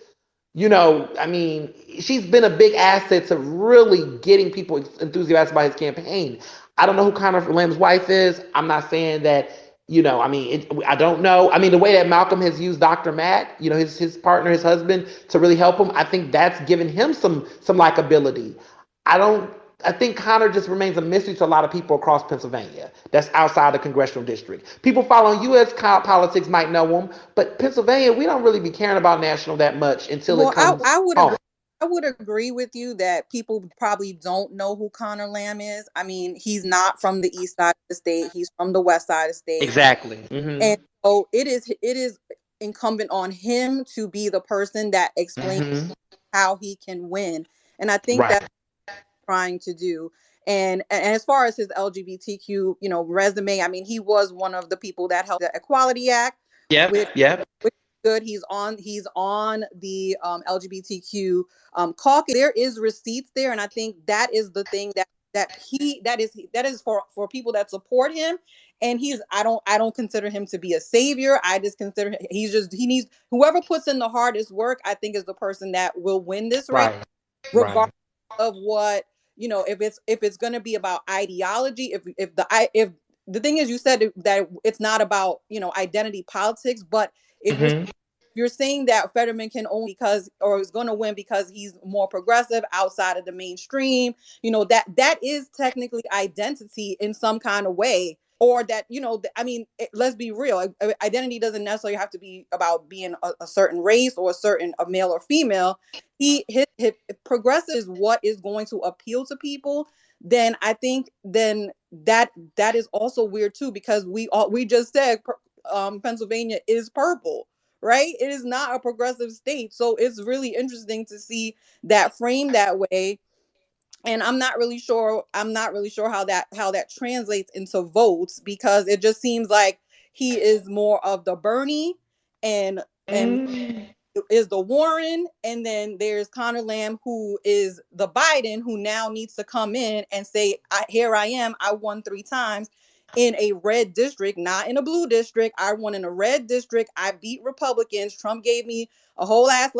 Speaker 3: she's been a big asset to really getting people enthusiastic about his campaign. I don't know who Conor Lamb's wife is. I'm not saying that, I don't know. I mean, the way that Malcolm has used Dr. Matt, his partner, his husband, to really help him, I think that's given him some likability. I think Conor just remains a mystery to a lot of people across Pennsylvania that's outside the congressional district. People following U.S. politics might know him, but Pennsylvania, we don't really be caring about national that much until it comes home.
Speaker 2: I would agree with you that people probably don't know who Conor Lamb is. I mean, he's not from the east side of the state. He's from the west side of the state.
Speaker 3: Exactly. Mm-hmm.
Speaker 2: And so it is incumbent on him to be the person that explains how he can win. And I think that's what he's trying to do. And as far as his LGBTQ, resume, I mean, he was one of the people that helped the Equality Act. Which good. He's on the LGBTQ caucus. There is receipts there, and I think that is the thing that is for people that support him. And I don't consider him to be a savior. I just consider he needs whoever puts in the hardest work, I think, is the person that will win this race, regardless of what, if it's going to be about ideology, if the thing is, you said that it's not about, identity politics, but if you're saying that Fetterman can only is going to win because he's more progressive outside of the mainstream, that is technically identity in some kind of way. Or that, let's be real. Identity doesn't necessarily have to be about being a certain race or a male or female. His progressive is what is going to appeal to people. Then I think that is also weird too, because we just said Pennsylvania is purple, right? It is not a progressive state, so it's really interesting to see that framed that way. And I'm not really sure how that translates into votes, because it just seems like he is more of the Bernie and is the Warren, and then there's Conor Lamb, who is the Biden, who now needs to come in and say, here I am, I won 3 times in a red district, not in a blue district. I won in a red district. I beat Republicans. Trump gave me a whole ass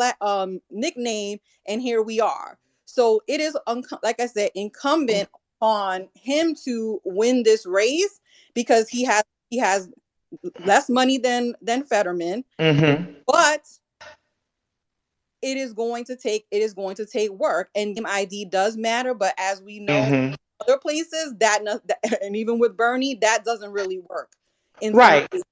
Speaker 2: nickname, and here we are. So it is, like I said, incumbent on him to win this race, because he has less money than Fetterman, but it is going to take work, and ID does matter, but as we know,
Speaker 3: Hmm.
Speaker 2: other places and even with Bernie, that doesn't really work in some
Speaker 3: Right.
Speaker 2: cases.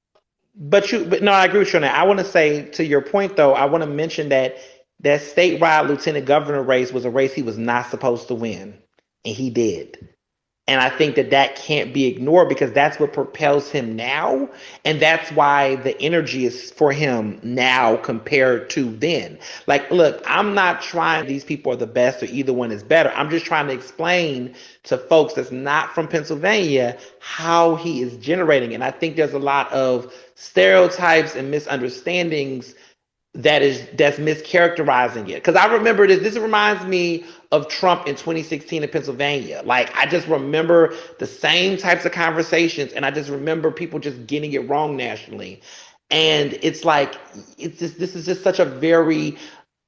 Speaker 3: But no, I agree with you on that. I want to say to your point though, I want to mention that that statewide lieutenant governor race was a race he was not supposed to win, and he did. And I think that that can't be ignored because that's what propels him now. And that's why the energy is for him now compared to then. Like, look, I'm not trying these people are the best or either one is better. I'm just trying to explain to folks that's not from Pennsylvania how he is generating. And I think there's a lot of stereotypes and misunderstandings that's mischaracterizing it. Because I remember this. This reminds me of Trump in 2016 in Pennsylvania. Like I just remember the same types of conversations, and I just remember people just getting it wrong nationally. And it's like it's just this is just such a very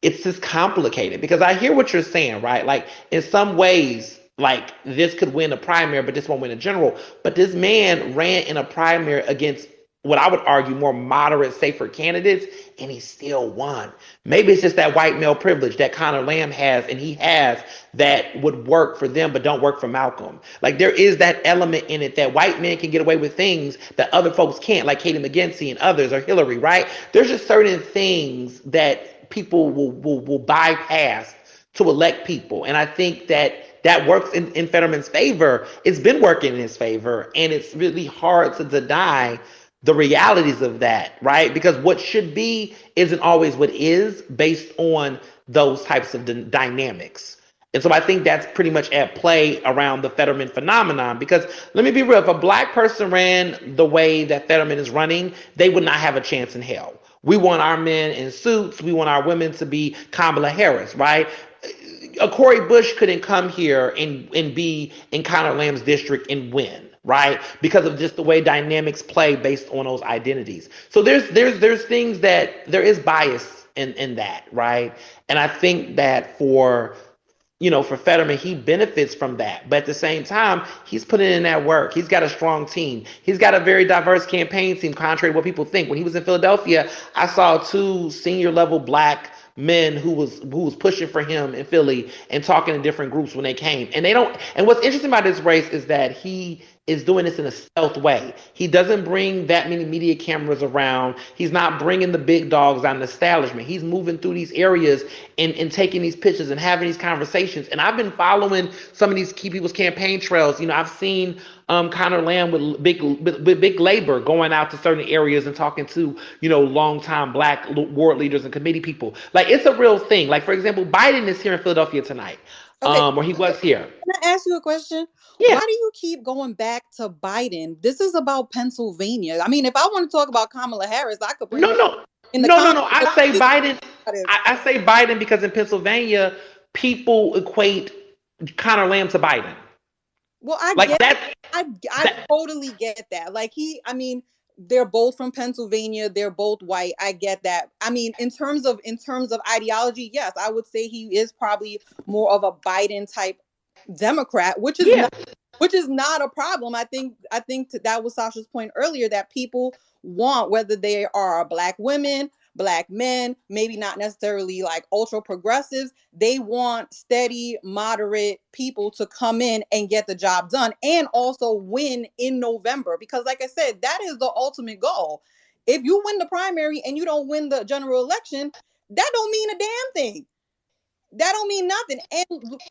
Speaker 3: it's just complicated because I hear what you're saying, right? Like in some ways, like this could win a primary, but this won't win a general. But this man ran in a primary against what I would argue more moderate, safer candidates, and he still won. Maybe it's just that white male privilege that Connor Lamb has, and he has that would work for them, but don't work for Malcolm. Like there is that element in it that white men can get away with things that other folks can't, like Katie McGinty and others, or Hillary, right? There's just certain things that people will bypass to elect people. And I think that that works in Fetterman's favor. It's been working in his favor, and it's really hard to deny the realities of that, right? Because what should be isn't always what is based on those types of dynamics. And so I think that's pretty much at play around the Fetterman phenomenon. Because let me be real, if a black person ran the way that Fetterman is running, they would not have a chance in hell. We want our men in suits. We want our women to be Kamala Harris, right? A Cori Bush couldn't come here and be in Connor Lamb's district and win, right? Because of just the way dynamics play based on those identities. So there's things that there is bias in that, right? And I think that for Fetterman, he benefits from that. But at the same time, he's putting in that work. He's got a strong team. He's got a very diverse campaign team, contrary to what people think. When he was in Philadelphia, I saw two senior level black men who was pushing for him in Philly and talking to different groups when they came. And what's interesting about this race is that he is doing this in a stealth way. He doesn't bring that many media cameras around. He's not bringing the big dogs on the establishment. He's moving through these areas and taking these pictures and having these conversations. And I've been following some of these key people's campaign trails. I've seen Connor Lamb with big labor going out to certain areas and talking to longtime black ward leaders and committee people. Like it's a real thing. Like for example, Biden is here in Philadelphia tonight.
Speaker 2: Okay.
Speaker 3: Or he was here.
Speaker 2: Can I ask you a question?
Speaker 3: Yeah.
Speaker 2: Why do you keep going back to Biden? This is about Pennsylvania. I mean, if I want to talk about Kamala Harris, I could bring
Speaker 3: No. I say Biden. I say Biden because in Pennsylvania, people equate Connor Lamb to Biden.
Speaker 2: Well, I totally get that. Like they're both from Pennsylvania. They're both white. I get that. I mean, in terms of ideology, yes, I would say he is probably more of a Biden type Democrat, which is not a problem. I think that was Sasha's point earlier, that people want, whether they are black women, black men, maybe not necessarily like ultra progressives, they want steady, moderate people to come in and get the job done and also win in November. Because like I said, that is the ultimate goal. If you win the primary and you don't win the general election, that don't mean a damn thing. That don't mean nothing.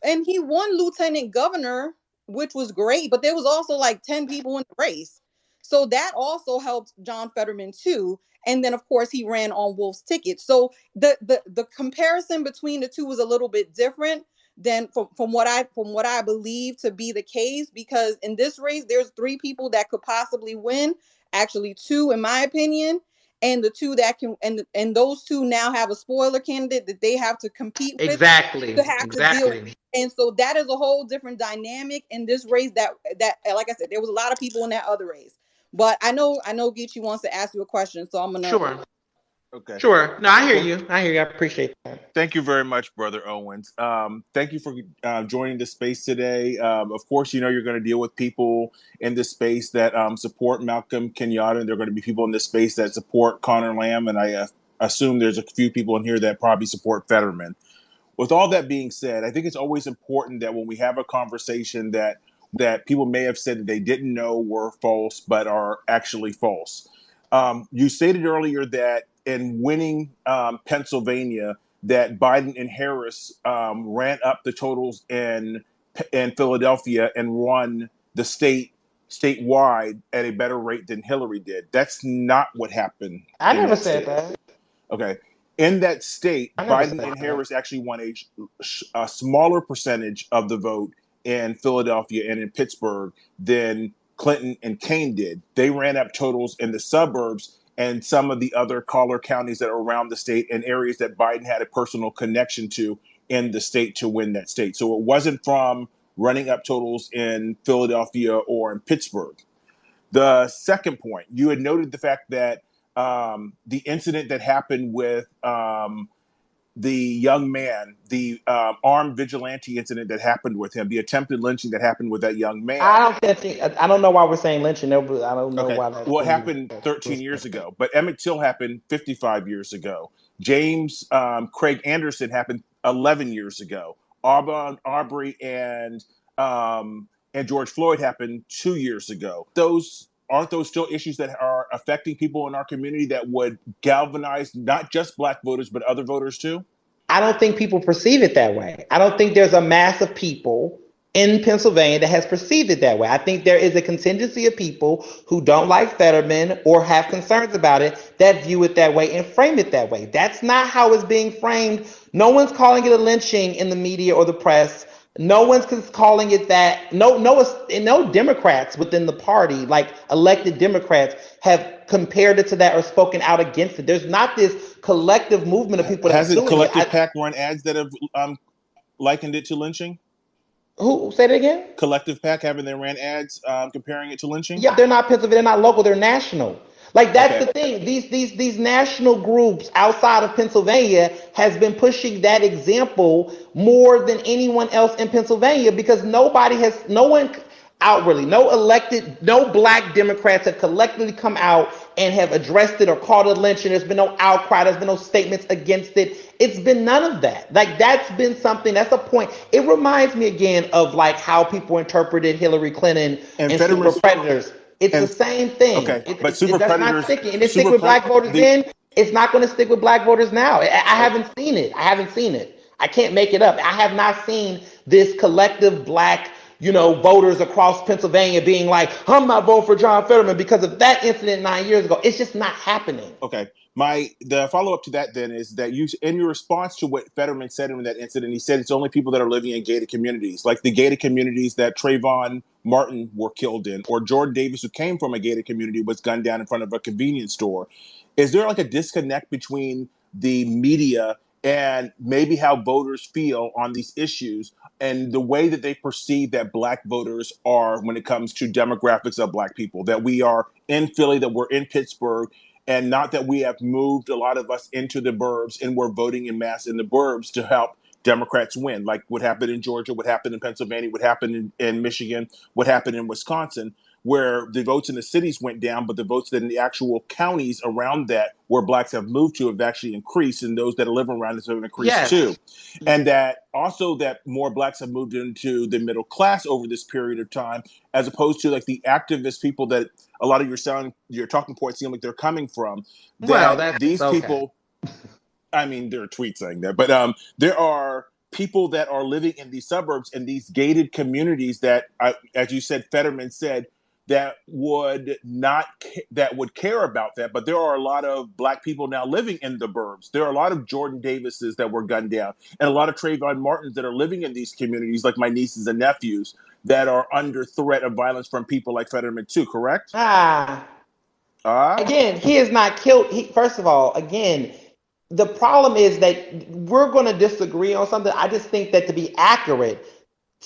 Speaker 2: And he won lieutenant governor, which was great, but there was also like 10 people in the race. So that also helped John Fetterman too. And then of course he ran on Wolf's ticket. So the comparison between the two was a little bit different than from what I believe to be the case, because in this race there's 3 people that could possibly win, actually 2 in my opinion. And the 2 that can and those 2 now have a spoiler candidate that they have to compete with.
Speaker 3: Exactly.
Speaker 2: To deal with. And so that is a whole different dynamic in this race that like I said, there was a lot of people in that other race. But I know Geechee wants to ask you a question, so I'm gonna.
Speaker 3: Sure.
Speaker 4: Okay.
Speaker 3: Sure. No, I hear you. I appreciate that.
Speaker 4: Thank you very much, Brother Owens. Thank you for joining the space today. Of course, you're going to deal with people in this space that support Malcolm Kenyatta, and there are going to be people in this space that support Connor Lamb. And I assume there's a few people in here that probably support Fetterman. With all that being said, I think it's always important that when we have a conversation that people may have said that they didn't know were false, but are actually false. You stated earlier that in winning Pennsylvania, that Biden and Harris ran up the totals in Philadelphia and won the statewide at a better rate than Hillary did. That's not what happened.
Speaker 3: I never said that.
Speaker 4: Okay. In that state, Biden and Harris actually won a smaller percentage of the vote in Philadelphia and in Pittsburgh than Clinton and Kaine did. They ran up totals in the suburbs and some of the other collar counties that are around the state and areas that Biden had a personal connection to in the state to win that state. So it wasn't from running up totals in Philadelphia or in Pittsburgh. The second point, you had noted the fact that the incident that happened with the young man, the armed vigilante incident that happened with him, the attempted lynching that happened with that young man.
Speaker 3: I don't know why we're saying lynching. I don't know why.
Speaker 4: Well, it happened 13 years ago, but Emmett Till happened 55 years ago. James Craig Anderson happened 11 years ago. Arbery and George Floyd happened 2 years ago. Aren't those still issues that are affecting people in our community that would galvanize not just Black voters, but other voters too?
Speaker 3: I don't think people perceive it that way. I don't think there's a mass of people in Pennsylvania that has perceived it that way. I think there is a contingency of people who don't like Fetterman or have concerns about it that view it that way and frame it that way. That's not how it's being framed. No one's calling it a lynching in the media or the press. No one's calling it that. No Democrats within the party, like elected Democrats, have compared it to that or spoken out against it. There's not this collective movement of people.
Speaker 4: Hasn't Collective PAC run ads that have likened it to lynching?
Speaker 3: Who? Say that again?
Speaker 4: Collective PAC, haven't they ran ads comparing it to lynching?
Speaker 3: Yeah, they're not Pennsylvania. They're not local. They're national. Like that's the thing. These national groups outside of Pennsylvania has been pushing that example more than anyone else in Pennsylvania because no Black Democrats have collectively come out and have addressed it or called it lynching. There's been no outcry. There's been no statements against it. It's been none of that. Like that's been something. That's a point. It reminds me again of like how people interpreted Hillary Clinton and super predators. It's the same thing.
Speaker 4: Okay, but super predators
Speaker 3: not sticking. And it stick with Black voters then. It's not going to stick with Black voters now. I haven't seen it. I can't make it up. I have not seen this collective Black, voters across Pennsylvania being like, I'm not voting for John Fetterman because of that incident 9 years ago. It's just not happening.
Speaker 4: Okay. The follow-up to that then is that you, in your response to what Fetterman said in that incident, he said it's only people that are living in gated communities, like the gated communities that Trayvon Martin were killed in, or Jordan Davis, who came from a gated community, was gunned down in front of a convenience store. Is there like a disconnect between the media and maybe how voters feel on these issues and the way that they perceive that Black voters are when it comes to demographics of Black people, that we are in Philly, that we're in Pittsburgh, and not that we have moved a lot of us into the burbs and we're voting en masse in the burbs to help Democrats win, like what happened in Georgia, what happened in Pennsylvania, what happened in Michigan, what happened in Wisconsin, where the votes in the cities went down, but the votes that in the actual counties around that where Blacks have moved to have actually increased, and those that live around us have increased too. And that also that more Blacks have moved into the middle class over this period of time, as opposed to like the activist people that a lot of your talking points seem like they're coming from. People, I mean, there are tweets saying that, but there are people that are living in these suburbs and these gated communities that, as you said, Fetterman said, that would care about that. But there are a lot of Black people now living in the burbs. There are a lot of Jordan Davises that were gunned down and a lot of Trayvon Martins that are living in these communities, like my nieces and nephews, that are under threat of violence from people like Fetterman too, correct?
Speaker 3: Again, he is not killed. First of all, again, the problem is that we're going to disagree on something. I just think that to be accurate,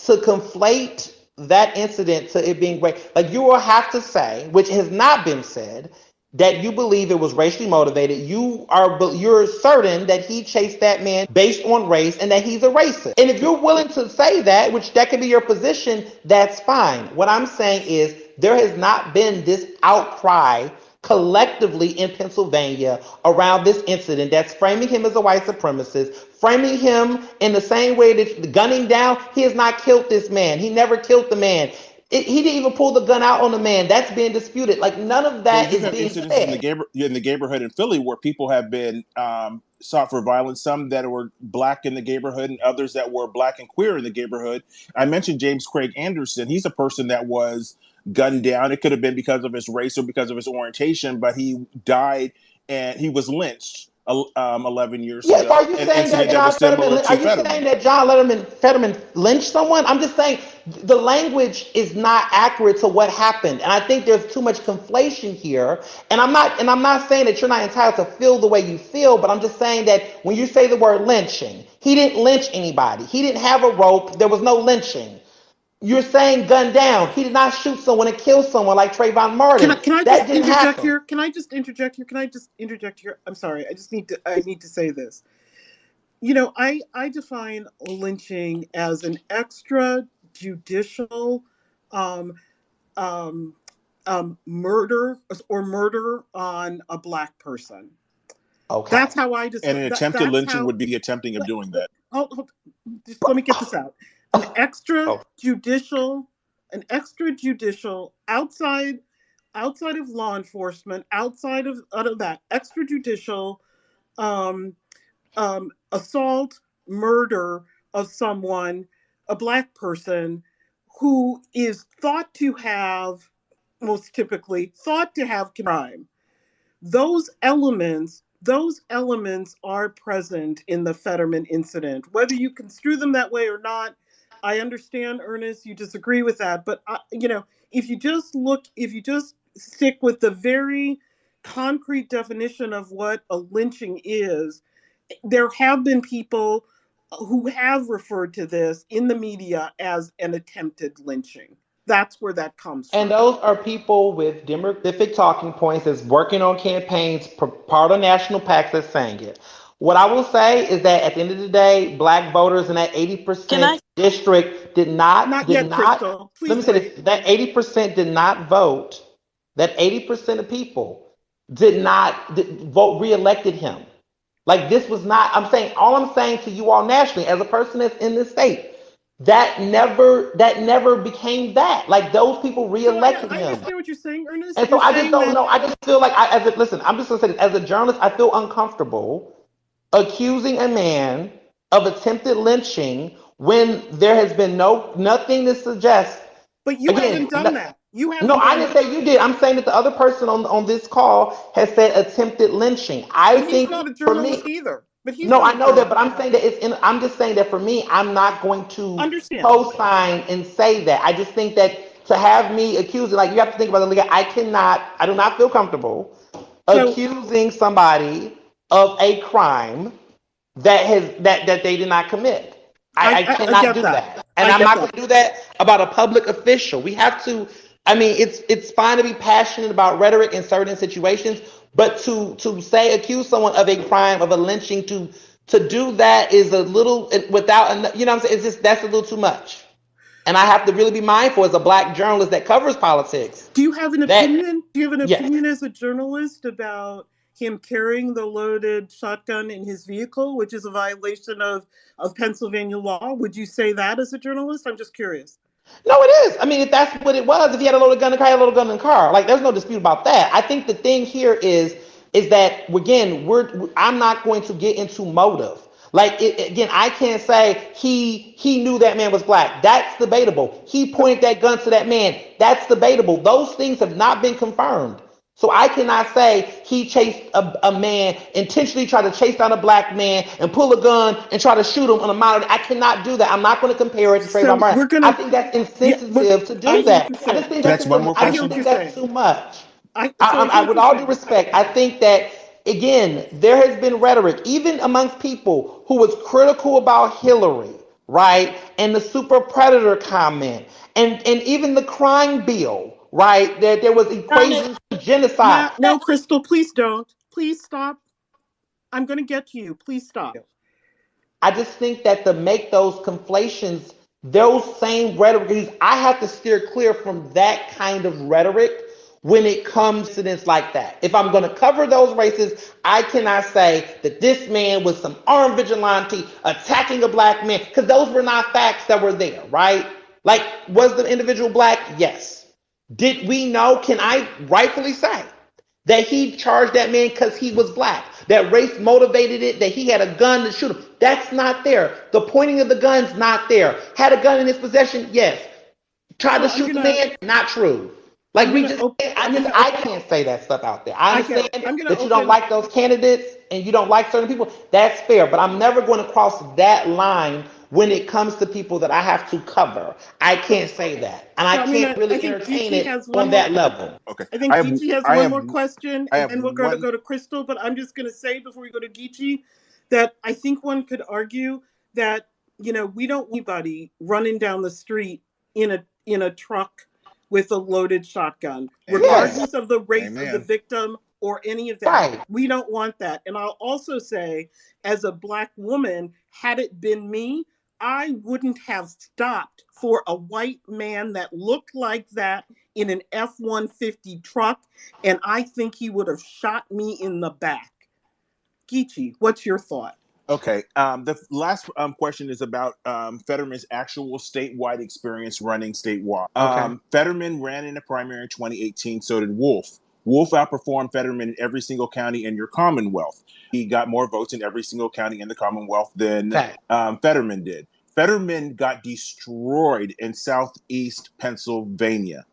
Speaker 3: to conflate that incident to it being great, like you will have to say, which has not been said, that you believe it was racially motivated. You're certain that he chased that man based on race and that he's a racist. And if you're willing to say that, which that could be your position, that's fine. What I'm saying is there has not been this outcry collectively in Pennsylvania around this incident that's framing him as a white supremacist, framing him in the same way that gunning down, he has not killed this man. He never killed the man. He didn't even pull the gun out on the man. That's being disputed. Like none of
Speaker 4: Well,
Speaker 3: that
Speaker 4: you've
Speaker 3: is
Speaker 4: had
Speaker 3: being
Speaker 4: incidences
Speaker 3: said.
Speaker 4: in the neighborhood in Philly where people have been sought for violence. Some that were black in the neighborhood, and others that were black and queer in the neighborhood. I mentioned James Craig Anderson. He's a person that was gunned down. It could have been because of his race or because of his orientation, but he died and he was lynched 11 years
Speaker 3: Yes, are
Speaker 4: ago.
Speaker 3: you
Speaker 4: An
Speaker 3: saying that
Speaker 4: incident that
Speaker 3: John
Speaker 4: was similar
Speaker 3: Fetterman? Are
Speaker 4: to
Speaker 3: you
Speaker 4: Fetterman.
Speaker 3: saying that John Fetterman lynched someone? I'm just saying the language is not accurate to what happened, and I think there's too much conflation here. And I'm not saying that you're not entitled to feel the way you feel, but I'm just saying that when you say the word lynching, he didn't lynch anybody. He didn't have a rope. There was no lynching. You're saying gun down. He did not shoot someone and kill someone like Trayvon
Speaker 1: Can
Speaker 3: Martin.
Speaker 1: I
Speaker 3: That
Speaker 1: just
Speaker 3: didn't
Speaker 1: interject
Speaker 3: happen.
Speaker 1: here? Can I just interject here? Can I just interject here? I'm sorry. I need to say this. I define lynching as an extrajudicial um, um, murder or murder on a black person. That's
Speaker 3: Okay.
Speaker 1: how I
Speaker 4: And
Speaker 1: just
Speaker 4: an
Speaker 1: that.
Speaker 4: attempted
Speaker 1: That's
Speaker 4: lynching
Speaker 1: how.
Speaker 4: would be the attempting of doing that.
Speaker 1: Hold, just let me get this out. An
Speaker 3: Oh,
Speaker 1: extrajudicial, an extrajudicial outside of law enforcement, out of that extrajudicial um, assault, murder of someone, a black person who is thought to have, most typically thought to have crime. Those elements are present in the Fetterman incident. Whether you construe them that way or not, I understand, Ernest, you disagree with that. But if you just stick with the very concrete definition of what a lynching is, there have been people who have referred to this in the media as an attempted lynching. That's where that comes
Speaker 3: and
Speaker 1: from.
Speaker 3: those are people with demographic talking points that's working on campaigns, part of national PACs that's saying it. What I will say is that at the end of the day, black voters in that
Speaker 5: Can
Speaker 3: 80%
Speaker 5: I?
Speaker 3: district
Speaker 1: Not
Speaker 3: did
Speaker 1: yet,
Speaker 3: not,
Speaker 1: Crystal.
Speaker 3: let
Speaker 1: Please
Speaker 3: me say
Speaker 1: wait.
Speaker 3: this, that 80% did not vote, that 80% of people did vote, reelected him. Like this was not, all I'm saying to you all nationally, as a person that's in this state, that never became that. Like those people
Speaker 1: So
Speaker 3: reelected
Speaker 1: I
Speaker 3: him.
Speaker 1: understand what you're saying, Ernest.
Speaker 3: And so
Speaker 1: You're
Speaker 3: I just
Speaker 1: saying
Speaker 3: don't
Speaker 1: that,
Speaker 3: know. I just feel like listen, I'm just gonna say this. As a journalist, I feel uncomfortable accusing a man of attempted lynching when there has been nothing to suggest.
Speaker 1: but you
Speaker 3: Again,
Speaker 1: haven't done that. You
Speaker 3: no,
Speaker 1: haven't
Speaker 3: I
Speaker 1: done
Speaker 3: didn't
Speaker 1: that.
Speaker 3: say you did. I'm saying that the other person on this call has said attempted lynching. I
Speaker 1: But he's
Speaker 3: think
Speaker 1: not a
Speaker 3: for me,
Speaker 1: journalist either. But he's
Speaker 3: no,
Speaker 1: not
Speaker 3: I
Speaker 1: a
Speaker 3: know that,
Speaker 1: journalist.
Speaker 3: but I'm saying that I'm just saying that for me, I'm not going to
Speaker 1: Understand.
Speaker 3: co-sign and say that. I just think that to have me accusing, like you have to think about the legal. I do not feel comfortable
Speaker 1: So
Speaker 3: accusing somebody of a crime that they did not commit. I
Speaker 1: I
Speaker 3: cannot
Speaker 1: get
Speaker 3: do
Speaker 1: that.
Speaker 3: that, and
Speaker 1: I
Speaker 3: I'm
Speaker 1: get
Speaker 3: not going
Speaker 1: that.
Speaker 3: to do that about a public official. We have to. I mean, it's fine to be passionate about rhetoric in certain situations, but to say accuse someone of a crime of a lynching to do that is a little without, you know what I'm saying? It's just that's a little too much, and I have to really be mindful as a black journalist that covers politics.
Speaker 1: Do you have an
Speaker 3: That
Speaker 1: opinion? Do you have an
Speaker 3: yes.
Speaker 1: opinion as a journalist about him carrying the loaded shotgun in his vehicle, which is a violation of Pennsylvania law? Would you say that as a journalist? I'm just curious.
Speaker 3: No, it is. I mean, if that's what it was, if he had a loaded gun in the car, he had a loaded gun in the car. Like, there's no dispute about that. I think the thing here is that again, I'm not going to get into motive. Like again, I can't say he knew that man was black. That's debatable. He pointed that gun to that man. That's debatable. Those things have not been confirmed. So I cannot say he chased a man, intentionally tried to chase down a black man and pull a gun and try to shoot him on a monitor. I cannot do that. I'm not going to compare it to Trayvon
Speaker 1: So
Speaker 3: Martin.
Speaker 1: we're
Speaker 3: I
Speaker 1: gonna,
Speaker 3: think that's
Speaker 1: yeah. But
Speaker 3: insensitive to
Speaker 1: I
Speaker 3: do
Speaker 1: hear what
Speaker 3: that.
Speaker 1: you're
Speaker 3: I just
Speaker 1: saying.
Speaker 3: think
Speaker 4: Can I
Speaker 3: that's
Speaker 4: ask one more
Speaker 3: I
Speaker 1: I hear
Speaker 3: just
Speaker 1: what
Speaker 4: question?
Speaker 3: think
Speaker 1: you're
Speaker 3: that's
Speaker 1: saying.
Speaker 3: too much.
Speaker 1: So I hear what
Speaker 3: With
Speaker 1: you're
Speaker 3: all due
Speaker 1: saying.
Speaker 3: respect, I think that again, there has been rhetoric, even amongst people who was critical about Hillary, right? And the super predator comment, and even the crime bill, right? That there was
Speaker 5: Ernest,
Speaker 3: equations to genocide.
Speaker 1: Yeah, no, Crystal, please don't. Please stop. I'm gonna get to you. Please stop.
Speaker 3: I just think that to make those conflations, those same rhetoric, I have to steer clear from that kind of rhetoric when it comes to incidents like that. If I'm going to cover those races, I cannot say that this man was some armed vigilante attacking a black man, because those were not facts that were there, right? Like, was the individual black? Yes. Did we know? Can I rightfully say that he charged that man because he was black? That race motivated it, that he had a gun to shoot him? That's not there. The pointing of the gun's not there. Had a gun in his possession? Yes. Tried to shoot the man? Not true. Like, I can't say that stuff out there. I understand that you don't like those candidates and you don't like certain people. That's fair, but I'm never going to cross that line when it comes to people that I have to cover. I can't say that, and I can't really entertain it on that level.
Speaker 4: Okay.
Speaker 1: I think Geechee has one more question, and then we're going to go to Crystal. But I'm just going to say before we go to Geechee that I think one could argue that, you know, we don't want anybody running down the street in a truck with a loaded shotgun, regardless of the race of the victim or any of that.
Speaker 3: Right.
Speaker 1: We don't want that. And I'll also say, as a black woman, had it been me, I wouldn't have stopped for a white man that looked like that in an F-150 truck, and I think he would have shot me in the back. Geechee, what's your thought?
Speaker 4: Okay. The last question is about Fetterman's actual statewide experience running statewide.
Speaker 3: Okay.
Speaker 4: Fetterman ran in the primary in 2018. So did Wolf. Wolf outperformed Fetterman in every single county in your Commonwealth. He got more votes in every single county in the Commonwealth than Fetterman did. Fetterman got destroyed in Southeast Pennsylvania.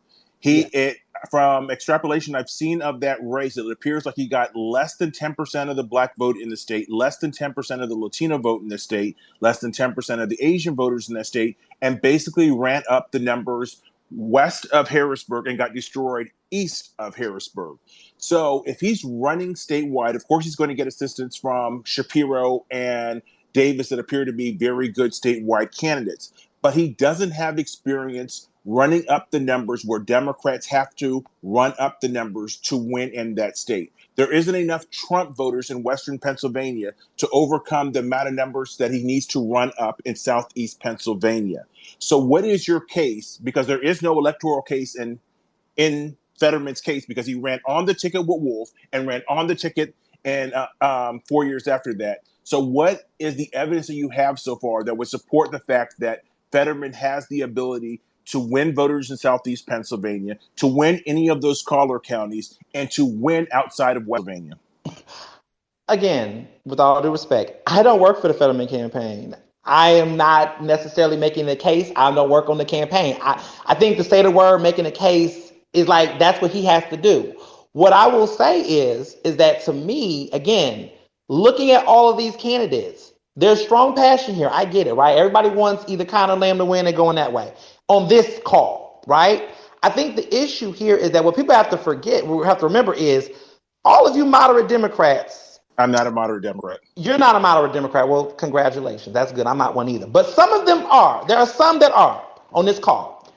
Speaker 4: From extrapolation I've seen of that race, it appears like he got less than 10% of the black vote in the state, less than 10% of the Latino vote in the state, less than 10% of the Asian voters in that state, and basically ran up the numbers west of Harrisburg and got destroyed east of Harrisburg. So if he's running statewide, of course he's going to get assistance from Shapiro and Davis that appear to be very good statewide candidates. But he doesn't have experience running up the numbers where Democrats have to run up the numbers to win in that state. There isn't enough Trump voters in Western Pennsylvania to overcome the amount of numbers that he needs to run up in Southeast Pennsylvania. So what is your case? Because there is no electoral case in Fetterman's case, because he ran on the ticket with Wolf and ran on the ticket and 4 years after that. So what is the evidence that you have so far that would support the fact that Fetterman has the ability to win voters in Southeast Pennsylvania, to win any of those collar counties, and to win outside of West Pennsylvania?
Speaker 3: Again, with all due respect, I don't work for the Fetterman campaign. I am not necessarily making the case. I don't work on the campaign. I think to say the word making a case is like, that's what he has to do. What I will say is that to me, again, looking at all of these candidates, there's strong passion here. I get it, right? Everybody wants either Conor Lamb to win and going that way on this call, right? I think the issue here is that what people have to forget, what we have to remember is all of you moderate Democrats.
Speaker 4: I'm not a moderate Democrat.
Speaker 3: You're not a moderate Democrat. Well, congratulations. That's good. I'm not one either. But some of them are. There are some that are on this call.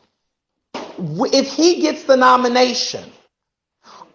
Speaker 3: If he gets the nomination,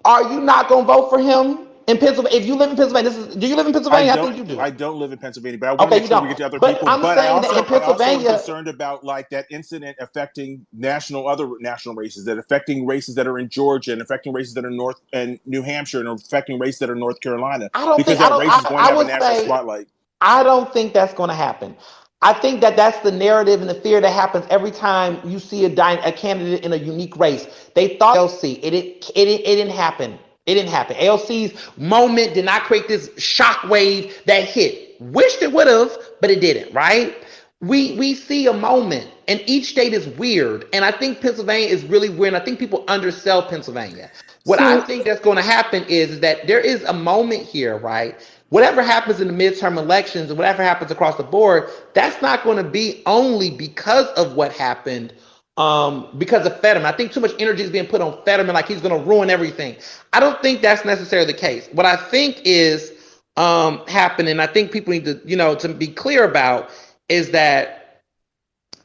Speaker 3: are you not going to vote for him? In Pennsylvania, if you live in Pennsylvania, do you live in Pennsylvania? I think you do.
Speaker 4: I don't live in Pennsylvania, but I want to make sure we get to other people.
Speaker 3: I'm saying that in Pennsylvania,
Speaker 4: I'm concerned about like that incident affecting other national races, that affecting races that are in Georgia and affecting races that are North and New Hampshire and affecting races that are North Carolina. Because that race is going to have a national spotlight.
Speaker 3: I don't think that's going to happen. I think that that's the narrative and the fear that happens every time you see a candidate in a unique race. They thought AOC. It didn't happen. It didn't happen. AOC's moment did not create this shockwave that hit. Wished it would have, but it didn't, right? We see a moment, and each state is weird. And I think Pennsylvania is really weird. And I think people undersell Pennsylvania. What I think that's going to happen is that there is a moment here, right? Whatever happens in the midterm elections and whatever happens across the board, that's not going to be only because of what happened because of Fetterman. I think too much energy is being put on Fetterman, like he's going to ruin everything. I don't think that's necessarily the case. What I think is happening, I think people need to, to be clear about, is that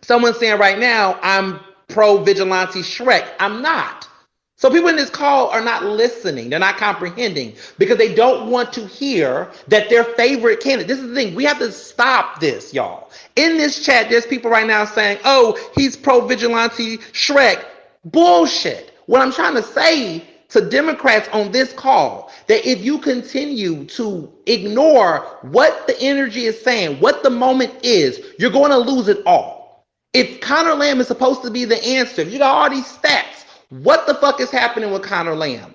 Speaker 3: someone's saying right now, I'm pro-vigilante Shrek. I'm not. So people in this call are not listening. They're not comprehending because they don't want to hear that their favorite candidate. This is the thing. We have to stop this, y'all. In this chat, there's people right now saying, oh, he's pro-vigilante Shrek. Bullshit. What I'm trying to say to Democrats on this call that if you continue to ignore what the energy is saying, what the moment is, you're going to lose it all. If Connor Lamb is supposed to be the answer, you got all these stats. What the fuck is happening with Connor Lamb?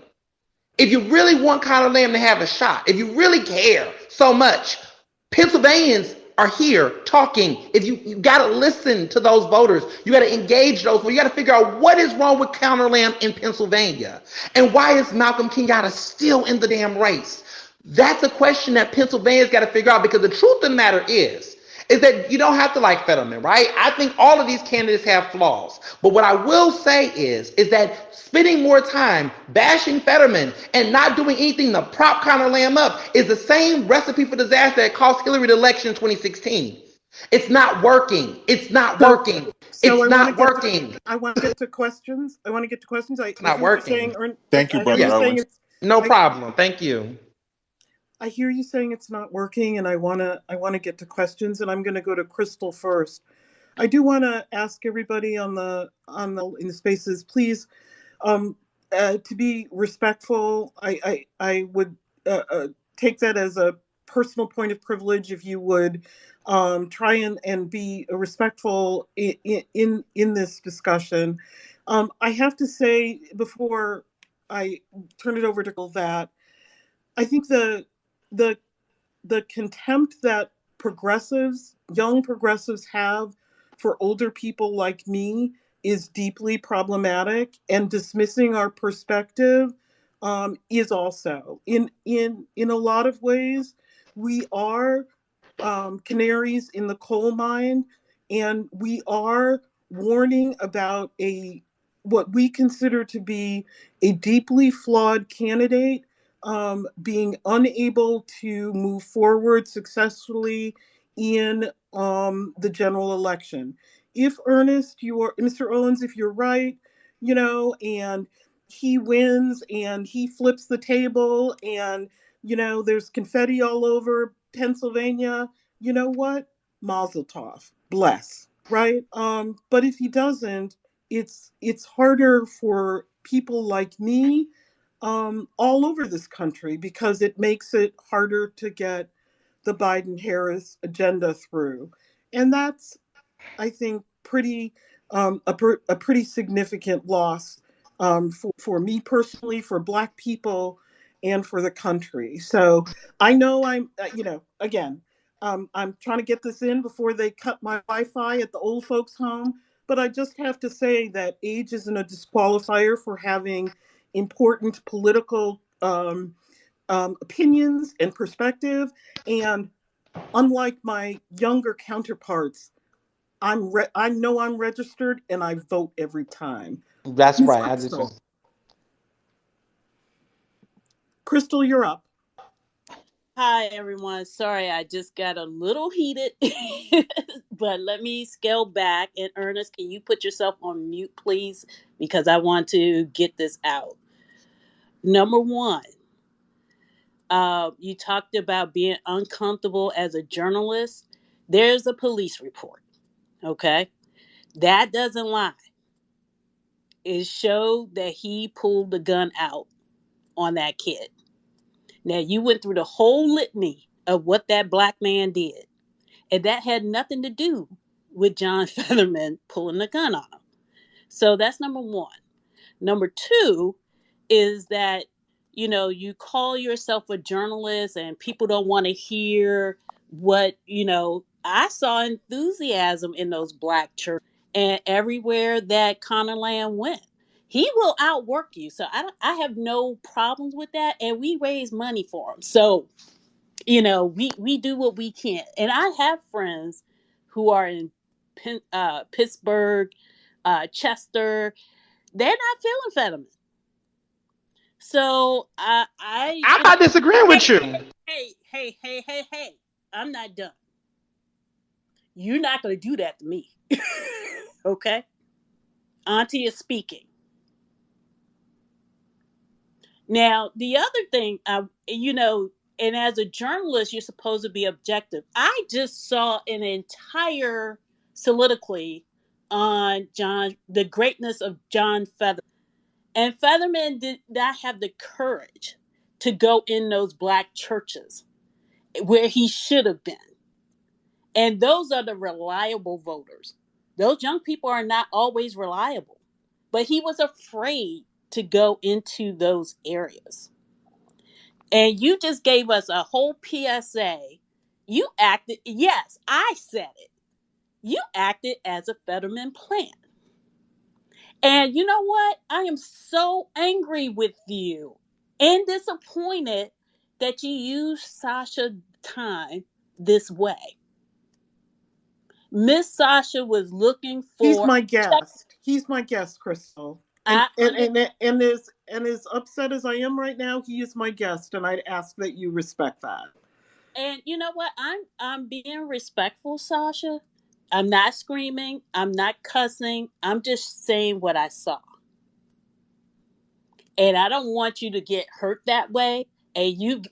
Speaker 3: If you really want Connor Lamb to have a shot, if you really care so much, Pennsylvanians are here talking. If you got to listen to those voters, you got to engage those. You got to figure out what is wrong with Connor Lamb in Pennsylvania, and why is Malcolm Kenyatta still in the damn race? That's a question that Pennsylvania's got to figure out, because the truth of the matter is that you don't have to like Fetterman, right? I think all of these candidates have flaws. But what I will say is that spending more time bashing Fetterman and not doing anything to prop Connor Lamb up is the same recipe for disaster that cost Hillary the election in 2016. It's not working. It's not working. It's not working.
Speaker 1: I want to get to questions.
Speaker 3: It's not working.
Speaker 4: Thank you, Brother Owens.
Speaker 3: No problem. Thank you.
Speaker 1: I hear you saying it's not working, and I want to get to questions, and I'm going to go to Crystal first. I do want to ask everybody in the spaces, please, to be respectful. I would take that as a personal point of privilege if you would try and be respectful in this discussion. I have to say before I turn it over to Gil that I think the contempt that young progressives have for older people like me is deeply problematic, and dismissing our perspective is also in a lot of ways. We are canaries in the coal mine, and we are warning about what we consider to be a deeply flawed candidate being unable to move forward successfully in the general election. If Mr. Owens, if you're right, and he wins and he flips the table and, there's confetti all over Pennsylvania, you know what? Mazel tov. Bless. Right? But if he doesn't, it's harder for people like me all over this country, because it makes it harder to get the Biden-Harris agenda through. And that's, I think, a pretty significant loss for me personally, for Black people, and for the country. So I know again, I'm trying to get this in before they cut my Wi-Fi at the old folks' home. But I just have to say that age isn't a disqualifier for having important political opinions and perspective. And unlike my younger counterparts, I know I'm registered, and I vote every time.
Speaker 3: That's
Speaker 1: Ms.
Speaker 3: right.
Speaker 1: Crystal, you're up.
Speaker 5: Hi, everyone. Sorry, I just got a little heated, but let me scale back. And Ernest, can you put yourself on mute, please? Because I want to get this out. Number one, you talked about being uncomfortable as a journalist. There's a police report, okay? That doesn't lie. It showed that he pulled the gun out on that kid. Now, you went through the whole litany of what that Black man did. And that had nothing to do with John Fetterman pulling the gun on him. So that's number one. Number two is that, you call yourself a journalist and people don't want to hear what, I saw enthusiasm in those Black churches, and everywhere that Connor Lamb went. He will outwork you. So I have no problems with that. And we raise money for him. So we do what we can. And I have friends who are in Pittsburgh, Chester. They're not feeling Fetterman. So I'm
Speaker 3: not disagreeing with you.
Speaker 5: Hey. I'm not done. You're not going to do that to me. Okay? Auntie is speaking. Now, the other thing, and as a journalist, you're supposed to be objective. I just saw an entire soliloquy on the greatness of John Fetterman. And Fetterman did not have the courage to go in those black churches where he should have been. And those are the reliable voters. Those young people are not always reliable. But he was afraid to go into those areas. And you just gave us a whole PSA. You acted, yes, I said it. You acted as a Fetterman plan. And you know what? I am so angry with you and disappointed that you used Sasha time this way. Miss Sasha was looking
Speaker 1: He's
Speaker 5: for
Speaker 1: my guest. He's my guest, Crystal. And as upset as I am right now, he is my guest, and I'd ask that you respect that.
Speaker 5: And you know what? I'm being respectful, Sasha. I'm not screaming. I'm not cussing. I'm just saying what I saw. And I don't want you to get hurt that way. And you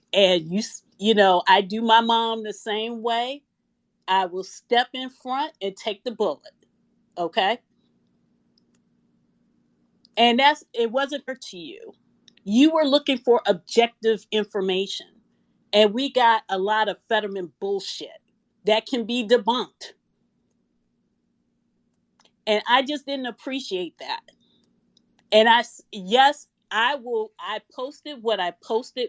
Speaker 5: know, I do my mom the same way. I will step in front and take the bullet. Okay? And it wasn't fair to you. You were looking for objective information. And we got a lot of Fetterman bullshit that can be debunked. And I just didn't appreciate that. And I posted what I posted.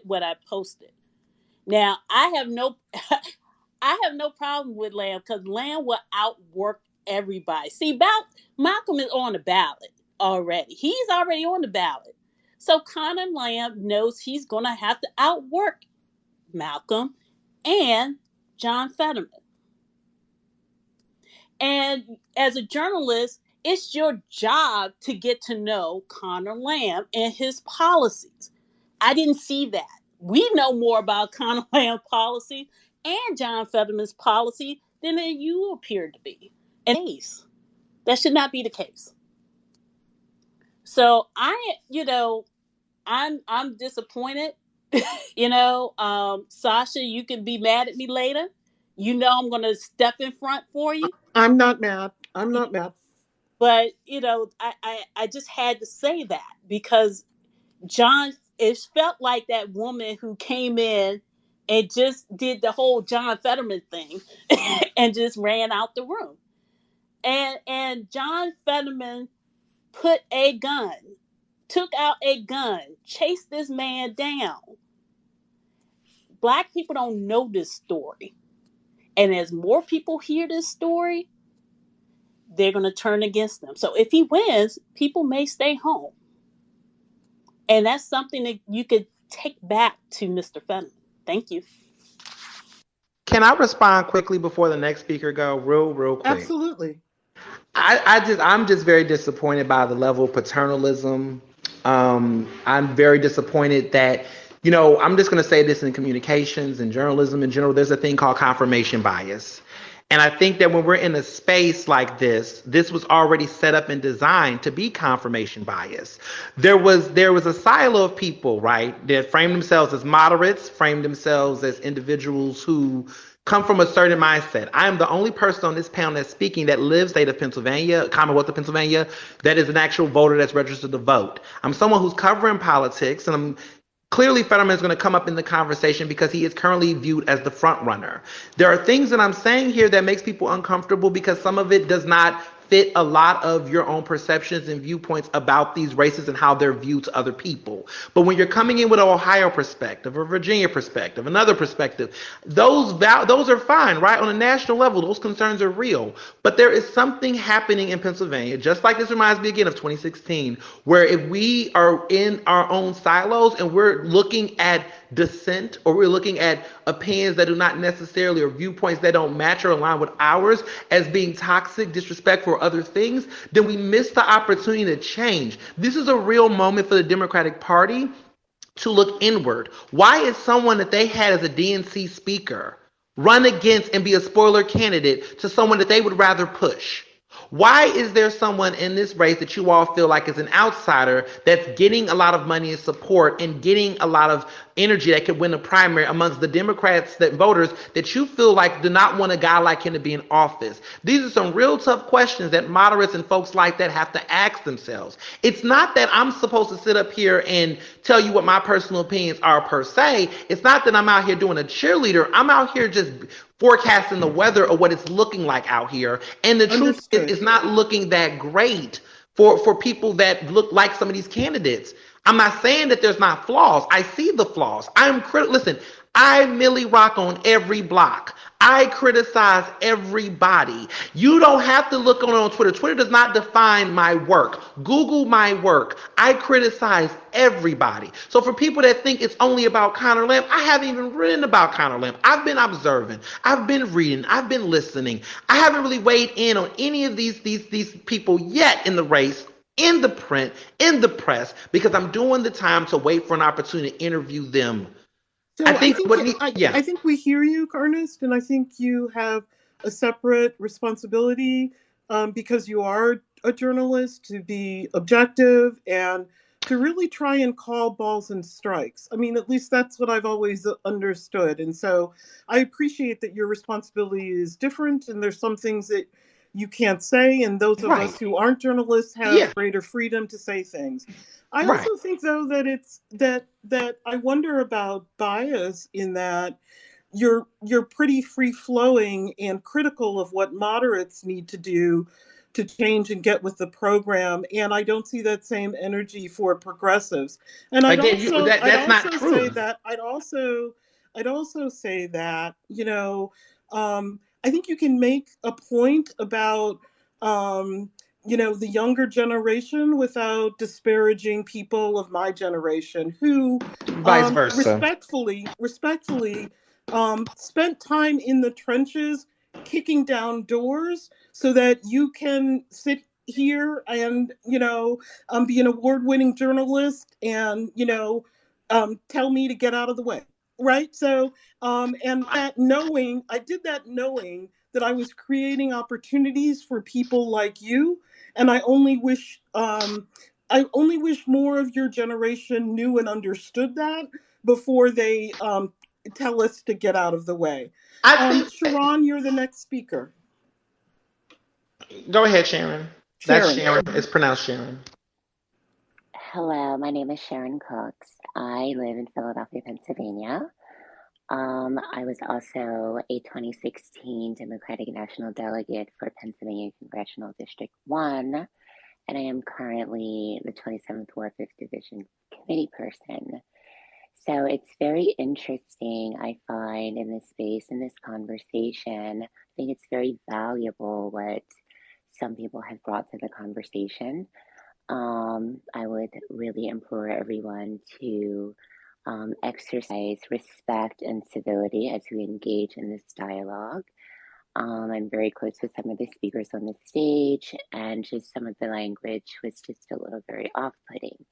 Speaker 5: Now, I have no problem with Lamb because Lamb will outwork everybody. See, Malcolm is on the ballot already. He's already on the ballot. So Conor Lamb knows he's going to have to outwork Malcolm and John Fetterman. And as a journalist, it's your job to get to know Conor Lamb and his policies. I didn't see that. We know more about Conor Lamb's policy and John Fetterman's policy than you appear to be. And that should not be the case. So I'm disappointed. Sasha, you can be mad at me later. You know I'm going to step in front for you.
Speaker 1: I'm not mad.
Speaker 5: But, I just had to say that because it felt like that woman who came in and just did the whole John Fetterman thing and just ran out the room. And John Fetterman took out a gun, chased this man down. Black people don't know this story. And as more people hear this story, they're going to turn against them. So if he wins, people may stay home. And that's something that you could take back to Mr. Fetterman. Thank you.
Speaker 3: Can I respond quickly before the next speaker go? Real quick.
Speaker 1: Absolutely.
Speaker 3: I'm just very disappointed by the level of paternalism. I'm very disappointed that, I'm just going to say this in communications and journalism in general, there's a thing called confirmation bias. And I think that when we're in a space like this was already set up and designed to be confirmation bias. There was a silo of people, right, that framed themselves as moderates, framed themselves as individuals who come from a certain mindset. I am the only person on this panel that's speaking that lives state of Pennsylvania, Commonwealth of Pennsylvania, that is an actual voter that's registered to vote. I'm someone who's covering politics, and clearly Fetterman is going to come up in the conversation because he is currently viewed as the front runner. There are things that I'm saying here that makes people uncomfortable because some of it does not fit a lot of your own perceptions and viewpoints about these races and how they're viewed to other people. But when you're coming in with an Ohio perspective, a Virginia perspective, another perspective, those are fine, right? On a national level, those concerns are real. But there is something happening in Pennsylvania, just like this reminds me again of 2016, where if we are in our own silos and we're looking at dissent or we're looking at opinions that do not necessarily or viewpoints that don't match or align with ours as being toxic, disrespectful, or other things, then we miss the opportunity to change. This is a real moment for the Democratic Party to look inward. Why is someone that they had as a DNC speaker run against and be a spoiler candidate to someone that they would rather push? Why is there someone in this race that you all feel like is an outsider that's getting a lot of money and support and getting a lot of energy that could win a primary amongst the Democrats that voters that you feel like do not want a guy like him to be in office? These are some real tough questions that moderates and folks like that have to ask themselves. It's not that I'm supposed to sit up here and tell you what my personal opinions are per se. It's not that I'm out here doing a cheerleader. I'm out here just forecasting the weather of what it's looking like out here. And the truth is,
Speaker 1: Understood.
Speaker 3: it's not looking that great for people that look like some of these candidates. I'm not saying that there's not flaws. I see the flaws. I'm critical. Listen, I Millie Rock on every block. I criticize everybody. You don't have to look on Twitter. Twitter does not define my work. Google my work. I criticize everybody. So for people that think it's only about Conor Lamb, I haven't even written about Conor Lamb. I've been observing. I've been reading. I've been listening. I haven't really weighed in on any of these people yet in the race, in the print, in the press, because I'm doing the time to wait for an opportunity to interview them. I
Speaker 1: So
Speaker 3: think what yeah.
Speaker 1: I think we hear you, Ernest, and I think you have a separate responsibility because you are a journalist to be objective and to really try and call balls and strikes. I mean, at least that's what I've always understood. And so I appreciate that your responsibility is different and there's some things that you can't say, and those of
Speaker 3: Right.
Speaker 1: us who aren't journalists have
Speaker 3: Yeah.
Speaker 1: greater freedom to say things. I
Speaker 3: Right.
Speaker 1: also think though that it's that I wonder about bias in that you're pretty free flowing and critical of what moderates need to do to change and get with the program, and I don't see that same energy for progressives. And
Speaker 3: Again,
Speaker 1: I'd
Speaker 3: that's not
Speaker 1: also say
Speaker 3: true.
Speaker 1: that I'd also say that, I think you can make a point about the younger generation without disparaging people of my generation who
Speaker 3: Vice versa.
Speaker 1: respectfully spent time in the trenches kicking down doors so that you can sit here and be an award-winning journalist and tell me to get out of the way, right? So and that knowing I did that knowing that I was creating opportunities for people like you, and I only wish more of your generation knew and understood that before they tell us to get out of the way.
Speaker 3: I think.
Speaker 1: Sharon, you're the next speaker.
Speaker 3: Go ahead, Sharon. That's
Speaker 1: Sharon.
Speaker 3: Sharon. It's pronounced Sharon.
Speaker 6: Hello, my name is Sharon Cooks. I live in Philadelphia, Pennsylvania. I was also a 2016 Democratic National Delegate for Pennsylvania Congressional District 1, and I am currently the 27th Ward 5th Division Committee person. So it's very interesting, I find, in this space, in this conversation. I think it's very valuable what some people have brought to the conversation. I would really implore everyone to exercise respect and civility as we engage in this dialogue. I'm very close with some of the speakers on the stage, and just some of the language was just a little very off-putting.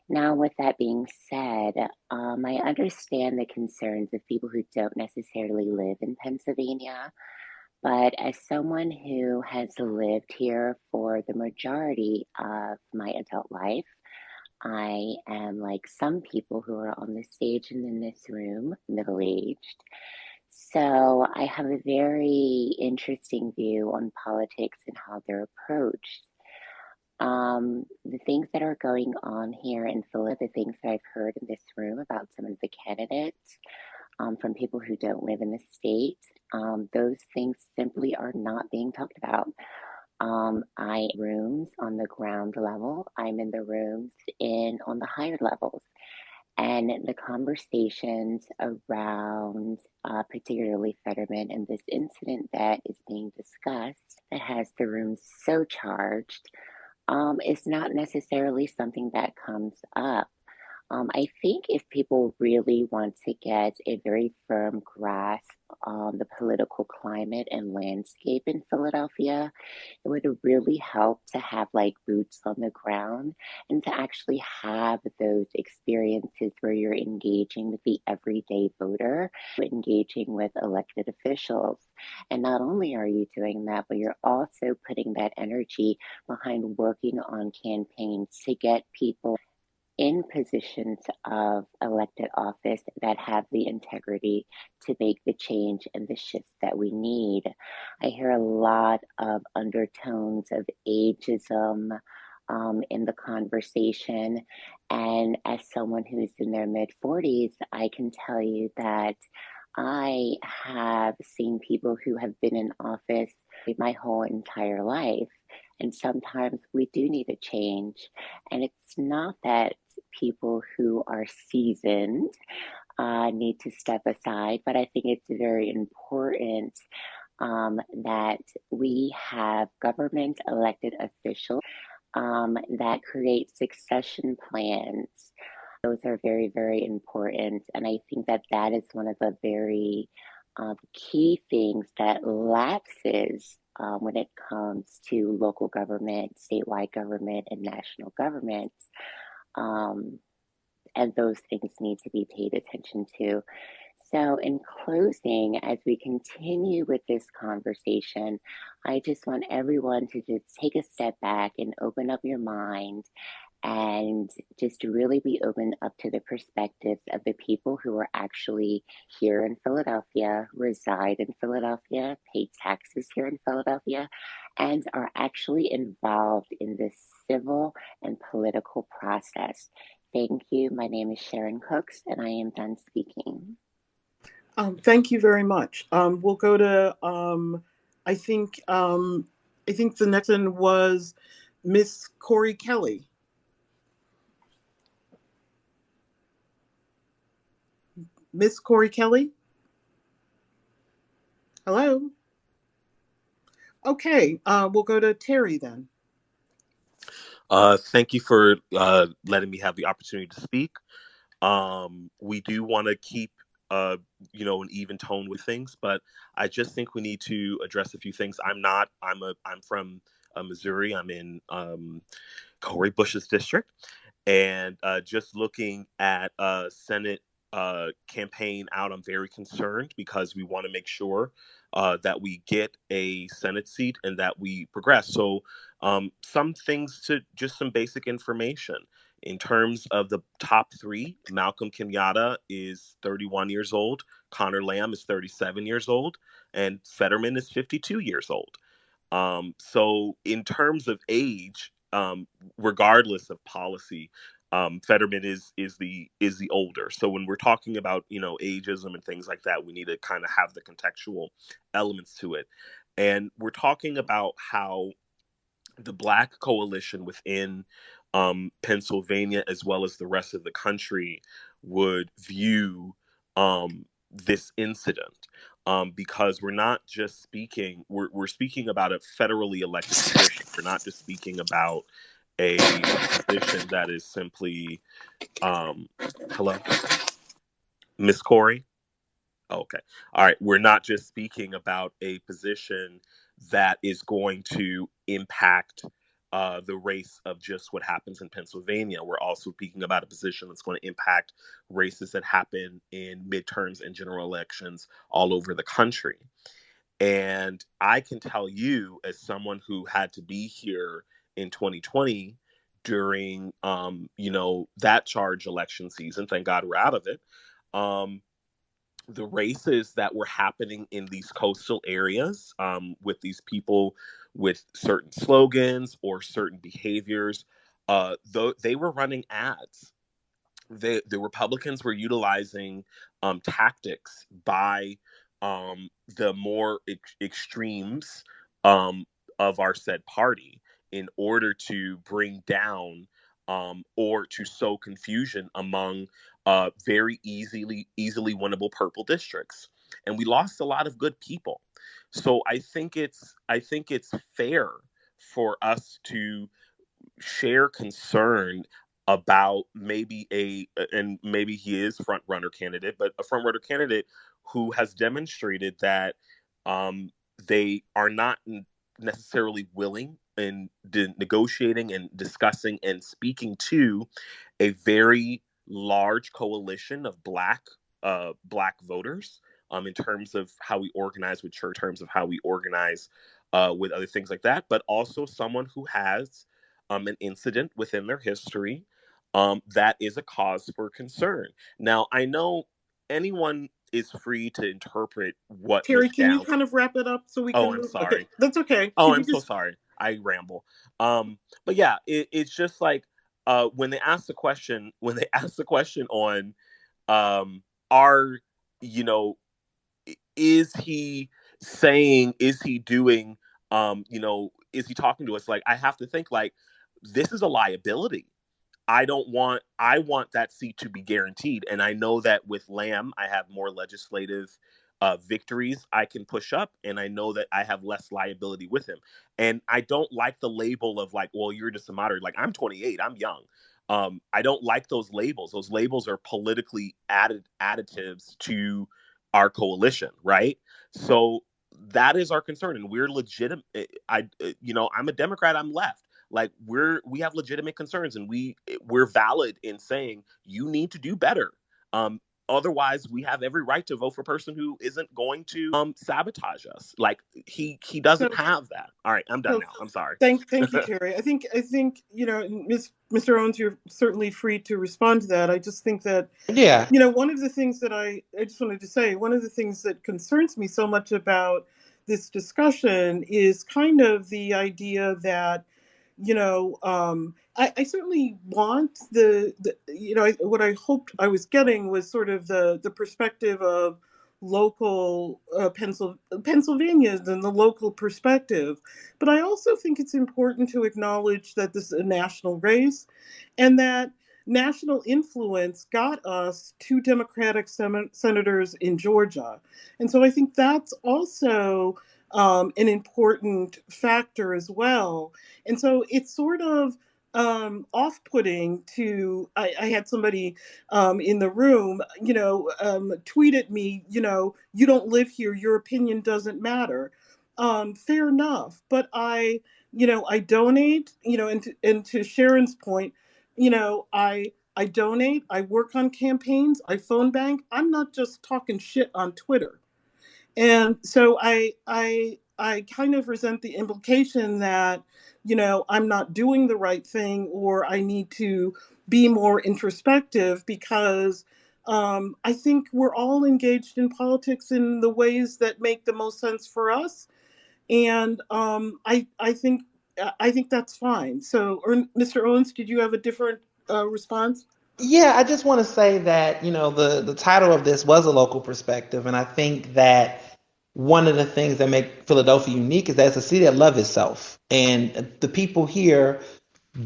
Speaker 6: Now, with that being said, I understand the concerns of people who don't necessarily live in Pennsylvania, but as someone who has lived here for the majority of my adult life, I am like some people who are on the stage and in this room, middle-aged. So I have a very interesting view on politics and how they're approached. The things that are going on here in Philadelphia, the things that I've heard in this room about some of the candidates from people who don't live in the state, those things simply are not being talked about. I rooms on the ground level. I'm in the rooms on the higher levels. And the conversations around particularly Fetterman and this incident that is being discussed that has the room so charged is not necessarily something that comes up. I think if people really want to get a very firm grasp on the political climate and landscape in Philadelphia, it would really help to have like boots on the ground and to actually have those experiences where you're engaging with the everyday voter, engaging with elected officials. And not only are you doing that, but you're also putting that energy behind working on campaigns to get people in positions of elected office that have the integrity to make the change and the shifts that we need. I hear a lot of undertones of ageism in the conversation. And as someone who's in their mid 40s, I can tell you that I have seen people who have been in office my whole entire life. And sometimes we do need a change. And it's not that people who are seasoned need to step aside, but I think it's very important that we have government elected officials that create succession plans. Those are very, very important. And I think that that is one of the very key things that lapses when it comes to local government, statewide government, and national government. Um, and those things need to be paid attention to. So, in closing, as we continue with this conversation, I just want everyone to just take a step back and open up your mind and just really be open up to the perspectives of the people who are actually here in Philadelphia, reside in Philadelphia, pay taxes here in Philadelphia, and are actually involved in this civil and political process. Thank you. My name is Sharon Cooks, and I am done speaking.
Speaker 1: Thank you very much. We'll go to I think the next one was Miss Corey Kelly. Miss Corey Kelly? Hello? Okay, we'll go to Terry then.
Speaker 7: Thank you for letting me have the opportunity to speak. We do want to keep, an even tone with things, but I just think we need to address a few things. I'm from Missouri. I'm in Cori Bush's district, and just looking at Senate campaign out, I'm very concerned because we want to make sure that we get a Senate seat and that we progress. So some things to just some basic information. In terms of the top three, Malcolm Kenyatta is 31 years old, Connor Lamb is 37 years old, and Fetterman is 52 years old. So in terms of age, regardless of policy, Fetterman is the older. So when we're talking about ageism and things like that, we need to kind of have the contextual elements to it. And we're talking about how the Black coalition within Pennsylvania, as well as the rest of the country, would view this incident. Because we're not just speaking, we're speaking about a federally elected position. We're not just speaking about a position that is simply, hello, Miss Corey? Okay. All right. We're not just speaking about a position that is going to impact the race of just what happens in Pennsylvania. We're also speaking about a position that's going to impact races that happen in midterms and general elections all over the country. And I can tell you, as someone who had to be here in 2020 during, that charge election season, thank God we're out of it. The races that were happening in these coastal areas with these people with certain slogans or certain behaviors, though they were running ads. The Republicans were utilizing tactics by the more extremes of our said party in order to bring down or to sow confusion among very easily winnable purple districts. And we lost a lot of good people. So I think it's fair for us to share concern about maybe and maybe he is front runner candidate, but a front runner candidate who has demonstrated that they are not necessarily willing in negotiating and discussing and speaking to a very large coalition of black voters, in terms of how we organize with church, in terms of how we organize with other things like that, but also someone who has an incident within their history that is a cause for concern. Now, I know anyone is free to interpret what
Speaker 1: Terry,
Speaker 7: went
Speaker 1: can you
Speaker 7: down.
Speaker 1: kind of wrap it up so we
Speaker 7: Oh,
Speaker 1: can
Speaker 7: I'm
Speaker 1: move? Okay,
Speaker 7: sorry.
Speaker 1: that's okay.
Speaker 7: Oh,
Speaker 1: Can you
Speaker 7: I'm so
Speaker 1: just
Speaker 7: sorry. I ramble. But yeah, it's just like when they ask the question, on are you know is he saying, is he doing, is he talking to us? Like, I have to think, like, this is a liability. I want that seat to be guaranteed. And I know that with Lamb, I have more legislative victories I can push up. And I know that I have less liability with him. And I don't like the label of like, well, you're just a moderate. Like, I'm 28, I'm young. I don't like those labels. Those labels are politically additives to our coalition, right? So that is our concern. And we're legitimate. I'm a Democrat, I'm left. Like, we have legitimate concerns, and we're valid in saying you need to do better. Otherwise, we have every right to vote for a person who isn't going to sabotage us. Like, he doesn't
Speaker 1: so?
Speaker 7: have that. All right, I'm done
Speaker 1: So
Speaker 7: now. I'm sorry.
Speaker 1: thank you, Terry. I think Mr. Owens, you're certainly free to respond to that. I just think that
Speaker 3: Yeah.
Speaker 1: one of the things that I just wanted to say, one of the things that concerns me so much about this discussion is kind of the idea that I certainly want what I hoped I was getting was sort of the perspective of local Pennsylvania and the local perspective. But I also think it's important to acknowledge that this is a national race and that national influence got us two Democratic senators in Georgia. And so I think that's also an important factor as well. And so it's sort of off-putting I had somebody in the room, tweet at me, you don't live here, your opinion doesn't matter. Fair enough. But I donate, and to Sharon's point, I donate, I work on campaigns, I phone bank. I'm not just talking shit on Twitter. And so I kind of resent the implication that, I'm not doing the right thing or I need to be more introspective because I think we're all engaged in politics in the ways that make the most sense for us. And I think that's fine. So, or Mr. Owens, did you have a different response?
Speaker 3: Yeah, I just want to say that, the title of this was a local perspective, and I think that one of the things that make Philadelphia unique is that it's a city that loves itself. And the people here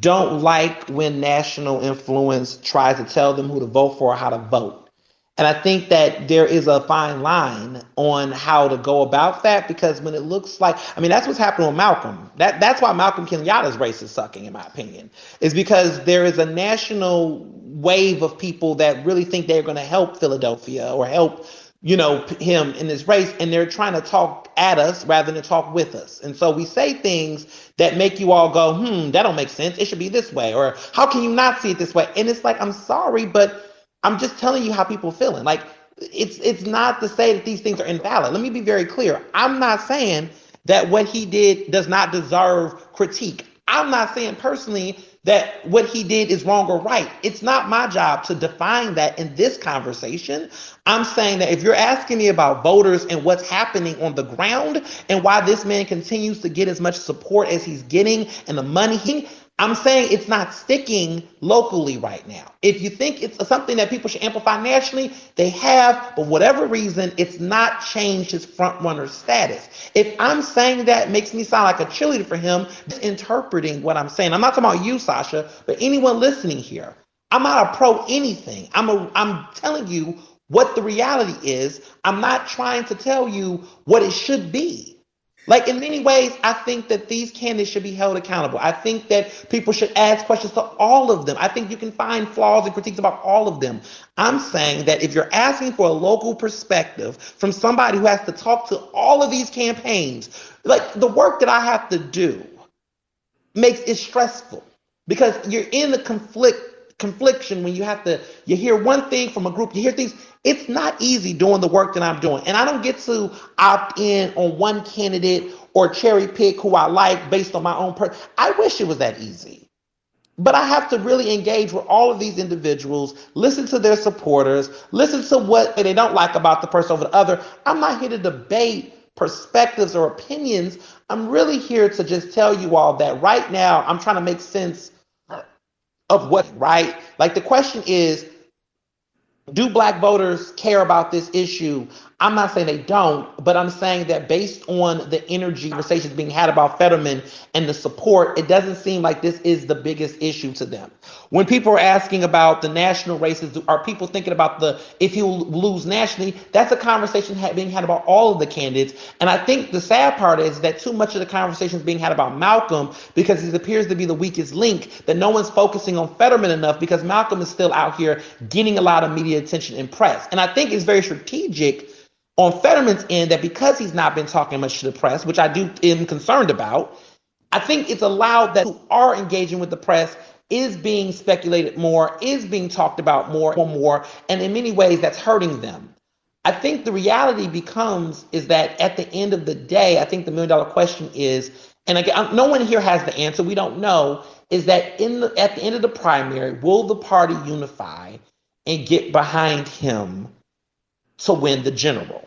Speaker 3: don't like when national influence tries to tell them who to vote for or how to vote. And I think that there is a fine line on how to go about that because when it looks like, I mean, that's what's happening with Malcolm. That's why Malcolm Kenyatta's race is sucking, in my opinion, is because there is a national wave of people that really think they're going to help Philadelphia or help, him in this race, and they're trying to talk at us rather than talk with us. And so we say things that make you all go, that don't make sense. It should be this way. Or how can you not see it this way? And it's like, I'm sorry, but I'm just telling you how people are feeling. Like, it's not to say that these things are invalid. Let me be very clear. I'm not saying that what he did does not deserve critique. I'm not saying personally that what he did is wrong or right. It's not my job to define that in this conversation. I'm saying that if you're asking me about voters and what's happening on the ground and why this man continues to get as much support as he's getting and the money I'm saying it's not sticking locally right now. If you think it's something that people should amplify nationally, they have, but whatever reason, it's not changed his front runner status. If I'm saying that makes me sound like a cheerleader for him, just interpreting what I'm saying. I'm not talking about you, Sasha, but anyone listening here. I'm not a pro anything. I'm telling you what the reality is. I'm not trying to tell you what it should be. Like in many ways, I think that these candidates should be held accountable. I think that people should ask questions to all of them. I think you can find flaws and critiques about all of them. I'm saying that if you're asking for a local perspective from somebody who has to talk to all of these campaigns, like the work that I have to do makes it stressful because you're in the confliction when you hear one thing from a group, you hear things. It's not easy doing the work that I'm doing, and I don't get to opt in on one candidate or cherry pick who I like based on my own I wish it was that easy, but I have to really engage with all of these individuals, listen to their supporters, listen to what they don't like about the person over the other. I'm not here to debate perspectives or opinions. I'm really here to just tell you all that right now I'm trying to make sense of what's right. Like the question is, do Black voters care about this issue? I'm not saying they don't, but I'm saying that based on the energy conversations being had about Fetterman and the support, it doesn't seem like this is the biggest issue to them. When people are asking about the national races, are people thinking about if you lose nationally? That's a conversation being had about all of the candidates. And I think the sad part is that too much of the conversation is being had about Malcolm because he appears to be the weakest link, that no one's focusing on Fetterman enough because Malcolm is still out here getting a lot of media attention and press. And I think it's very strategic on Fetterman's end that because he's not been talking much to the press, which I am concerned about, I think it's allowed that who are engaging with the press is being speculated more, is being talked about more, and in many ways that's hurting them. I think the reality is that at the end of the day, I think the $1 million question is, and again, no one here has the answer, we don't know, is that at the end of the primary, will the party unify and get behind him to win the general?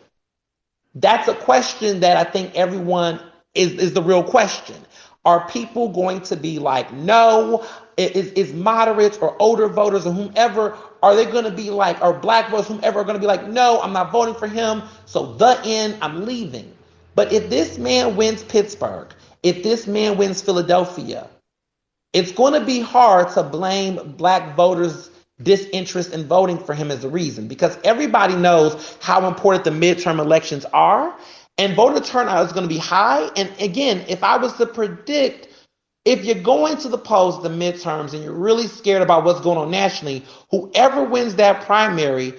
Speaker 3: That's a question that I think everyone is the real question. Are people going to be like, no? Is moderates or older voters or whomever, are they going to be like, or Black voters, whomever, are going to be like, no, I'm not voting for him, so the end, I'm leaving. But if this man wins Pittsburgh, if this man wins Philadelphia, it's going to be hard to blame Black voters' disinterest in voting for him as a reason, because everybody knows how important the midterm elections are, and voter turnout is going to be high. And again, if I was to predict, if you're going to the polls, the midterms, and you're really scared about what's going on nationally, whoever wins that primary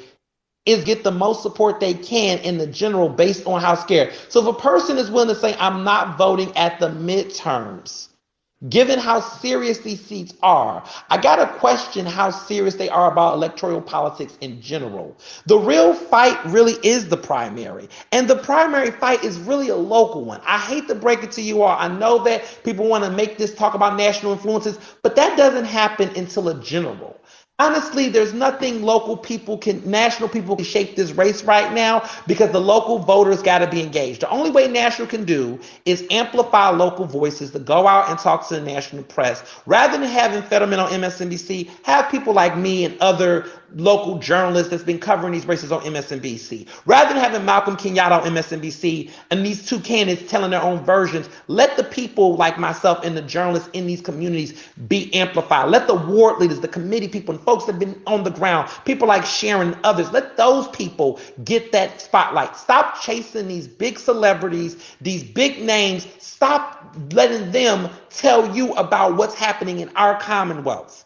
Speaker 3: is get the most support they can in the general based on how scared. So if a person is willing to say, I'm not voting at the midterms, given how serious these seats are, I gotta question how serious they are about electoral politics in general. The real fight really is the primary, and the primary fight is really a local one. I hate to break it to you all. I know that people want to make this talk about national influences, but that doesn't happen until a general. Honestly, there's nothing national people can shape this race right now because the local voters got to be engaged. The only way national can do is amplify local voices to go out and talk to the national press. Rather than having Fetterman on MSNBC, have people like me and other local journalists that's been covering these races on MSNBC. Rather than having Malcolm Kenyatta on MSNBC and these two candidates telling their own versions, let the people like myself and the journalists in these communities be amplified. Let the ward leaders, the committee people, and folks that have been on the ground, people like Sharon and others, let those people get that spotlight. Stop chasing these big celebrities, these big names. Stop letting them tell you about what's happening in our Commonwealth.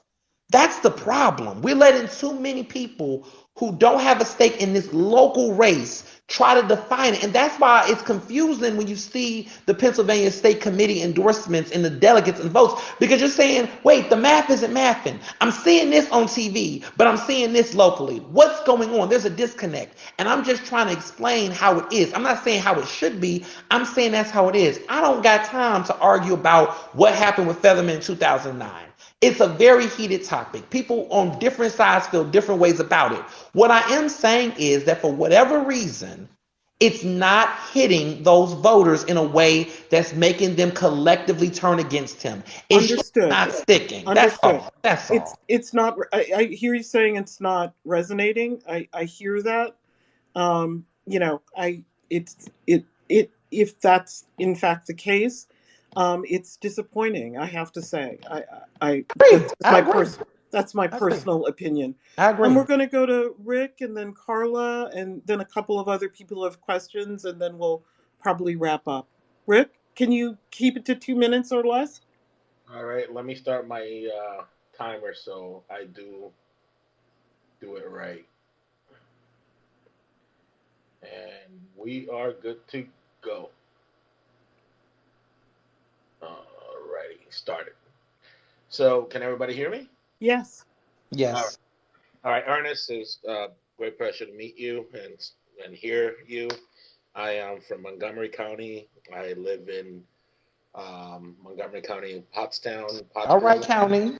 Speaker 3: That's the problem. We're letting too many people who don't have a stake in this local race try to define it. And that's why it's confusing when you see the Pennsylvania State Committee endorsements and the delegates and votes, because you're saying, wait, the math isn't mathing. I'm seeing this on TV, but I'm seeing this locally. What's going on? There's a disconnect. And I'm just trying to explain how it is. I'm not saying how it should be. I'm saying that's how it is. I don't got time to argue about what happened with Fetterman in 2009. It's a very heated topic. People on different sides feel different ways about it. What I am saying is that for whatever reason, it's not hitting those voters in a way that's making them collectively turn against him. It's
Speaker 1: Understood.
Speaker 3: not sticking.
Speaker 1: Understood.
Speaker 3: That's all.
Speaker 1: It's not. I hear you saying it's not resonating. I hear that. If that's in fact the case, it's disappointing. I have to say. That's my personal opinion.
Speaker 3: I agree.
Speaker 1: And we're going to go to Rick and then Carla and then a couple of other people have questions and then we'll probably wrap up. Rick, can you keep it to 2 minutes or less?
Speaker 3: All right, let me start my timer so I do it right. And we are good to go. Alrighty, started. So, can everybody hear me?
Speaker 1: Yes.
Speaker 3: Yes. All right, Ernest, it's a great pleasure to meet you and hear you. I am from Montgomery County. I live in Montgomery County, Pottstown. All right, County.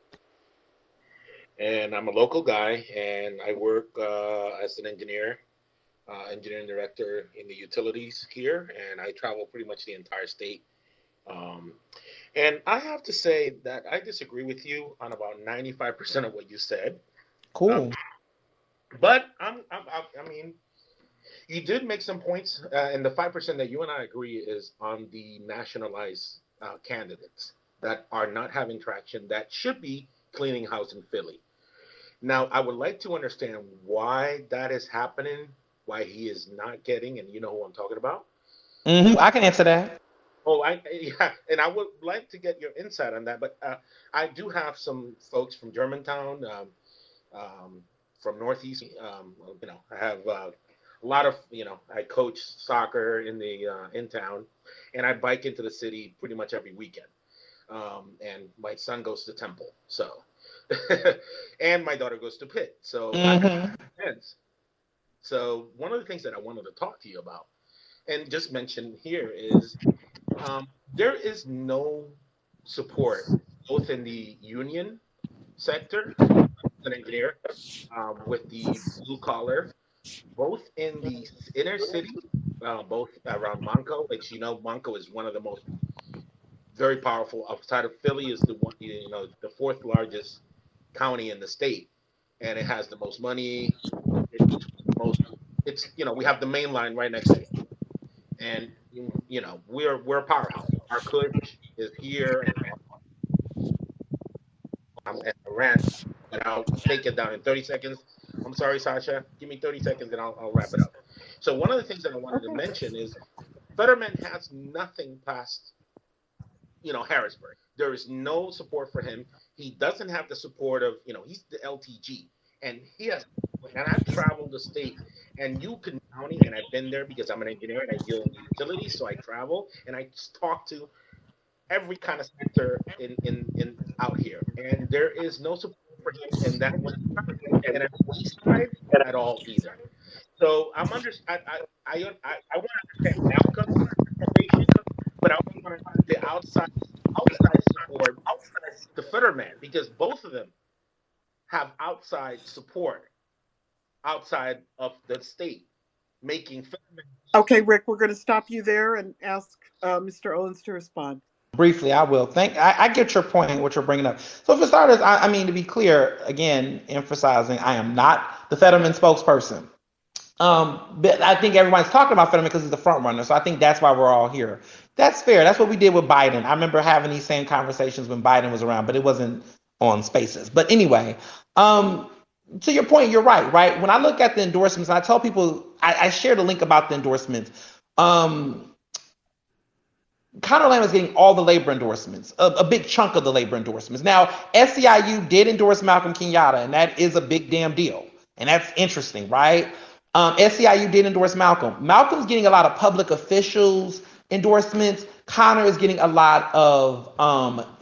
Speaker 3: And I'm a local guy, and I work as an engineer, engineering director in the utilities here, and I travel pretty much the entire state. And I have to say that I disagree with you on about 95% of what you said. Cool. But I mean, you did make some points, and the 5% that you and I agree is on the nationalized candidates that are not having traction that should be cleaning house in Philly. Now, I would like to understand why that is happening, why he is not getting, and you know who I'm talking about. I can answer that. Oh, yeah, and I would like to get your insight on that. But I do have some folks from Germantown, from Northeast. I have a lot of, I coach soccer in town, and I bike into the city pretty much every weekend. And my son goes to Temple, so, and my daughter goes to Pitt, so I have friends. So one of the things that I wanted to talk to you about, and just mention here, is there is no support both in the union sector, an engineer, with the blue collar, both in the inner city, both around Monco, which Monco is one of the most very powerful. Outside of Philly is the one, the fourth largest county in the state, and it has the most money. We have the main line right next to it, and we're a powerhouse. Our push is here, and I'm at a rant, but I'll take it down in 30 seconds. I'm sorry, Sasha. Give me 30 seconds, and I'll wrap it up. So one of the things that I wanted to mention is Fetterman has nothing past, Harrisburg. There is no support for him. He doesn't have the support of, he's the LTG, and I've traveled the state, and Yukon County, and I've been there because I'm an engineer and I deal in utilities, so I travel and I talk to every kind of sector in out here, and there is no support for him, and that was and at the east side at all either. So I want to understand Malcolm's information, but I also want the outside support the Fetterman, because both of them have outside support outside of the state making Fetterman.
Speaker 1: Okay, Rick, we're going to stop you there and ask Mr. Owens to respond.
Speaker 3: Briefly, I will. I get your point, what you're bringing up. So for starters, I mean, to be clear, again, emphasizing, I am not the Fetterman spokesperson. But I think everyone's talking about Fetterman because he's the front runner. So I think that's why we're all here. That's fair. That's what we did with Biden. I remember having these same conversations when Biden was around, but it wasn't on Spaces. But anyway, to your point, you're right? When I look at the endorsements, and I tell people, I shared a link about the endorsements. Conor Lamb is getting all the labor endorsements, a big chunk of the labor endorsements. Now, SEIU did endorse Malcolm Kenyatta, and that is a big damn deal. And that's interesting, right? SEIU did endorse Malcolm. Malcolm's getting a lot of public officials endorsements. Conor is getting a lot of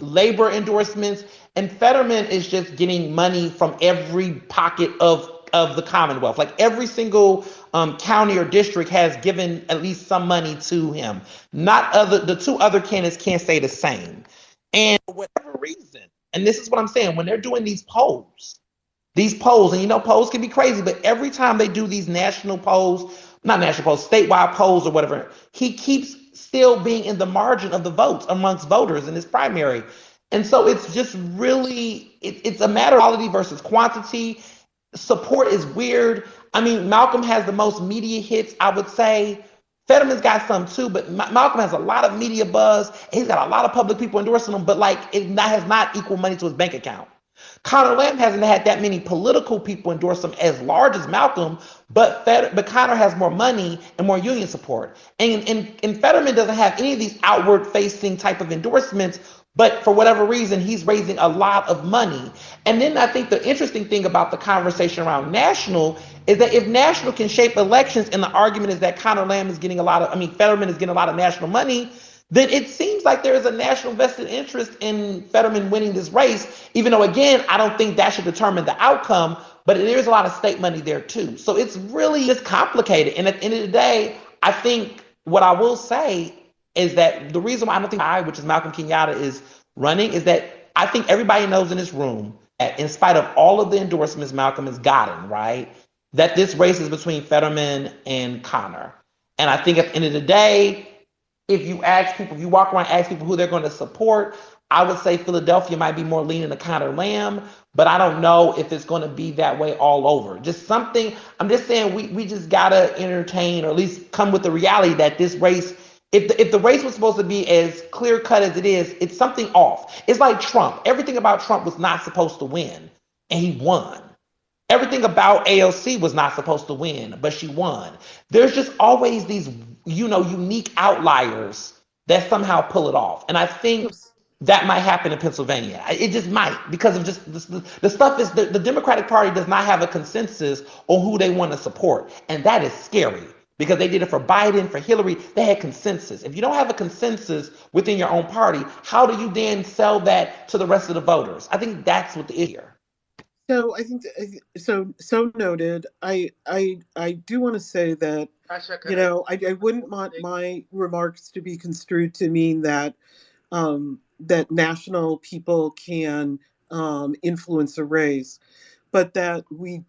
Speaker 3: labor endorsements. And Fetterman is just getting money from every pocket of the Commonwealth. Like every single county or district has given at least some money to him. The two other candidates can't say the same. And for whatever reason, and this is what I'm saying, when they're doing these polls, and polls can be crazy, but every time they do these statewide polls or whatever, he keeps still being in the margin of the votes amongst voters in his primary. And so it's just really, it's a matter of quality versus quantity. Support is weird. I mean, Malcolm has the most media hits, I would say. Fetterman's got some too, but Malcolm has a lot of media buzz. He's got a lot of public people endorsing him, but it has not equal money to his bank account. Conor Lamb hasn't had that many political people endorse him as large as Malcolm, but Conor has more money and more union support. And Fetterman doesn't have any of these outward facing type of endorsements, but for whatever reason, he's raising a lot of money. And then I think the interesting thing about the conversation around national is that if national can shape elections and the argument is that Conor Lamb is getting Fetterman is getting a lot of national money, then it seems like there is a national vested interest in Fetterman winning this race, even though, again, I don't think that should determine the outcome, but there's a lot of state money there too. So it's really just complicated. And at the end of the day, I think what I will say is that the reason why I don't think which is Malcolm Kenyatta, is running is that I think everybody knows in this room that in spite of all of the endorsements Malcolm has gotten, right, that this race is between Fetterman and Conor. And I think at the end of the day, if you walk around and ask people who they're going to support, I would say Philadelphia might be more leaning to Conor Lamb, but I don't know if it's going to be that way all over. I'm just saying we just got to entertain, or at least come with the reality that this race, if the race was supposed to be as clear cut as it is, it's something off. It's like Trump. Everything about Trump was not supposed to win, and he won. Everything about AOC was not supposed to win, but she won. There's just always these, unique outliers that somehow pull it off. And I think that might happen in Pennsylvania. It just might, because of just the stuff is, the Democratic Party does not have a consensus on who they want to support. And that is scary, because they did it for Biden, for Hillary. They had consensus. If you don't have a consensus within your own party, how do you then sell that to the rest of the voters? I think that's what the issue is.
Speaker 1: So I think so noted. I do want to say that I wouldn't want my remarks to be construed to mean that that national people can influence a race, but that we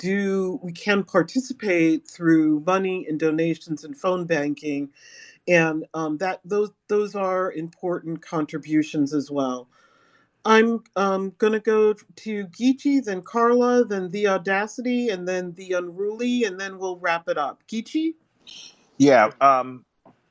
Speaker 1: can participate through money and donations and phone banking, and that those are important contributions as well. I'm going to go to Geechee, then Carla, then The Audacity, and then The Unruly, and then we'll wrap it up. Geechee?
Speaker 4: Yeah.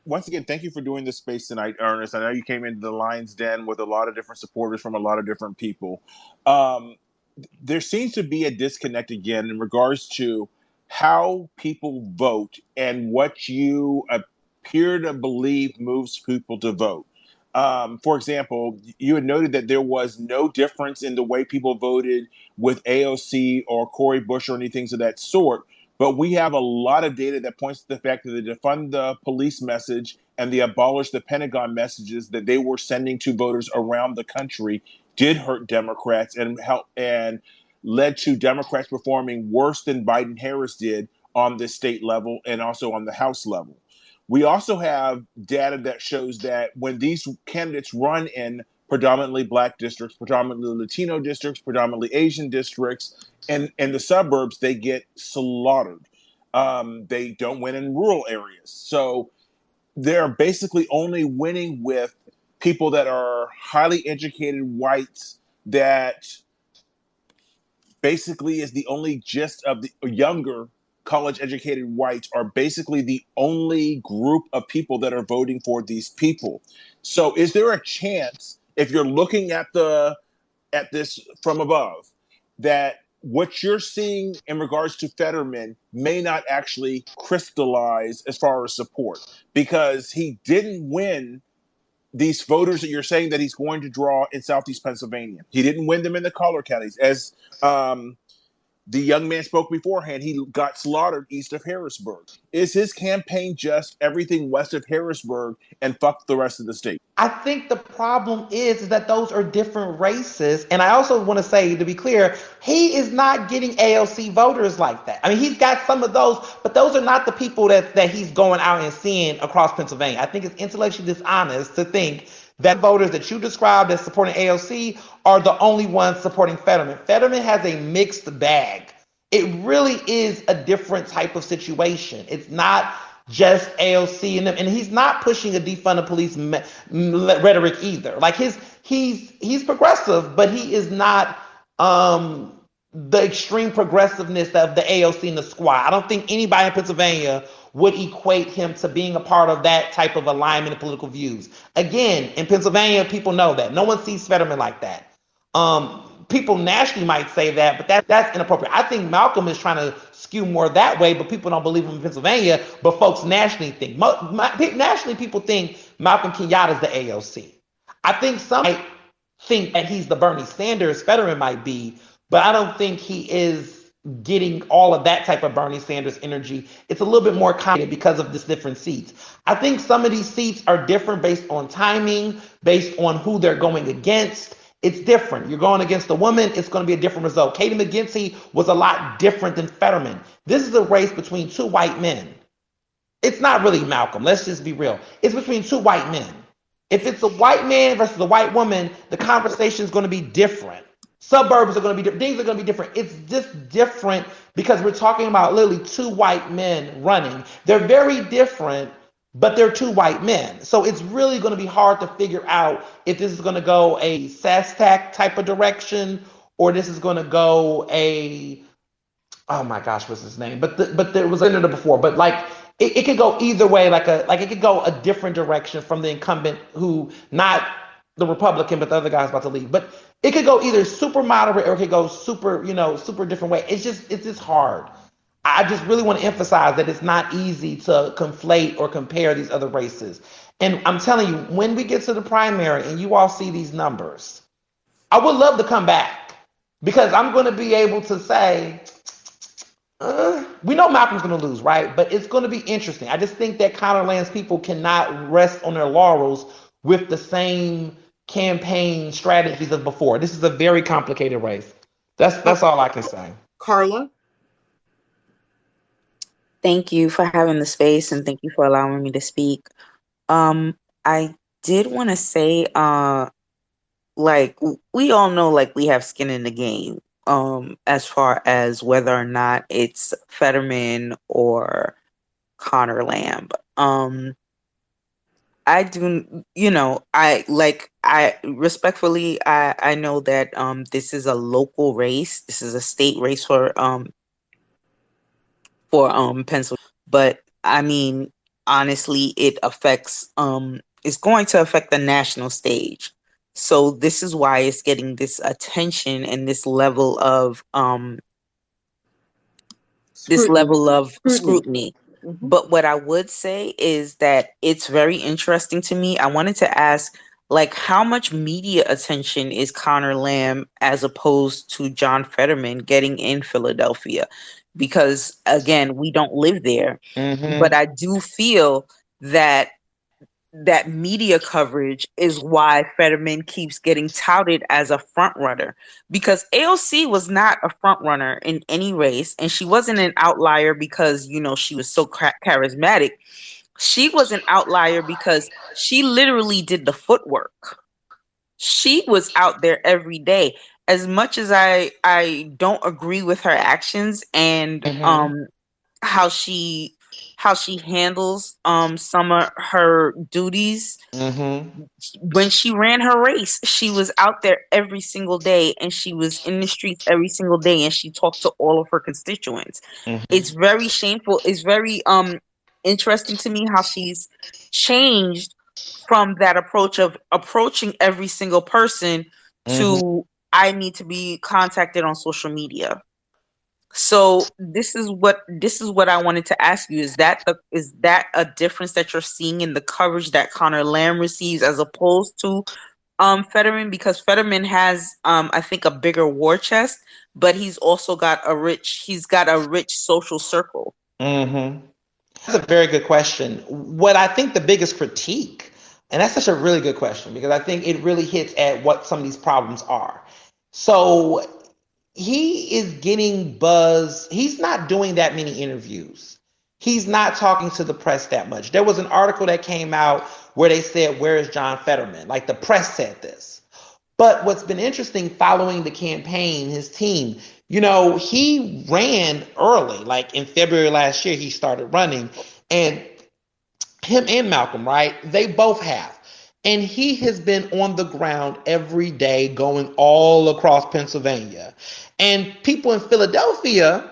Speaker 4: Once again, thank you for doing this space tonight, Ernest. I know you came into the Lion's Den with a lot of different supporters from a lot of different people. There seems to be a disconnect again in regards to how people vote and what you appear to believe moves people to vote. For example, you had noted that there was no difference in the way people voted with AOC or Cori Bush or anything of that sort. But we have a lot of data that points to the fact that the defund the police message and the abolish the Pentagon messages that they were sending to voters around the country did hurt Democrats and led to Democrats performing worse than Biden-Harris did on the state level and also on the House level. We also have data that shows that when these candidates run in predominantly Black districts, predominantly Latino districts, predominantly Asian districts, and in the suburbs, they get slaughtered. They don't win in rural areas. So they're basically only winning with people that are highly educated whites that basically is the only gist of the younger college-educated whites are basically the only group of people that are voting for these people. So is there a chance, if you're looking at this from above, that what you're seeing in regards to Fetterman may not actually crystallize as far as support? Because he didn't win these voters that you're saying that he's going to draw in Southeast Pennsylvania. He didn't win them in the collar counties. As the young man spoke beforehand, he got slaughtered east of Harrisburg. Is his campaign just everything west of Harrisburg and fuck the rest of the state?
Speaker 3: I think the problem is that those are different races. And I also want to say, to be clear, he is not getting AOC voters like that. I mean, he's got some of those, but those are not the people that he's going out and seeing across Pennsylvania. I think it's intellectually dishonest to think that voters that you described as supporting AOC are the only ones supporting Fetterman. Fetterman has a mixed bag. It really is a different type of situation. It's not just AOC and them, and he's not pushing a defund the police rhetoric either. Like he's progressive, but he is not the extreme progressiveness of the AOC and the squad. I don't think anybody in Pennsylvania would equate him to being a part of that type of alignment of political views. Again, in Pennsylvania, people know that. No one sees Fetterman like that. people nationally might say that, but that's inappropriate. I think Malcolm is trying to skew more that way, but people don't believe him in Pennsylvania. But folks nationally think nationally people think Malcolm Kenyatta is the AOC. I think some might think that he's the Bernie Sanders Fetterman might be, but I don't think he is getting all of that type of Bernie Sanders energy. It's a little bit more complicated because of this different seats. I think some of these seats are different based on timing, based on who they're going against. It's different. You're going against a woman, it's going to be a different result. Katie McGinty was a lot different than Fetterman. This is a race between two white men. It's not really Malcolm. Let's just be real. It's between two white men. If it's a white man versus a white woman, the conversation is going to be different. Suburbs are going to be different. Things are going to be different. It's just different because we're talking about literally two white men running. They're very different, but they're two white men. So it's really going to be hard to figure out if this is going to go a SASTAC type of direction or this is going to go a, oh my gosh, what's his name? But there was another before. But like it could go either way. Like it could go a different direction from the incumbent who not the Republican, but the other guy's about to leave. But it could go either super moderate or it could go super, super different way. It's just hard. I just really want to emphasize that it's not easy to conflate or compare these other races. And I'm telling you, when we get to the primary and you all see these numbers, I would love to come back because I'm going to be able to say, we know Malcolm's going to lose, right? But it's going to be interesting. I just think that Conor Land's people cannot rest on their laurels with the same campaign strategies as before. This is a very complicated race. That's all I can say.
Speaker 1: Carla?
Speaker 8: Thank you for having the space and thank you for allowing me to speak. I did want to say, like, we all know, like, we have skin in the game, as far as whether or not it's Fetterman or Conor Lamb. I do, I respectfully, I know that this is a local race. This is a state race for Pennsylvania. But I mean, honestly, it affects it's going to affect the national stage. So this is why it's getting this attention and this level of scrutiny. Mm-hmm. But what I would say is that it's very interesting to me. I wanted to ask, like, how much media attention is Conor Lamb as opposed to John Fetterman getting in Philadelphia? Because, again, we don't live there. Mm-hmm. But I do feel that media coverage is why Fetterman keeps getting touted as a front runner, because AOC was not a front runner in any race, and she wasn't an outlier because, she was so charismatic. She was an outlier because she literally did the footwork. She was out there every day. As much as I don't agree with her actions and mm-hmm. how she handles some of her duties. Mm-hmm. When she ran her race, she was out there every single day and she was in the streets every single day and she talked to all of her constituents. Mm-hmm. It's very shameful. It's very interesting to me how she's changed from that approach of approaching every single person mm-hmm. to I need to be contacted on social media. So this is what I wanted to ask you. Is that a difference that you're seeing in the coverage that Conor Lamb receives as opposed to Fetterman? Because Fetterman has I think a bigger war chest, but he's also got a rich social circle. Mm-hmm.
Speaker 3: That's a very good question. What I think the biggest critique, and that's such a really good question because I think it really hits at what some of these problems are. So he is getting buzz. He's not doing that many interviews. He's not talking to the press that much. There was an article that came out where they said, "Where is John Fetterman?" Like the press said this. But what's been interesting following the campaign, his team, he ran early, like in February last year, he started running, and him and Malcolm, right? They both have. And he has been on the ground every day going all across Pennsylvania. And people in Philadelphia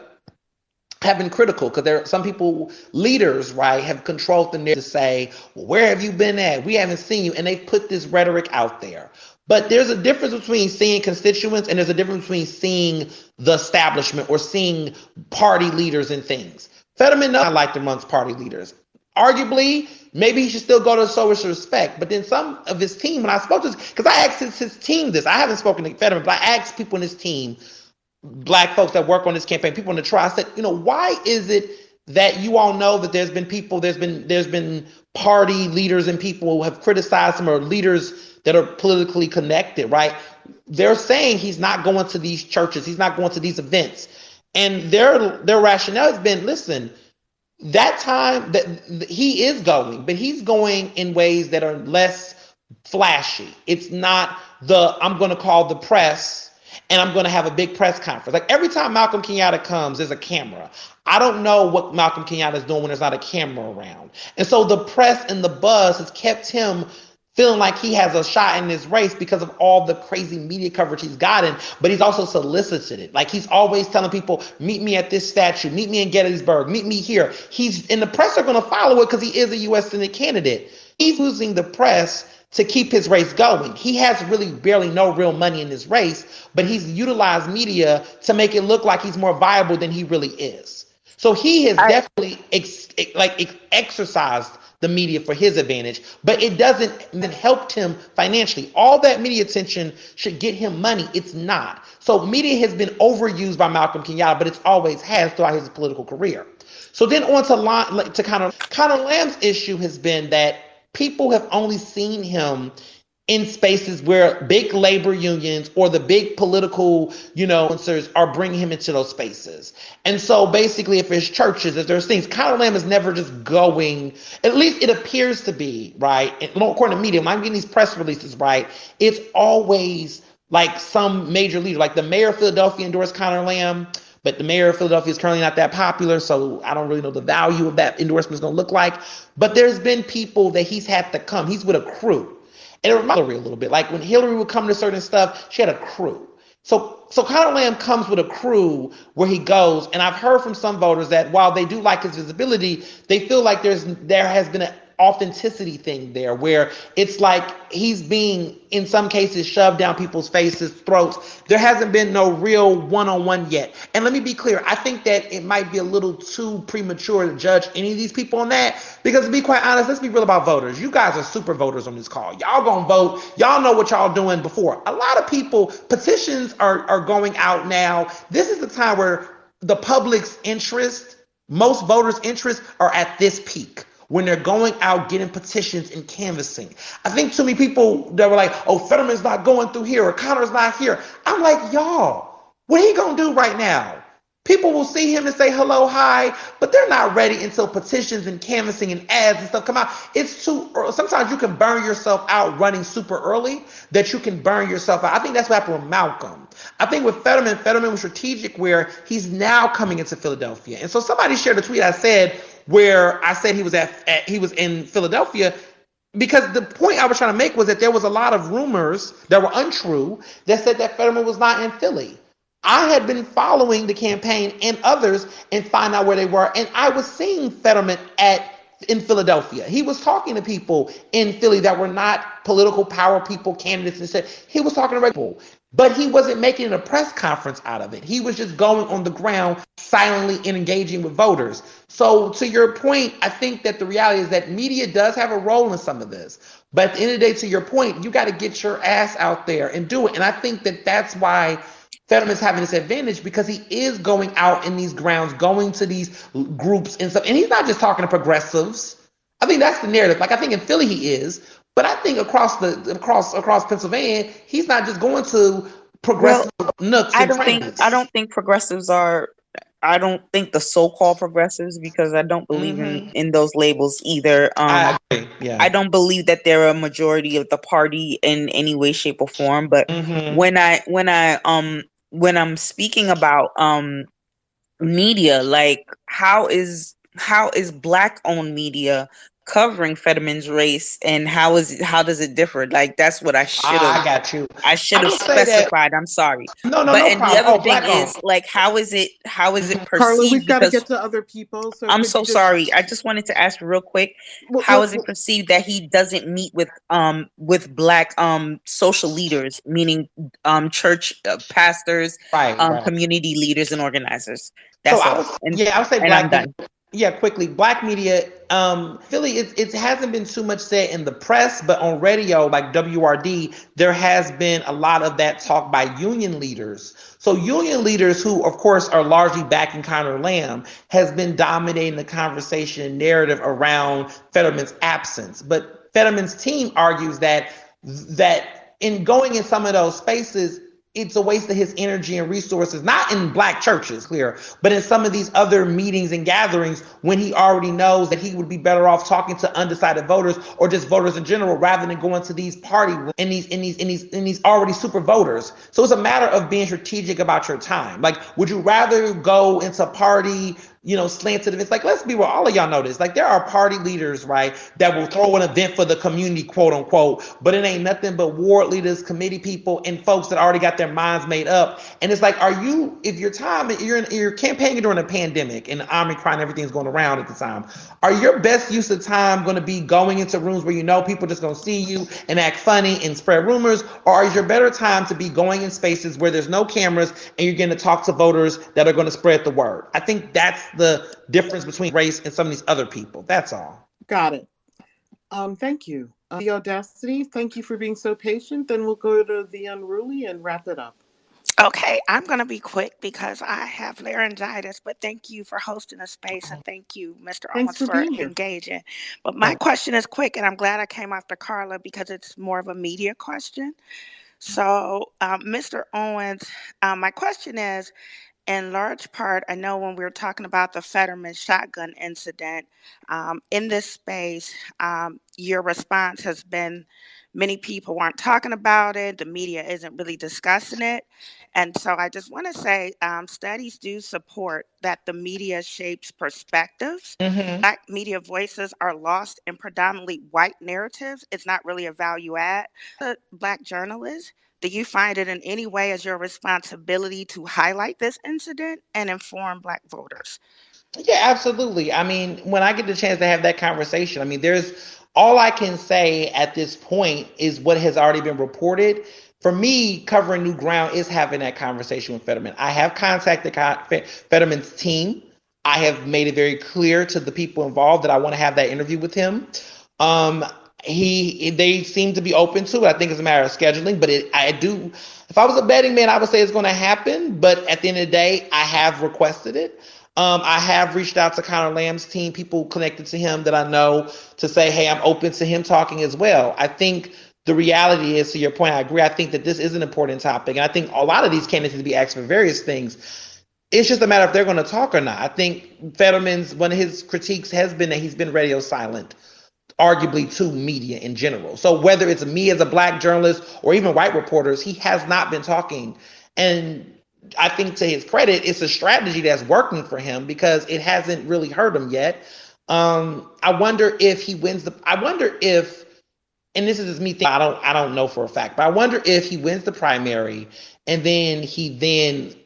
Speaker 3: have been critical because there are some people, leaders, right, have controlled the narrative to say, well, where have you been at? We haven't seen you. And they've put this rhetoric out there. But there's a difference between seeing constituents and there's a difference between seeing the establishment or seeing party leaders and things. Fetterman knows I liked amongst party leaders. Arguably, maybe he should still go to social respect. But then some of his team, when I spoke to, because I asked his team this, I haven't spoken to Fetterman, but I asked people in his team, Black folks that work on this campaign, people in the trial, I said, why is it that you all know that there's been party leaders and people who have criticized him, or leaders that are politically connected, right? They're saying he's not going to these churches, he's not going to these events. And their rationale has been, listen, that time that he is going, but he's going in ways that are less flashy. It's not I'm going to call the press and I'm going to have a big press conference. Like every time Malcolm Kenyatta comes, there's a camera. I don't know what Malcolm Kenyatta is doing when there's not a camera around. And so the press and the buzz has kept him feeling like he has a shot in this race because of all the crazy media coverage he's gotten, but he's also solicited it. Like he's always telling people, meet me at this statue, meet me in Gettysburg, meet me here. And the press are going to follow it because he is a U.S. Senate candidate. He's using the press to keep his race going. He has really barely no real money in this race, but he's utilized media to make it look like he's more viable than he really is. So he has definitely exercised the media for his advantage, but it doesn't help him financially. All that media attention should get him money. It's not. So media has been overused by Malcolm Kenyatta, but it's always has throughout his political career. So then on to Conor Lamb's issue has been that people have only seen him in spaces where big labor unions or the big political, influencers are bringing him into those spaces. And so basically, if there's churches, if there's things, Conor Lamb is never just going, at least it appears to be, right? And according to media, when I'm getting these press releases, right, it's always like some major leader, like the mayor of Philadelphia endorsed Conor Lamb, but the mayor of Philadelphia is currently not that popular, so I don't really know the value of that endorsement is going to look like. But there's been people that he's had to come. He's with a crew. And it reminds me a little bit. Like when Hillary would come to certain stuff, she had a crew. So Conor Lamb comes with a crew where he goes. And I've heard from some voters that while they do like his visibility, they feel like there has been an authenticity thing there where it's like he's being, in some cases, shoved down people's faces, throats. There hasn't been no real one-on-one yet. And let me be clear, I think that it might be a little too premature to judge any of these people on that, because to be quite honest, let's be real about voters. You guys are super voters on this call. Y'all gonna vote. Y'all know what y'all doing before. A lot of people, petitions are going out now. This is the time where the public's interest, most voters' interest, are at this peak, when they're going out getting petitions and canvassing. I think too many people that were like, oh, Fetterman's not going through here or Conor's not here. I'm like, y'all, what he gonna do right now? People will see him and say hello, hi, but they're not ready until petitions and canvassing and ads and stuff come out. It's too early. Sometimes you can burn yourself out running super early, that you can burn yourself out. I think that's what happened with Malcolm. I think with Fetterman was strategic where he's now coming into Philadelphia. And so somebody shared a tweet I said where I said he was in Philadelphia, because the point I was trying to make was that there was a lot of rumors that were untrue that said that Fetterman was not in Philly. I had been following the campaign and others and find out where they were, and I was seeing Fetterman in Philadelphia. He was talking to people in Philly that were not political power people, candidates, and said he was talking to people. But he wasn't making a press conference out of it. He was just going on the ground silently and engaging with voters. So to your point, I think that the reality is that media does have a role in some of this. But at the end of the day, to your point, you got to get your ass out there and do it. And I think that that's why Fetterman's having this advantage, because he is going out in these grounds, going to these groups and stuff. And he's not just talking to progressives. I think that's the narrative. Like I think in Philly he is. But I think across Pennsylvania, he's not just going to progressive nooks and crannies.
Speaker 8: I don't think progressives are. I don't think the so-called progressives, because I don't believe in those labels either.
Speaker 3: I agree. Yeah.
Speaker 8: I don't believe that they're a majority of the party in any way, shape, or form. But when I'm speaking about media, like how is Black-owned media covering Fetterman's race, and how does it differ? Like, that's what I should have
Speaker 3: I got you.
Speaker 8: I should
Speaker 3: I
Speaker 8: have
Speaker 3: would say that
Speaker 8: specified. I'm sorry.
Speaker 3: no
Speaker 8: But and the
Speaker 3: problem.
Speaker 8: other
Speaker 3: Oh,
Speaker 8: thing
Speaker 3: black
Speaker 8: is,
Speaker 3: owned.
Speaker 8: like, how is it
Speaker 1: Carla,
Speaker 8: perceived?
Speaker 1: we've got to
Speaker 8: Because
Speaker 1: get to other people. So
Speaker 8: I'm
Speaker 1: could you
Speaker 8: so
Speaker 1: just,
Speaker 8: sorry. I just wanted to ask real quick,
Speaker 1: well,
Speaker 8: how is it
Speaker 1: well,
Speaker 8: perceived that he doesn't meet with black social leaders, meaning church pastors,
Speaker 3: Right.
Speaker 8: community leaders and organizers?
Speaker 3: So
Speaker 8: That's all.
Speaker 3: I would say
Speaker 8: And I'm
Speaker 3: black media.
Speaker 8: done.
Speaker 3: Yeah, quickly, black media. Philly, it hasn't been too much said in the press, but on radio, like WRD, there has been a lot of that talk by union leaders. So union leaders, who of course are largely backing Conor Lamb, has been dominating the conversation and narrative around Fetterman's absence. But Fetterman's team argues that in going in some of those spaces, it's a waste of his energy and resources, not in black churches, clear, but in some of these other meetings and gatherings when he already knows that he would be better off talking to undecided voters or just voters in general rather than going to these party in these already super voters. So it's a matter of being strategic about your time. Like, would you rather go into party, slanted events? Like, let's be real, all of y'all know this. Like, there are party leaders, right, that will throw an event for the community, quote unquote, but it ain't nothing but ward leaders, committee people, and folks that already got their minds made up. And it's like, if you're campaigning during a pandemic and Omicron and everything's going around at the time, are your best use of time going to be going into rooms where people just going to see you and act funny and spread rumors? Or is your better time to be going in spaces where there's no cameras and you're going to talk to voters that are going to spread the word? I think that's the difference between race and some of these other people. That's all.
Speaker 1: got it. Thank you. The Audacity, thank you for being so patient. Then we'll go to the Unruly and wrap it up.
Speaker 9: Okay, I'm going to be quick because I have laryngitis, but thank you for hosting a space and thank you, Mr.
Speaker 1: Thanks
Speaker 9: Owens,
Speaker 1: for
Speaker 9: for
Speaker 1: being here.
Speaker 9: engaging. But my question is quick, and I'm glad I came after Carla because it's more of a media question. So, Mr. Owens, my question is, in large part, I know when we were talking about the Fetterman shotgun incident, in this space, your response has been many people aren't talking about it. The media isn't really discussing it. And so I just want to say studies do support that the media shapes perspectives.
Speaker 3: Mm-hmm.
Speaker 9: Black media voices are lost in predominantly white narratives. It's not really a value add. Black journalists, do you find it in any way as your responsibility to highlight this incident and inform Black voters?
Speaker 3: Yeah, absolutely. I mean, when I get the chance to have that conversation, I mean, there's all I can say at this point is what has already been reported. For me, covering new ground is having that conversation with Fetterman. I have contacted Fetterman's team. I have made it very clear to the people involved that I want to have that interview with him. They seem to be open to it. I think it's a matter of scheduling, but if I was a betting man, I would say it's going to happen. But at the end of the day, I have requested it. I have reached out to Conor Lamb's team, people connected to him that I know, to say, hey, I'm open to him talking as well. I think the reality is, to your point, I agree. I think that this is an important topic. And I think a lot of these candidates need to be asked for various things. It's just a matter if they're going to talk or not. I think Fetterman's, one of his critiques has been that he's been radio silent, arguably, to media in general. So whether it's me as a Black journalist or even white reporters, he has not been talking. And I think, to his credit, it's a strategy that's working for him because it hasn't really hurt him yet. I wonder if he wins and this is just me thinking, I don't know for a fact, but I wonder if he wins the primary and then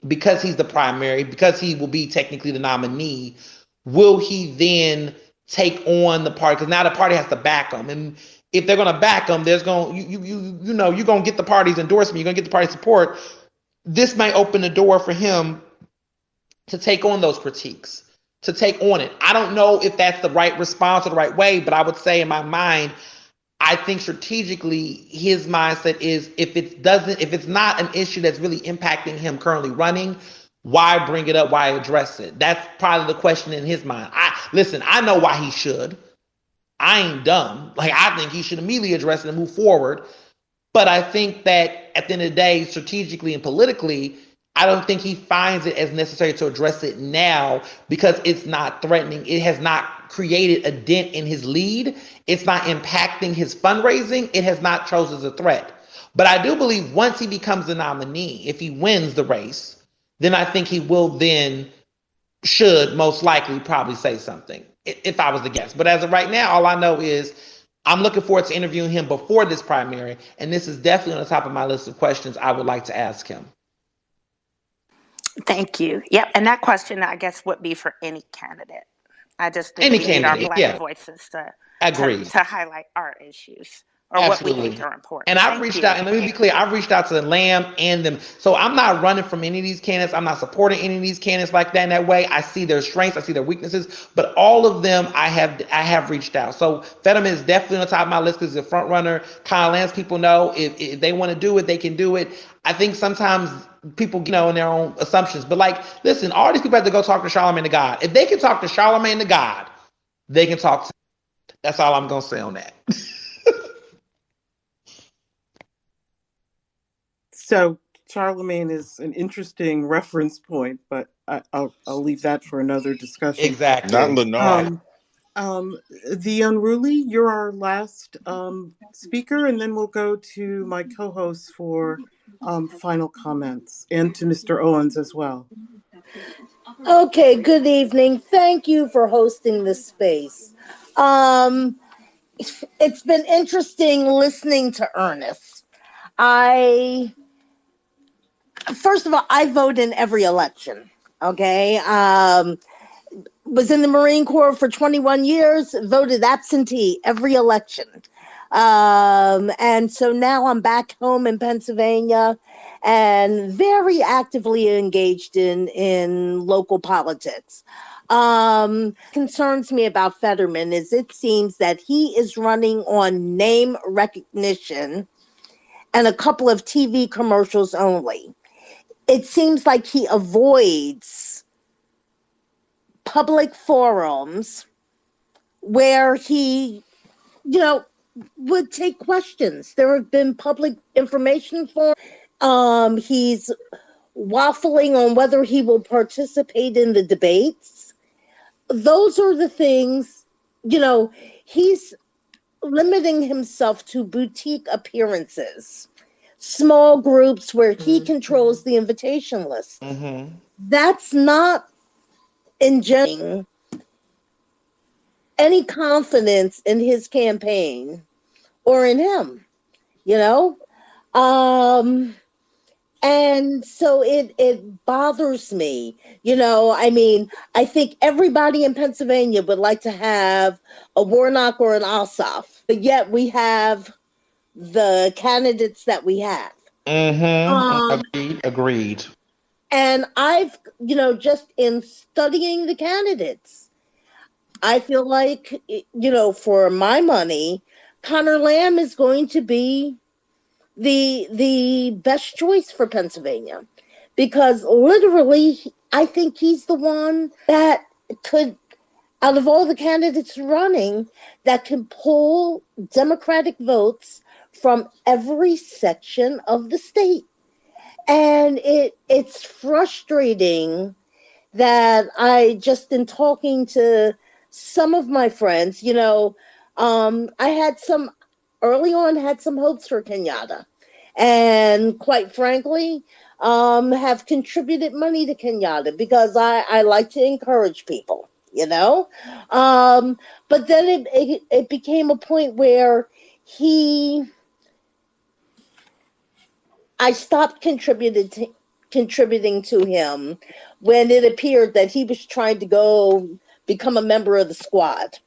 Speaker 3: because he's the primary, because he will be technically the nominee, will he then take on the party? Because now the party has to back him. And if they're going to back him, you're going to get the party's endorsement, you're going to get the party's support. This might open the door for him to take on those critiques, to take on it. I don't know if that's the right response or the right way, but I would say in my mind, I think strategically his mindset is if it's not an issue that's really impacting him currently running, why bring it up? Why address it? That's probably the question in his mind. I know why he should. I ain't dumb. Like, I think he should immediately address it and move forward. But I think that at the end of the day, strategically and politically, I don't think he finds it as necessary to address it now because it's not threatening. It has not created a dent in his lead. It's not impacting his fundraising. It has not chosen as a threat. But I do believe once he becomes the nominee, if he wins the race, then I think he will should most likely probably say something. if I was to guess. But as of right now, all I know is I'm looking forward to interviewing him before this primary, and this is definitely on the top of my list of questions I would like to ask him.
Speaker 9: Thank you. Yep, and that question, I guess, would be for any candidate. I just think
Speaker 3: Any
Speaker 9: we need our
Speaker 3: candidate,
Speaker 9: Black
Speaker 3: yeah.
Speaker 9: voices
Speaker 3: Agreed.
Speaker 9: to highlight our issues or what we
Speaker 3: Absolutely.
Speaker 9: think are important.
Speaker 3: And I've
Speaker 9: Thank
Speaker 3: reached
Speaker 9: you.
Speaker 3: out, and let me be clear, I've reached out to Lamb and them. So I'm not running from any of these candidates. I'm not supporting any of these candidates like that in that way. I see their strengths, I see their weaknesses, but all of them I have reached out. So Fetterman is definitely on top of my list because he's a front runner. Kyle Lance, people know if they want to do it, they can do it. I think sometimes people, in their own assumptions. But listen, all these people have to go talk to Charlamagne the God. If they can talk to Charlamagne the God, they can talk to. That's all I'm gonna say on that.
Speaker 1: So Charlamagne is an interesting reference point, but I'll leave that for another discussion.
Speaker 3: Exactly.
Speaker 4: Not Lenard.
Speaker 1: The Unruly, you're our last speaker, and then we'll go to my co-hosts for final comments, and to Mr. Owens as well.
Speaker 10: Okay, good evening. Thank you for hosting this space. It's been interesting listening to Ernest. First of all, I vote in every election. Okay. Was in the Marine Corps for 21 years, voted absentee every election. And so now I'm back home in Pennsylvania and very actively engaged in local politics. Concerns me about Fetterman is it seems that he is running on name recognition and a couple of TV commercials only. It seems like he avoids public forums where he, would take questions. There have been public information forums. He's waffling on whether he will participate in the debates. Those are the things, he's limiting himself to boutique appearances, small groups where he controls the invitation list.
Speaker 3: Mm-hmm.
Speaker 10: That's not engendering any confidence in his campaign or in him, and so it bothers me. I think everybody in Pennsylvania would like to have a Warnock or an Ossoff, but yet we have the candidates that we have.
Speaker 3: Mm-hmm. Agreed.
Speaker 10: And I've, just in studying the candidates, I feel like, for my money, Connor Lamb is going to be the best choice for Pennsylvania, because literally I think he's the one that could, out of all the candidates running, that can pull Democratic votes from every section of the state. And it's frustrating that I just, in talking to some of my friends, I had some early on had some hopes for Kenyatta, and quite frankly, have contributed money to Kenyatta because I like to encourage people, but then it became a point where I stopped contributing to him when it appeared that he was trying to go become a member of the squad.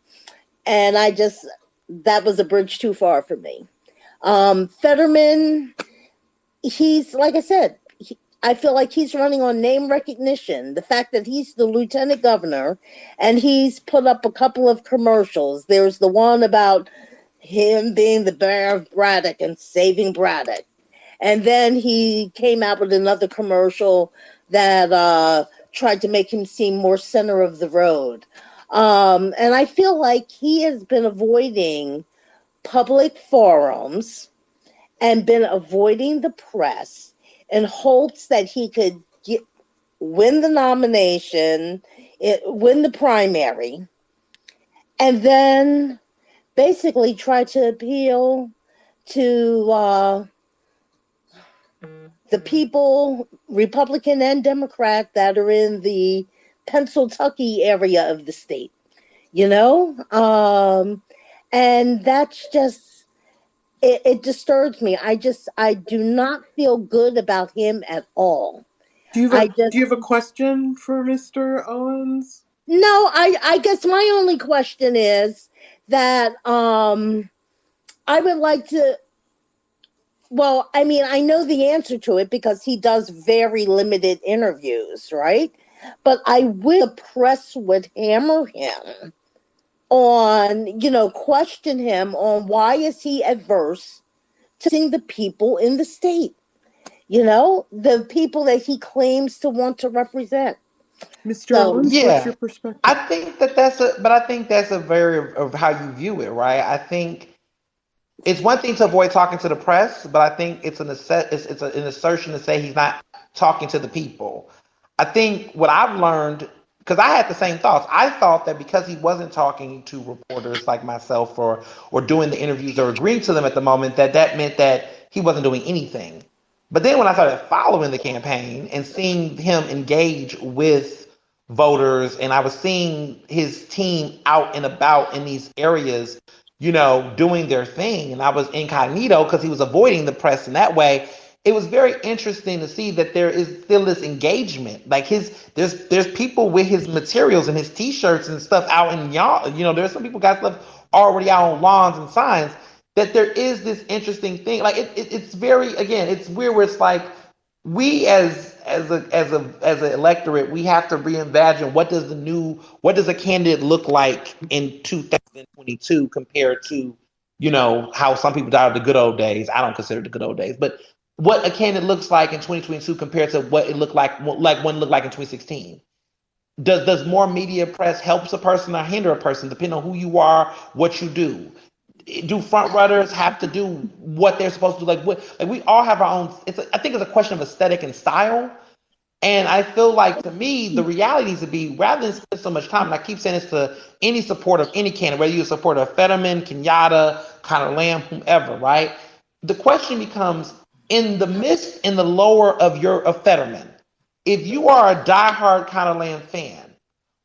Speaker 10: And that was a bridge too far for me. Fetterman, he's, like I said, I feel like he's running on name recognition. The fact that he's the lieutenant governor and he's put up a couple of commercials. There's the one about him being the Bear of Braddock and saving Braddock. And then he came out with another commercial that tried to make him seem more center of the road. And I feel like he has been avoiding public forums and been avoiding the press in hopes that he could win the nomination, win the primary, and then basically try to appeal to the people, Republican and Democrat, that are in the Pennsylvania area of the state. you know? And that's just, it disturbs me. I do not feel good about him at all. I
Speaker 1: Do you
Speaker 10: just,
Speaker 1: have a question for Mr. Owens?
Speaker 10: no, I guess my only question is that, I would like to, well, I mean, I know the answer to it because he does very limited interviews, right? But I wish the press would hammer him on, question him on why is he adverse to seeing the people in the state, the people that he claims to want to represent.
Speaker 1: Mr.
Speaker 10: So,
Speaker 1: Owens, what's
Speaker 3: Yeah,
Speaker 1: your perspective?
Speaker 3: I think that's a very of how you view it, right? I think it's one thing to avoid talking to the press, but I think an assertion to say he's not talking to the people. I think what I've learned, because I had the same thoughts. I thought that because he wasn't talking to reporters like myself or doing the interviews or agreeing to them at the moment, that meant that he wasn't doing anything. But then when I started following the campaign and seeing him engage with voters, and I was seeing his team out and about in these areas, doing their thing. And I was incognito because he was avoiding the press in that way. It was very interesting to see that there is still this engagement. Like there's people with his materials and his T-shirts and stuff out in y'all. There's some people got stuff already out on lawns and signs. That there is this interesting thing. Like it's very, again, it's weird where it's like we as an electorate, we have to reimagine what does a candidate look like in 2022 compared to how some people died of the good old days. I don't consider it the good old days, but what a candidate looks like in 2022 compared to what it looked like when it looked like in 2016. Does more media press helps a person or hinder a person depending on who you are, what you do? Do front runners have to do what they're supposed to do? Like we all have our own. I think it's a question of aesthetic and style. And I feel like, to me, the reality is to be, rather than spend so much time, and I keep saying this to any supporter of any candidate, whether you're a supporter of Fetterman, Kenyatta, Conor Lamb, whomever, right? The question becomes, in the lower of Fetterman, if you are a diehard Conor Lamb fan,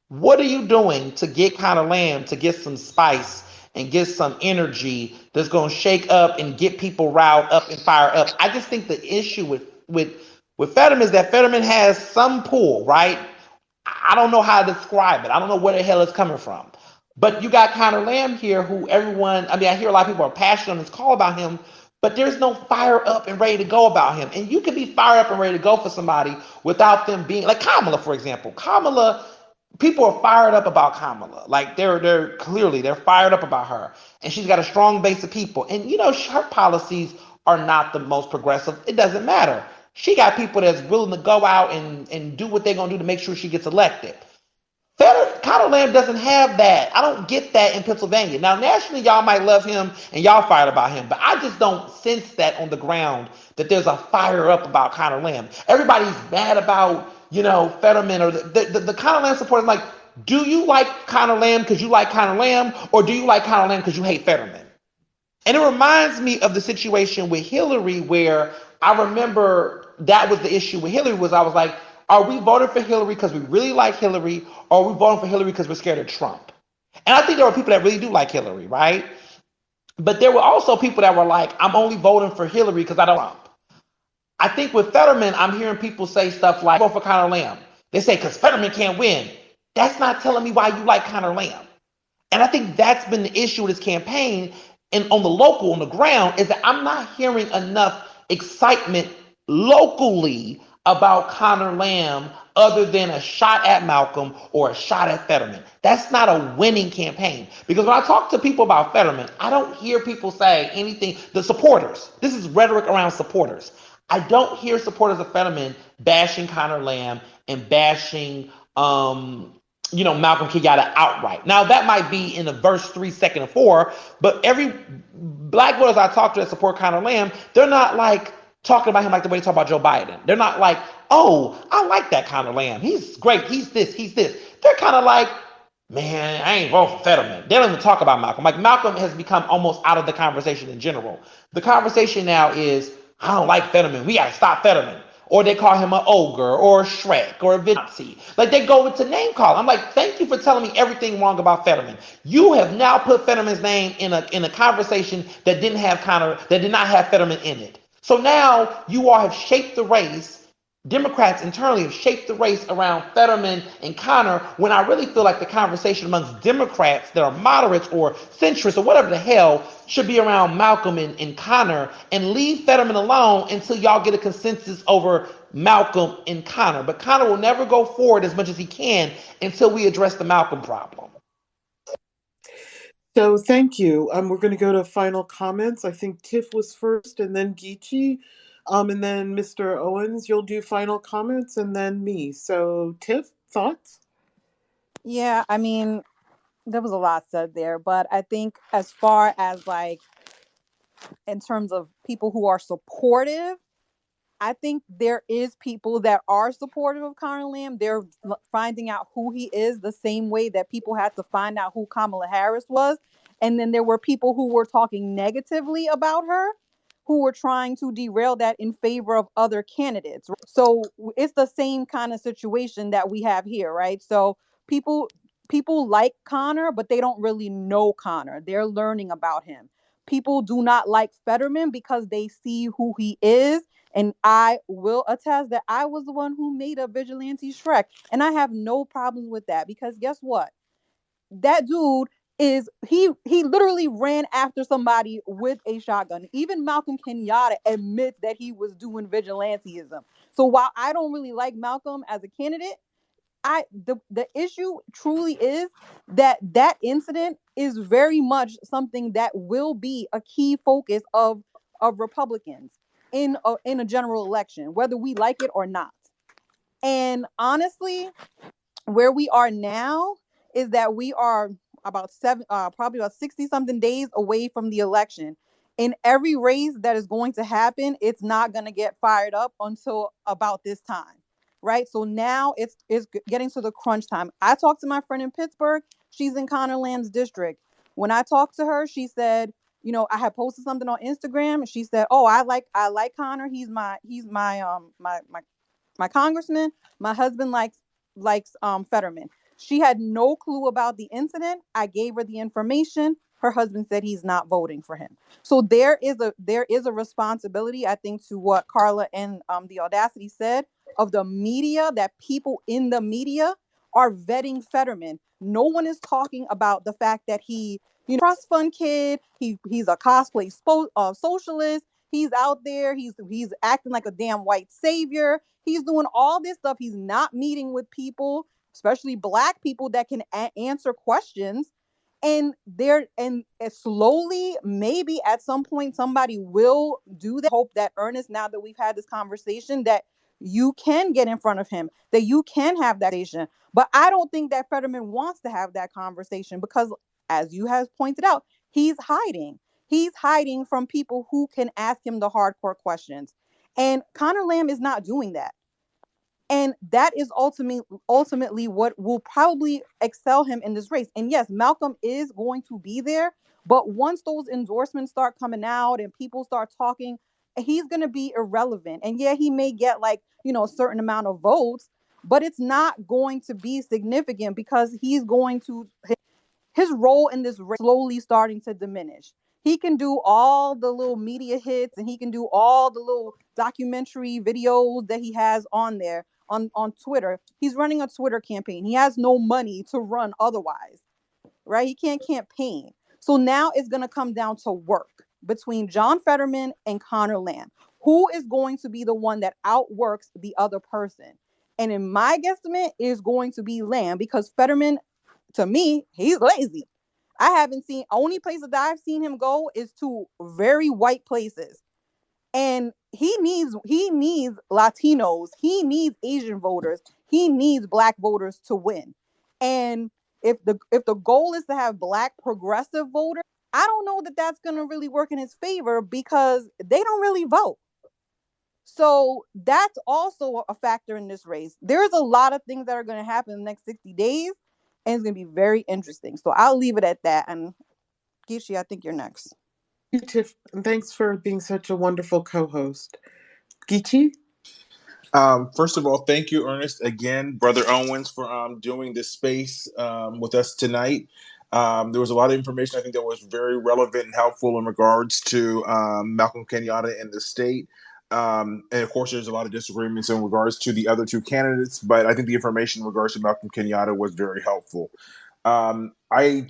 Speaker 3: what are you doing to get Conor Lamb to get some spice and get some energy that's going to shake up and get people riled up and fired up? I just think the issue with Fetterman is that Fetterman has some pull, right? I don't know how to describe it. I don't know where the hell it's coming from. But you got Conor Lamb here, who I hear a lot of people are passionate on this call about him, but there's no fire up and ready to go about him. And you can be fired up and ready to go for somebody without them being, like Kamala, for example. Kamala, people are fired up about Kamala. Like they're clearly fired up about her. And she's got a strong base of people. And her policies are not the most progressive. It doesn't matter. She got people that's willing to go out and do what they're going to do to make sure she gets elected. Conor Lamb doesn't have that. I don't get that in Pennsylvania. Now, nationally, y'all might love him and y'all fired about him, but I just don't sense that on the ground, that there's a fire up about Conor Lamb. Everybody's mad about, Fetterman or the Conor Lamb supporters. Like, do you like Conor Lamb because you like Conor Lamb, or do you like Conor Lamb because you hate Fetterman? And it reminds me of the situation with Hillary, where I remember that was the issue with Hillary. Was I was like, are we voting for Hillary because we really like Hillary, or are we voting for Hillary because we're scared of Trump? And I think there were people that really do like Hillary, right? But there were also people that were like, I'm only voting for Hillary because I don't like Trump. I think with Fetterman, I'm hearing people say stuff like, vote for Conor Lamb. They say, because Fetterman can't win. That's not telling me why you like Conor Lamb. And I think that's been the issue with this campaign. And on the ground, is that I'm not hearing enough excitement locally about Conor Lamb other than a shot at Malcolm or a shot at Fetterman. That's not a winning campaign. Because when I talk to people about Fetterman, I don't hear people say anything. The supporters, this is rhetoric around supporters. I don't hear supporters of Fetterman bashing Conor Lamb and bashing Malcolm Kenyatta outright. Now, that might be in the verse 3, 2, and 4, but every black voters I talk to that support Conor Lamb, they're not like talking about him like the way they talk about Joe Biden. They're not like, oh, I like that Conor Lamb. He's great. He's this. They're kind of like, man, I ain't voting for Fetterman. They don't even talk about Malcolm. Like, Malcolm has become almost out of the conversation in general. The conversation now is, I don't like Fetterman. We got to stop Fetterman. or they call him an ogre or a Shrek or a Vinci. Like they go into name call. I'm like, thank you for telling me everything wrong about Fetterman. You have now put Fetterman's name in a conversation that did not have Fetterman in it. So now you all have shaped the race. Democrats internally have shaped the race around Fetterman and Connor, when I really feel like the conversation amongst Democrats that are moderates or centrists or whatever the hell should be around Malcolm and Connor, and leave Fetterman alone until y'all get a consensus over Malcolm and Connor. But Connor will never go forward as much as he can until we address the Malcolm problem.
Speaker 1: So thank you. We're going to go to final comments. I think Tiff was first, and then Geechee, and then Mr. Owens. You'll do final comments, and then me. So Tiff, thoughts?
Speaker 2: Yeah, I mean, there was a lot said there, but I think as far as like in terms of people who are supportive, I think there is people that are supportive of Conor Lamb. They're finding out who he is the same way that people had to find out who Kamala Harris was. And then there were people who were talking negatively about her, who were trying to derail that in favor of other candidates. So it's the same kind of situation that we have here, right? So people like Conor, but they don't really know Conor. They're learning about him. People do not like Fetterman because they see who he is. And I will attest that I was the one who made a vigilante Shrek. And I have no problems with that because guess what? That dude is he literally ran after somebody with a shotgun. Even Malcolm Kenyatta admits that he was doing vigilantism. So while I don't really like Malcolm as a candidate, the issue truly is that incident is very much something that will be a key focus of Republicans in a general election, whether we like it or not. And honestly, where we are now is that we are probably about 60 something days away from the election. In every race that is going to happen, it's not going to get fired up until about this time, right? So now it's getting to the crunch time. I talked to my friend in Pittsburgh. She's in Conor Lamb's district. When I talked to her, she said, you know, I had posted something on Instagram, and she said, "Oh, I like Conor. He's my congressman. My husband likes Fetterman." She had no clue about the incident. I gave her the information. Her husband said he's not voting for him. So there is a responsibility, I think, to what Carla and the Audacity said, of the media, that people in the media are vetting Fetterman. No one is talking about the fact that he, trust fund kid. He's a cosplay socialist. He's out there. He's acting like a damn white savior. He's doing all this stuff. He's not meeting with people, especially Black people, that can answer questions. And slowly, maybe at some point, somebody will do that. Hope that, Ernest, now that we've had this conversation, that you can get in front of him, that you can have that conversation. But I don't think that Fetterman wants to have that conversation because, as you have pointed out, he's hiding. He's hiding from people who can ask him the hardcore questions. And Conor Lamb is not doing that. And that is ultimately what will probably excel him in this race. And yes, Malcolm is going to be there. But once those endorsements start coming out and people start talking, he's going to be irrelevant. And yeah, he may get a certain amount of votes, but it's not going to be significant because his role in this race slowly starting to diminish. He can do all the little media hits and he can do all the little documentary videos that he has on there on Twitter. He's running a Twitter campaign. He has no money to run otherwise, right? He can't campaign. So now it's going to come down to work between John Fetterman and Conor Lamb. Who is going to be the one that outworks the other person? And in my guesstimate, is going to be Lamb, because Fetterman, to me, he's lazy. I haven't seen, only places that I've seen him go is to very white places. And he needs Latinos, he needs Asian voters, he needs Black voters to win. And if the goal is to have Black progressive voters, I don't know that that's going to really work in his favor because they don't really vote. So that's also a factor in this race. There's a lot of things that are going to happen in the next 60 days, and it's going to be very interesting. So I'll leave it at that. And Geechee, I think you're next.
Speaker 1: Tiff, and thanks for being such a wonderful co-host. Geechee?
Speaker 4: First of all, thank you, Ernest, again, Brother Owens, for doing this space with us tonight. There was a lot of information I think that was very relevant and helpful in regards to Malcolm Kenyatta and the state. And of course, there's a lot of disagreements in regards to the other two candidates, but I think the information in regards to Malcolm Kenyatta was very helpful. I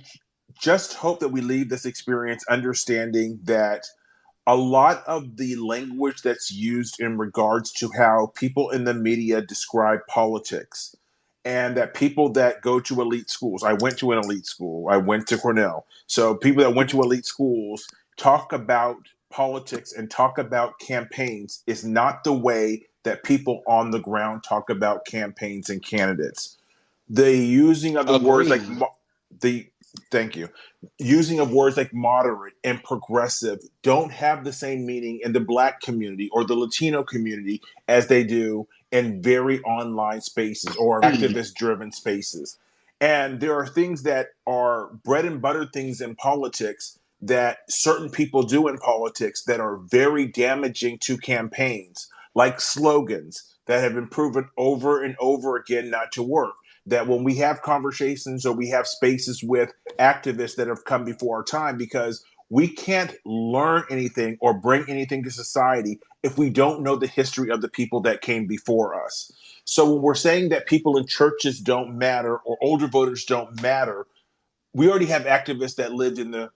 Speaker 4: just hope that we leave this experience understanding that a lot of the language that's used in regards to how people in the media describe politics, and that people that go to elite schools, I went to an elite school, I went to Cornell. So people that went to elite schools talk about politics and talk about campaigns is not the way that people on the ground talk about campaigns and candidates. The using of the words like
Speaker 3: Agreed.
Speaker 4: the thank you using of words like moderate and progressive don't have the same meaning in the Black community or the Latino community as they do in very online spaces or
Speaker 3: Agreed.
Speaker 4: activist driven spaces. And there are things that are bread and butter things in politics that certain people do in politics that are very damaging to campaigns, like slogans that have been proven over and over again not to work. That when we have conversations or we have spaces with activists that have come before our time, because we can't learn anything or bring anything to society if we don't know the history of the people that came before us. So when we're saying that people in churches don't matter or older voters don't matter, we already have activists that lived in the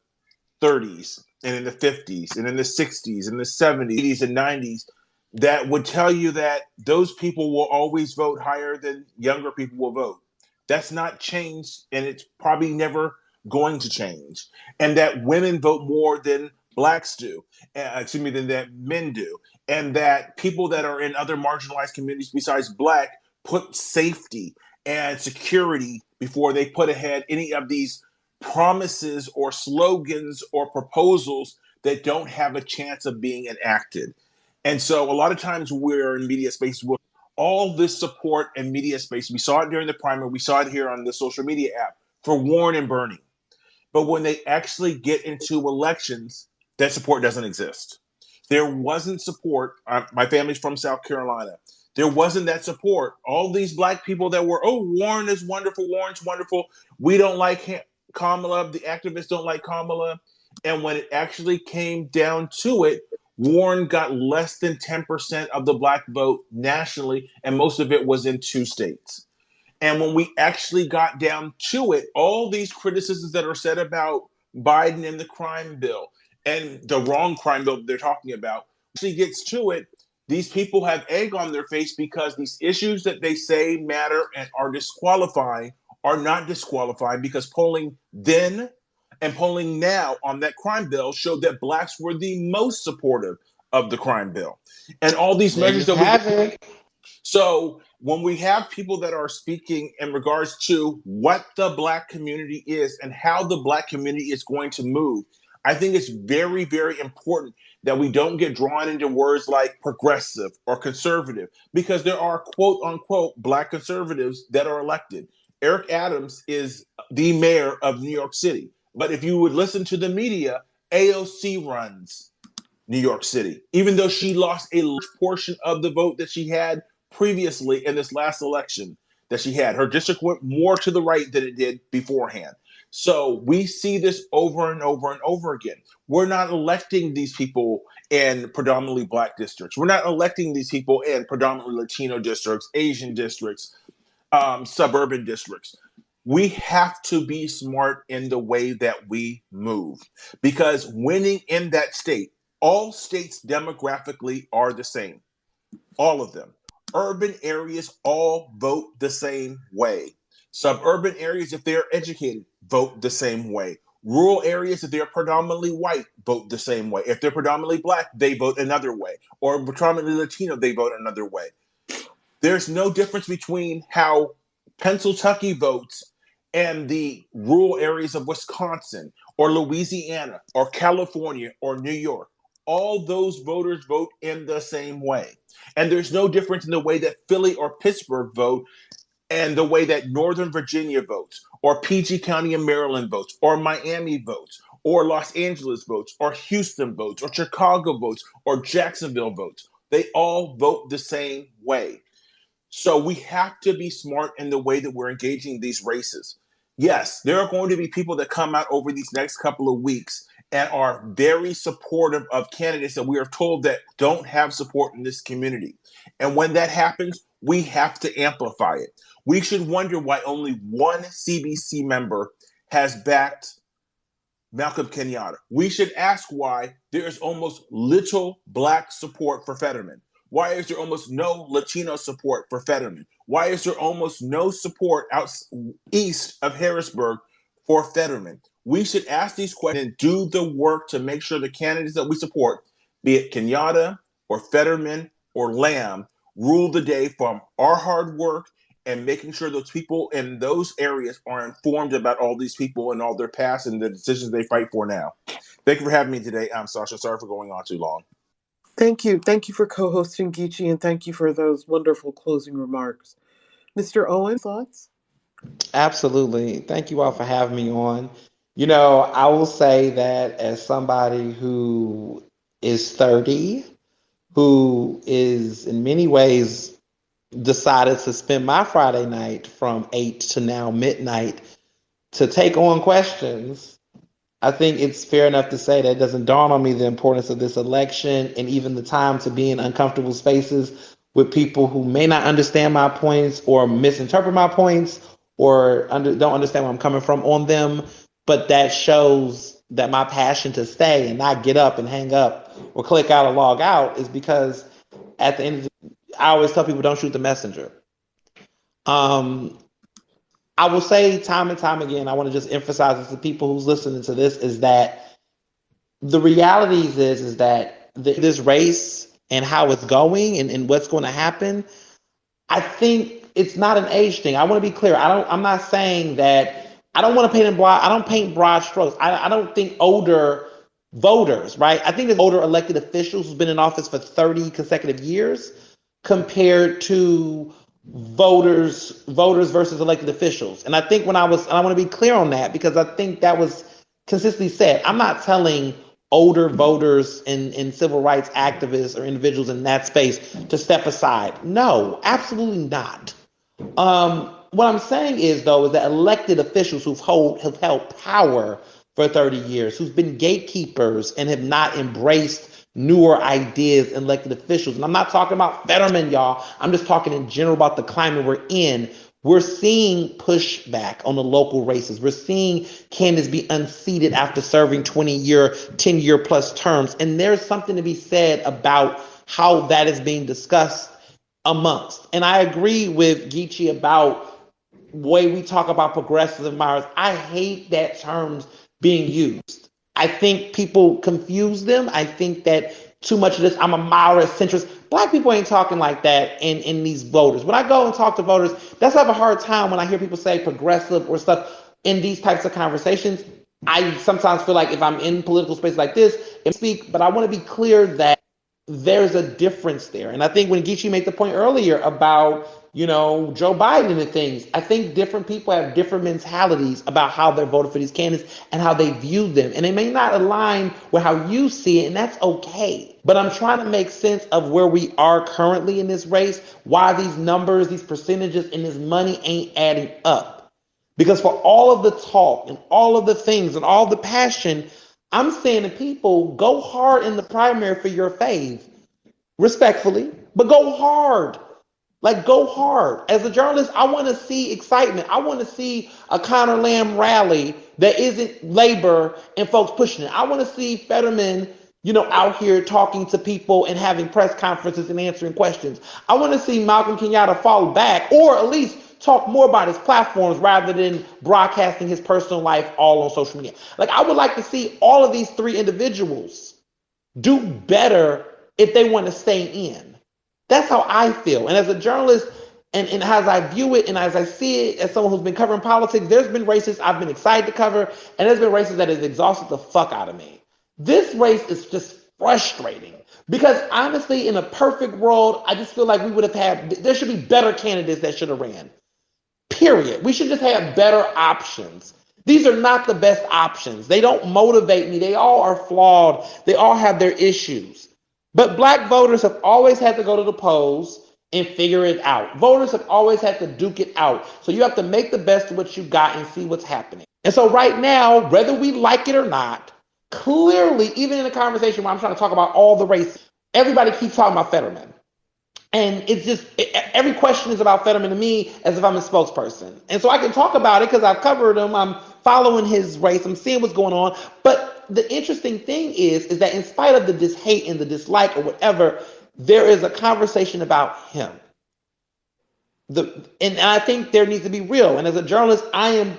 Speaker 4: 30s and in the 50s and in the 60s and the 70s, 80s and 90s that would tell you that those people will always vote higher than younger people will vote. That's not changed, and it's probably never going to change. And that women vote more than blacks do, than that men do. And that people that are in other marginalized communities besides black put safety and security before they put ahead any of these promises or slogans or proposals that don't have a chance of being enacted. And so a lot of times we're in media space with all this support and media space. We saw it during the primary. We saw it here on the social media app for Warren and Bernie. But when they actually get into elections, that support doesn't exist. There wasn't support. My family's from South Carolina. There wasn't that support. All these black people that were, oh, Warren is wonderful. Warren's wonderful. We don't like him. Kamala. The activists don't like Kamala. And when it actually came down to it, Warren got less than 10% of the black vote nationally, and most of it was in 2 states. And when we actually got down to it, all these criticisms that are said about Biden and the crime bill and the wrong crime bill they're talking about, actually gets to it, these people have egg on their face because these issues that they say matter and are disqualifying are not disqualifying, because polling then and polling now on that crime bill showed that blacks were the most supportive of the crime bill. And all these
Speaker 3: There
Speaker 4: measures
Speaker 3: you
Speaker 4: that
Speaker 3: have it.
Speaker 4: so when we have people that are speaking in regards to what the black community is and how the black community is going to move, I think it's very, very important that we don't get drawn into words like progressive or conservative, because there are quote unquote black conservatives that are elected. Eric Adams is the mayor of New York City. But if you would listen to the media, AOC runs New York City, even though she lost a large portion of the vote that she had previously in this last election that she had. Her district went more to the right than it did beforehand. So we see this over and over and over again. We're not electing these people in predominantly black districts. We're not electing these people in predominantly Latino districts, Asian districts, suburban districts. We have to be smart in the way that we move, because winning in that state, all states demographically are the same. All of them. Urban areas all vote the same way. Suburban areas, if they're educated, vote the same way. Rural areas, if they're predominantly white, vote the same way. If they're predominantly black, they vote another way. Or predominantly Latino, they vote another way. There's no difference between how Pennsylvania votes and the rural areas of Wisconsin or Louisiana or California or New York. All those voters vote in the same way. And there's no difference in the way that Philly or Pittsburgh vote and the way that Northern Virginia votes, or PG County in Maryland votes, or Miami votes, or Los Angeles votes, or Houston votes, or Chicago votes, or Jacksonville votes. They all vote the same way. So we have to be smart in the way that we're engaging these races. Yes, there are going to be people that come out over these next couple of weeks and are very supportive of candidates that we are told that don't have support in this community. And when that happens, we have to amplify it. We should wonder why only one CBC member has backed Malcolm Kenyatta. We should ask why there is almost little Black support for Fetterman. Why is there almost no Latino support for Fetterman? Why is there almost no support out east of Harrisburg for Fetterman? We should ask these questions and do the work to make sure the candidates that we support, be it Kenyatta or Fetterman or Lamb, rule the day from our hard work and making sure those people in those areas are informed about all these people and all their past and the decisions they fight for now. Thank you for having me today. I'm Sasha. Sorry for going on too long.
Speaker 1: Thank you. Thank you for co-hosting, Geechee, and thank you for those wonderful closing remarks. Mr. Owen, thoughts?
Speaker 3: Absolutely. Thank you all for having me on. You know, I will say that as somebody who is 30, who is in many ways decided to spend my Friday night from 8 to now midnight to take on questions, I think it's fair enough to say that it doesn't dawn on me the importance of this election and even the time to be in uncomfortable spaces with people who may not understand my points or misinterpret my points or don't understand where I'm coming from on them. But that shows that my passion to stay and not get up and hang up or click out or log out is because at the end of the day, I always tell people don't shoot the messenger. I will say time and time again, I want to just emphasize this to people who's listening to this, is that the reality is that this race and how it's going and what's going to happen, I think it's not an age thing. I want to be clear. I'm not saying that I don't want to paint broad strokes. I don't think older voters, right? I think there's older elected officials who's been in office for 30 consecutive years compared to voters versus elected officials. And I think and I want to be clear on that because I think that was consistently said. I'm not telling older voters and civil rights activists or individuals in that space to step aside. No, absolutely not. What I'm saying is that elected officials who've held power for 30 years, who've been gatekeepers and have not embraced newer ideas and elected officials. And I'm not talking about Fetterman, y'all. I'm just talking in general about the climate we're in. We're seeing pushback on the local races. We're seeing candidates be unseated after serving 20-year, 10-year plus terms. And there's something to be said about how that is being discussed amongst. And I agree with Geechee about the way we talk about progressive admirers. I hate that terms being used. I think people confuse them. I think that too much of this, I'm a moderate centrist. Black people ain't talking like that in these voters. When I go and talk to voters, that's why I have a hard time when I hear people say progressive or stuff in these types of conversations. I sometimes feel like if I'm in political space like this, I speak, but I want to be clear that there's a difference there. And I think when Geechee made the point earlier about, Joe Biden and things, I think different people have different mentalities about how they're voting for these candidates and how they view them. And they may not align with how you see it, and that's okay. But I'm trying to make sense of where we are currently in this race, why these numbers, these percentages, and this money ain't adding up. Because for all of the talk and all of the things and all the passion, I'm saying to people, go hard in the primary for your fave, respectfully, but go hard. Like, go hard. As a journalist, I want to see excitement. I want to see a Conor Lamb rally that isn't labor and folks pushing it. I want to see Fetterman, out here talking to people and having press conferences and answering questions. I want to see Malcolm Kenyatta fall back or at least talk more about his platforms rather than broadcasting his personal life all on social media. Like, I would like to see all of these three individuals do better if they want to stay in. That's how I feel. And as a journalist, and as I view it and as I see it as someone who's been covering politics, there's been races I've been excited to cover, and there's been races that have exhausted the fuck out of me. This race is just frustrating because honestly, in a perfect world, I just feel like there should be better candidates that should have ran. Period. We should just have better options. These are not the best options. They don't motivate me. They all are flawed. They all have their issues. But Black voters have always had to go to the polls and figure it out. Voters have always had to duke it out. So you have to make the best of what you got and see what's happening. And so right now, whether we like it or not, clearly, even in the conversation where I'm trying to talk about all the race, everybody keeps talking about Fetterman. And it's just, every question is about Fetterman to me as if I'm a spokesperson. And so I can talk about it because I've covered him. I'm following his race. I'm seeing what's going on. But the interesting thing is that in spite of the hate and the dislike or whatever, there is a conversation about him. And I think there needs to be real. And as a journalist, I am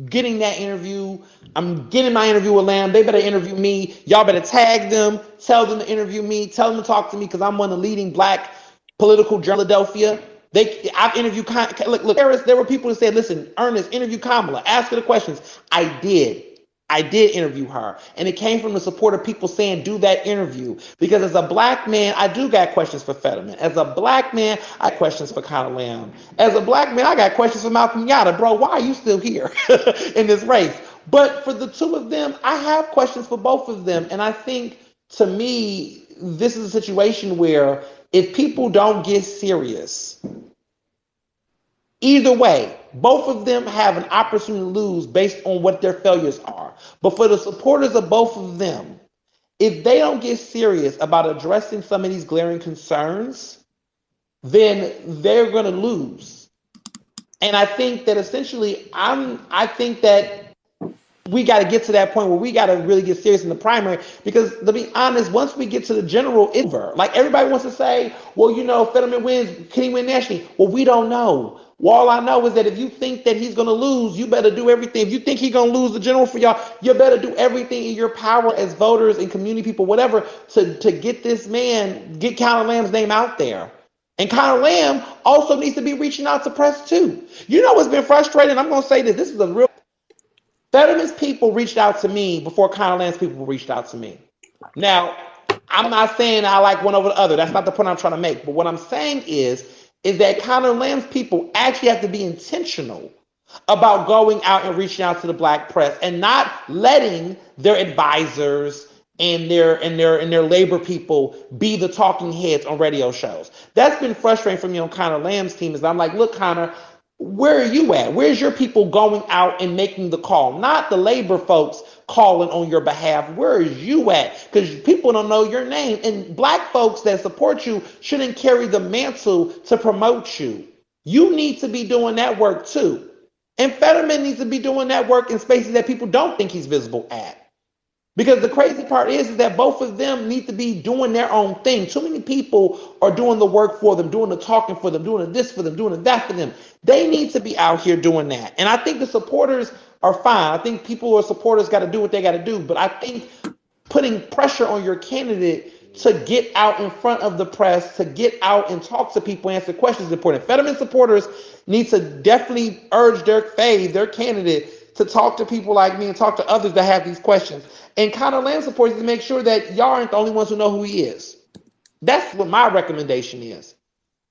Speaker 3: getting that interview. I'm getting my interview with Lamb. They better interview me. Y'all better tag them. Tell them to interview me. Tell them to talk to me because I'm one of the leading Black political Philadelphia. I've interviewed. Look, there were people who said, "Listen, Ernest, interview Kamala. Ask her the questions." I did interview her, and it came from the support of people saying, "Do that interview," because as a Black man, I do got questions for Fetterman. As a Black man, I got questions for Conor Lamb. As a Black man, I got questions for Malcolm Yada. Bro, why are you still here in this race? But for the two of them, I have questions for both of them, and I think to me, this is a situation where if people don't get serious, either way, both of them have an opportunity to lose based on what their failures are. But for the supporters of both of them, if they don't get serious about addressing some of these glaring concerns, then they're going to lose. And I think that essentially, I think that we got to get to that point where we got to really get serious in the primary, because to be honest, once we get to the general, it's over. Like everybody wants to say, well, you know, Fetterman wins, can he win nationally? Well, we don't know. Well, all I know is that if you think that he's going to lose, you better do everything. If you think he's going to lose the general for y'all, you better do everything in your power as voters and community people, whatever, to get this man, get Conor Lamb's name out there. And Conor Lamb also needs to be reaching out to press too. You know what's been frustrating? I'm going to say this. This is a real... Fetterman's people reached out to me before Conor Lamb's people reached out to me. Now, I'm not saying I like one over the other. That's not the point I'm trying to make. But what I'm saying is that Conor Lamb's people actually have to be intentional about going out and reaching out to the Black press and not letting their advisors and their labor people be the talking heads on radio shows. That's been frustrating for me on Conor Lamb's team. Is I'm like, look, Conor, where are you at? Where's your people going out and making the call? Not the labor folks calling on your behalf. Where is you at? Because people don't know your name. And Black folks that support you shouldn't carry the mantle to promote you. You need to be doing that work too. And Fetterman needs to be doing that work in spaces that people don't think he's visible at. Because the crazy part is that both of them need to be doing their own thing. Too many people are doing the work for them, doing the talking for them, doing this for them, doing that for them. They need to be out here doing that. And I think the supporters are fine. I think people who are supporters got to do what they got to do. But I think putting pressure on your candidate to get out in front of the press, to get out and talk to people, answer questions is important. Fetterman supporters need to definitely urge their candidate to talk to people like me and talk to others that have these questions. And Conor Lamb supporters to make sure that y'all aren't the only ones who know who he is. That's what my recommendation is.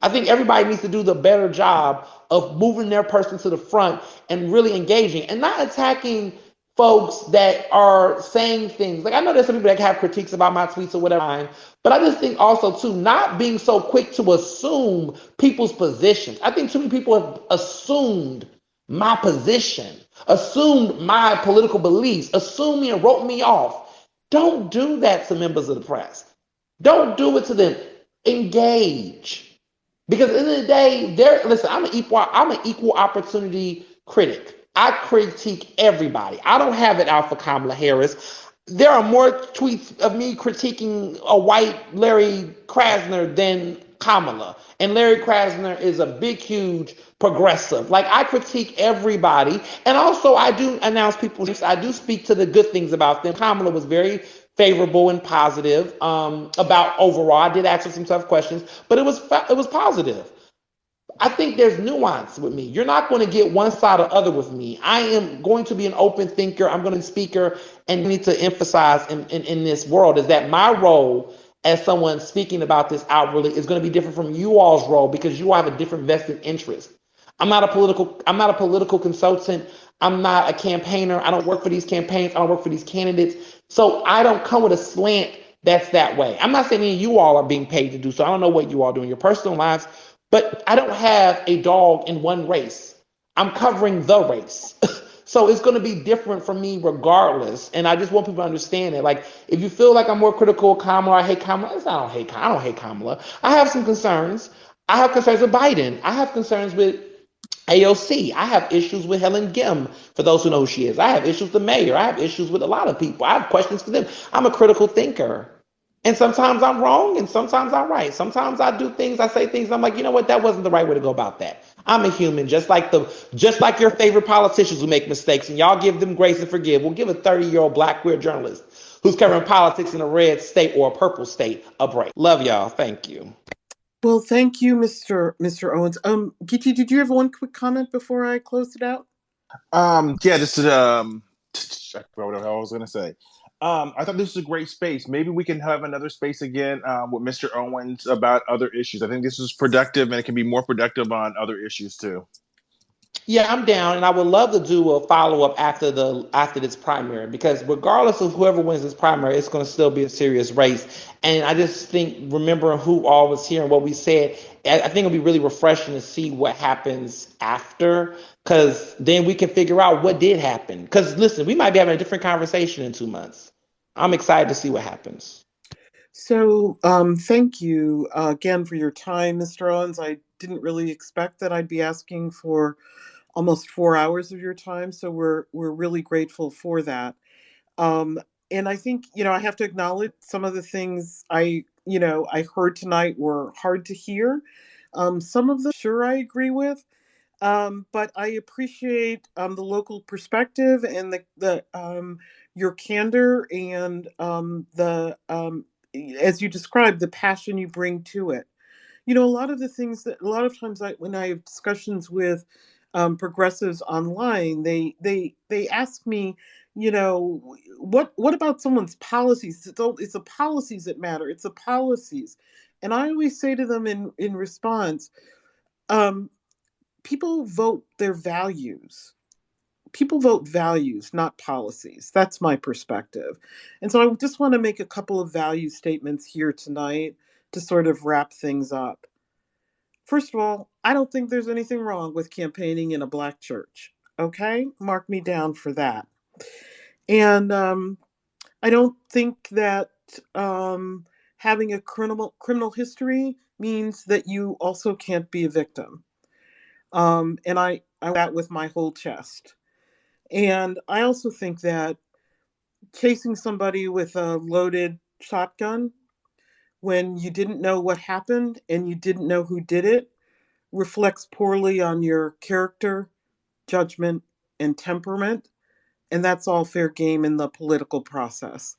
Speaker 3: I think everybody needs to do the better job of moving their person to the front and really engaging and not attacking folks that are saying things. Like I know there's some people that have critiques about my tweets or whatever, but I just think also too, not being so quick to assume people's positions. I think too many people have assumed my position, assumed my political beliefs, assumed me and wrote me off. Don't do that to members of the press. Don't do it to them. Engage. Because at the end of the day, listen, I'm an equal opportunity critic. I critique everybody. I don't have it out for Kamala Harris. There are more tweets of me critiquing a white Larry Krasner than Kamala. And Larry Krasner is a big, huge progressive. Like I critique everybody. And also I do announce people. I do speak to the good things about them. Kamala was very favorable and positive about overall. I did ask her some tough questions, but it was positive. I think there's nuance with me. You're not going to get one side or other with me. I am going to be an open thinker. I'm going to be a speaker, and need to emphasize in this world is that my role as someone speaking about this outwardly is going to be different from you all's role because you all have a different vested interest. I'm not a political consultant. I'm not a campaigner. I don't work for these campaigns. I don't work for these candidates. So I don't come with a slant that's that way. I'm not saying you all are being paid to do so. I don't know what you all do in your personal lives, but I don't have a dog in one race. I'm covering the race. So it's going to be different for me regardless. And I just want people to understand it. Like, if you feel like I'm more critical of Kamala, I hate Kamala. I don't hate Kamala. I don't hate Kamala. I have some concerns. I have concerns with Biden. I have concerns with AOC. I have issues with Helen Gim, for those who know who she is. I have issues with the mayor. I have issues with a lot of people. I have questions for them. I'm a critical thinker. And sometimes I'm wrong and sometimes I'm right. Sometimes I do things, I say things, I'm like, you know what, that wasn't the right way to go about that. I'm a human, just like your favorite politicians who make mistakes, and y'all give them grace and forgive. We'll give a 30-year-old black queer journalist who's covering politics in a red state or a purple state a break. Love y'all. Thank you.
Speaker 1: Well, thank you, Mr. Owens. Giti, did you have one quick comment before I close it out?
Speaker 4: Yeah, this is I forgot what I was gonna say. I thought this was a great space. Maybe we can have another space again with Mr. Owens about other issues. I think this is productive, and it can be more productive on other issues too.
Speaker 3: Yeah, I'm down, and I would love to do a follow up after this primary, because regardless of whoever wins this primary, it's going to still be a serious race. And I just think remembering who all was here and what we said, I think it'll be really refreshing to see what happens after, because then we can figure out what did happen. Because listen, we might be having a different conversation in 2 months. I'm excited to see what happens.
Speaker 1: So, thank you again for your time, Mr. Owens. I didn't really expect that I'd be asking for almost 4 hours of your time, so we're really grateful for that. And I think, I have to acknowledge some of the things I heard tonight were hard to hear. Some of them, sure, I agree with. But I appreciate the local perspective and the your candor and the as you described, the passion you bring to it. A lot of the things that a lot of times when I have discussions with progressives online, they ask me, what about someone's policies? It's the policies that matter. It's the policies, and I always say to them in response, people vote their values. People vote values, not policies. That's my perspective. And so I just want to make a couple of value statements here tonight to sort of wrap things up. First of all, I don't think there's anything wrong with campaigning in a Black church. Okay? Mark me down for that. And I don't think that having a criminal history means that you also can't be a victim. And I that with my whole chest. And I also think that chasing somebody with a loaded shotgun when you didn't know what happened and you didn't know who did it reflects poorly on your character, judgment, and temperament. And that's all fair game in the political process.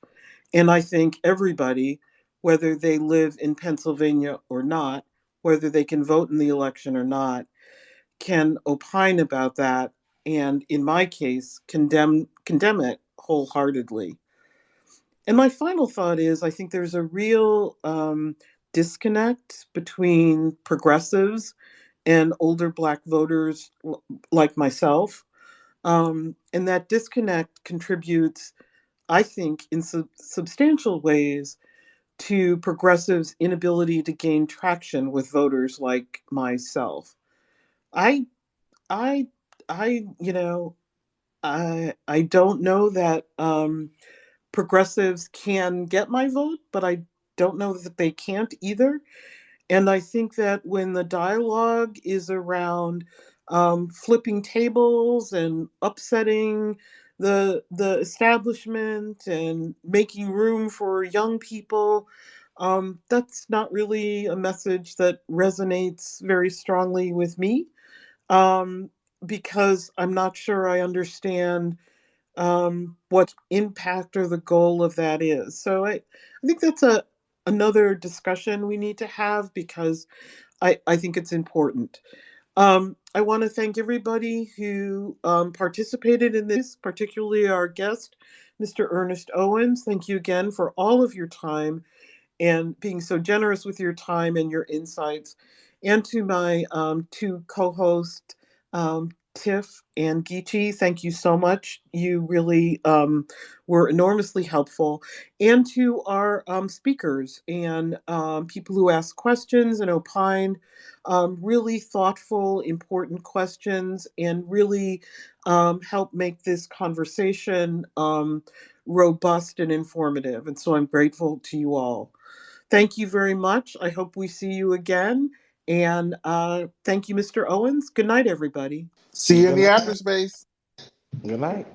Speaker 1: And I think everybody, whether they live in Pennsylvania or not, whether they can vote in the election or not, can opine about that, and in my case condemn it wholeheartedly. And my final thought is, I think there's a real disconnect between progressives and older Black voters like myself, and that disconnect contributes, I think, in substantial ways to progressives' inability to gain traction with voters like myself. I I I I don't know that progressives can get my vote, but I don't know that they can't either. And I think that when the dialogue is around flipping tables and upsetting the establishment and making room for young people, that's not really a message that resonates very strongly with me, um, because I'm not sure I understand what impact or the goal of that is. So I think that's another discussion we need to have, because I think it's important. I want to thank everybody who participated in this, particularly our guest, Mr. Ernest Owens. Thank you again for all of your time and being so generous with your time and your insights. And to my two co-hosts, Tiff and Geechee, thank you so much. You really were enormously helpful. And to our speakers and people who asked questions and opined, really thoughtful, important questions, and really helped make this conversation robust and informative. And so I'm grateful to you all. Thank you very much. I hope we see you again. And thank you, Mr. Owens. Good night, everybody.
Speaker 4: See you in
Speaker 3: Good
Speaker 4: the
Speaker 3: night.
Speaker 4: after space.
Speaker 3: Good night.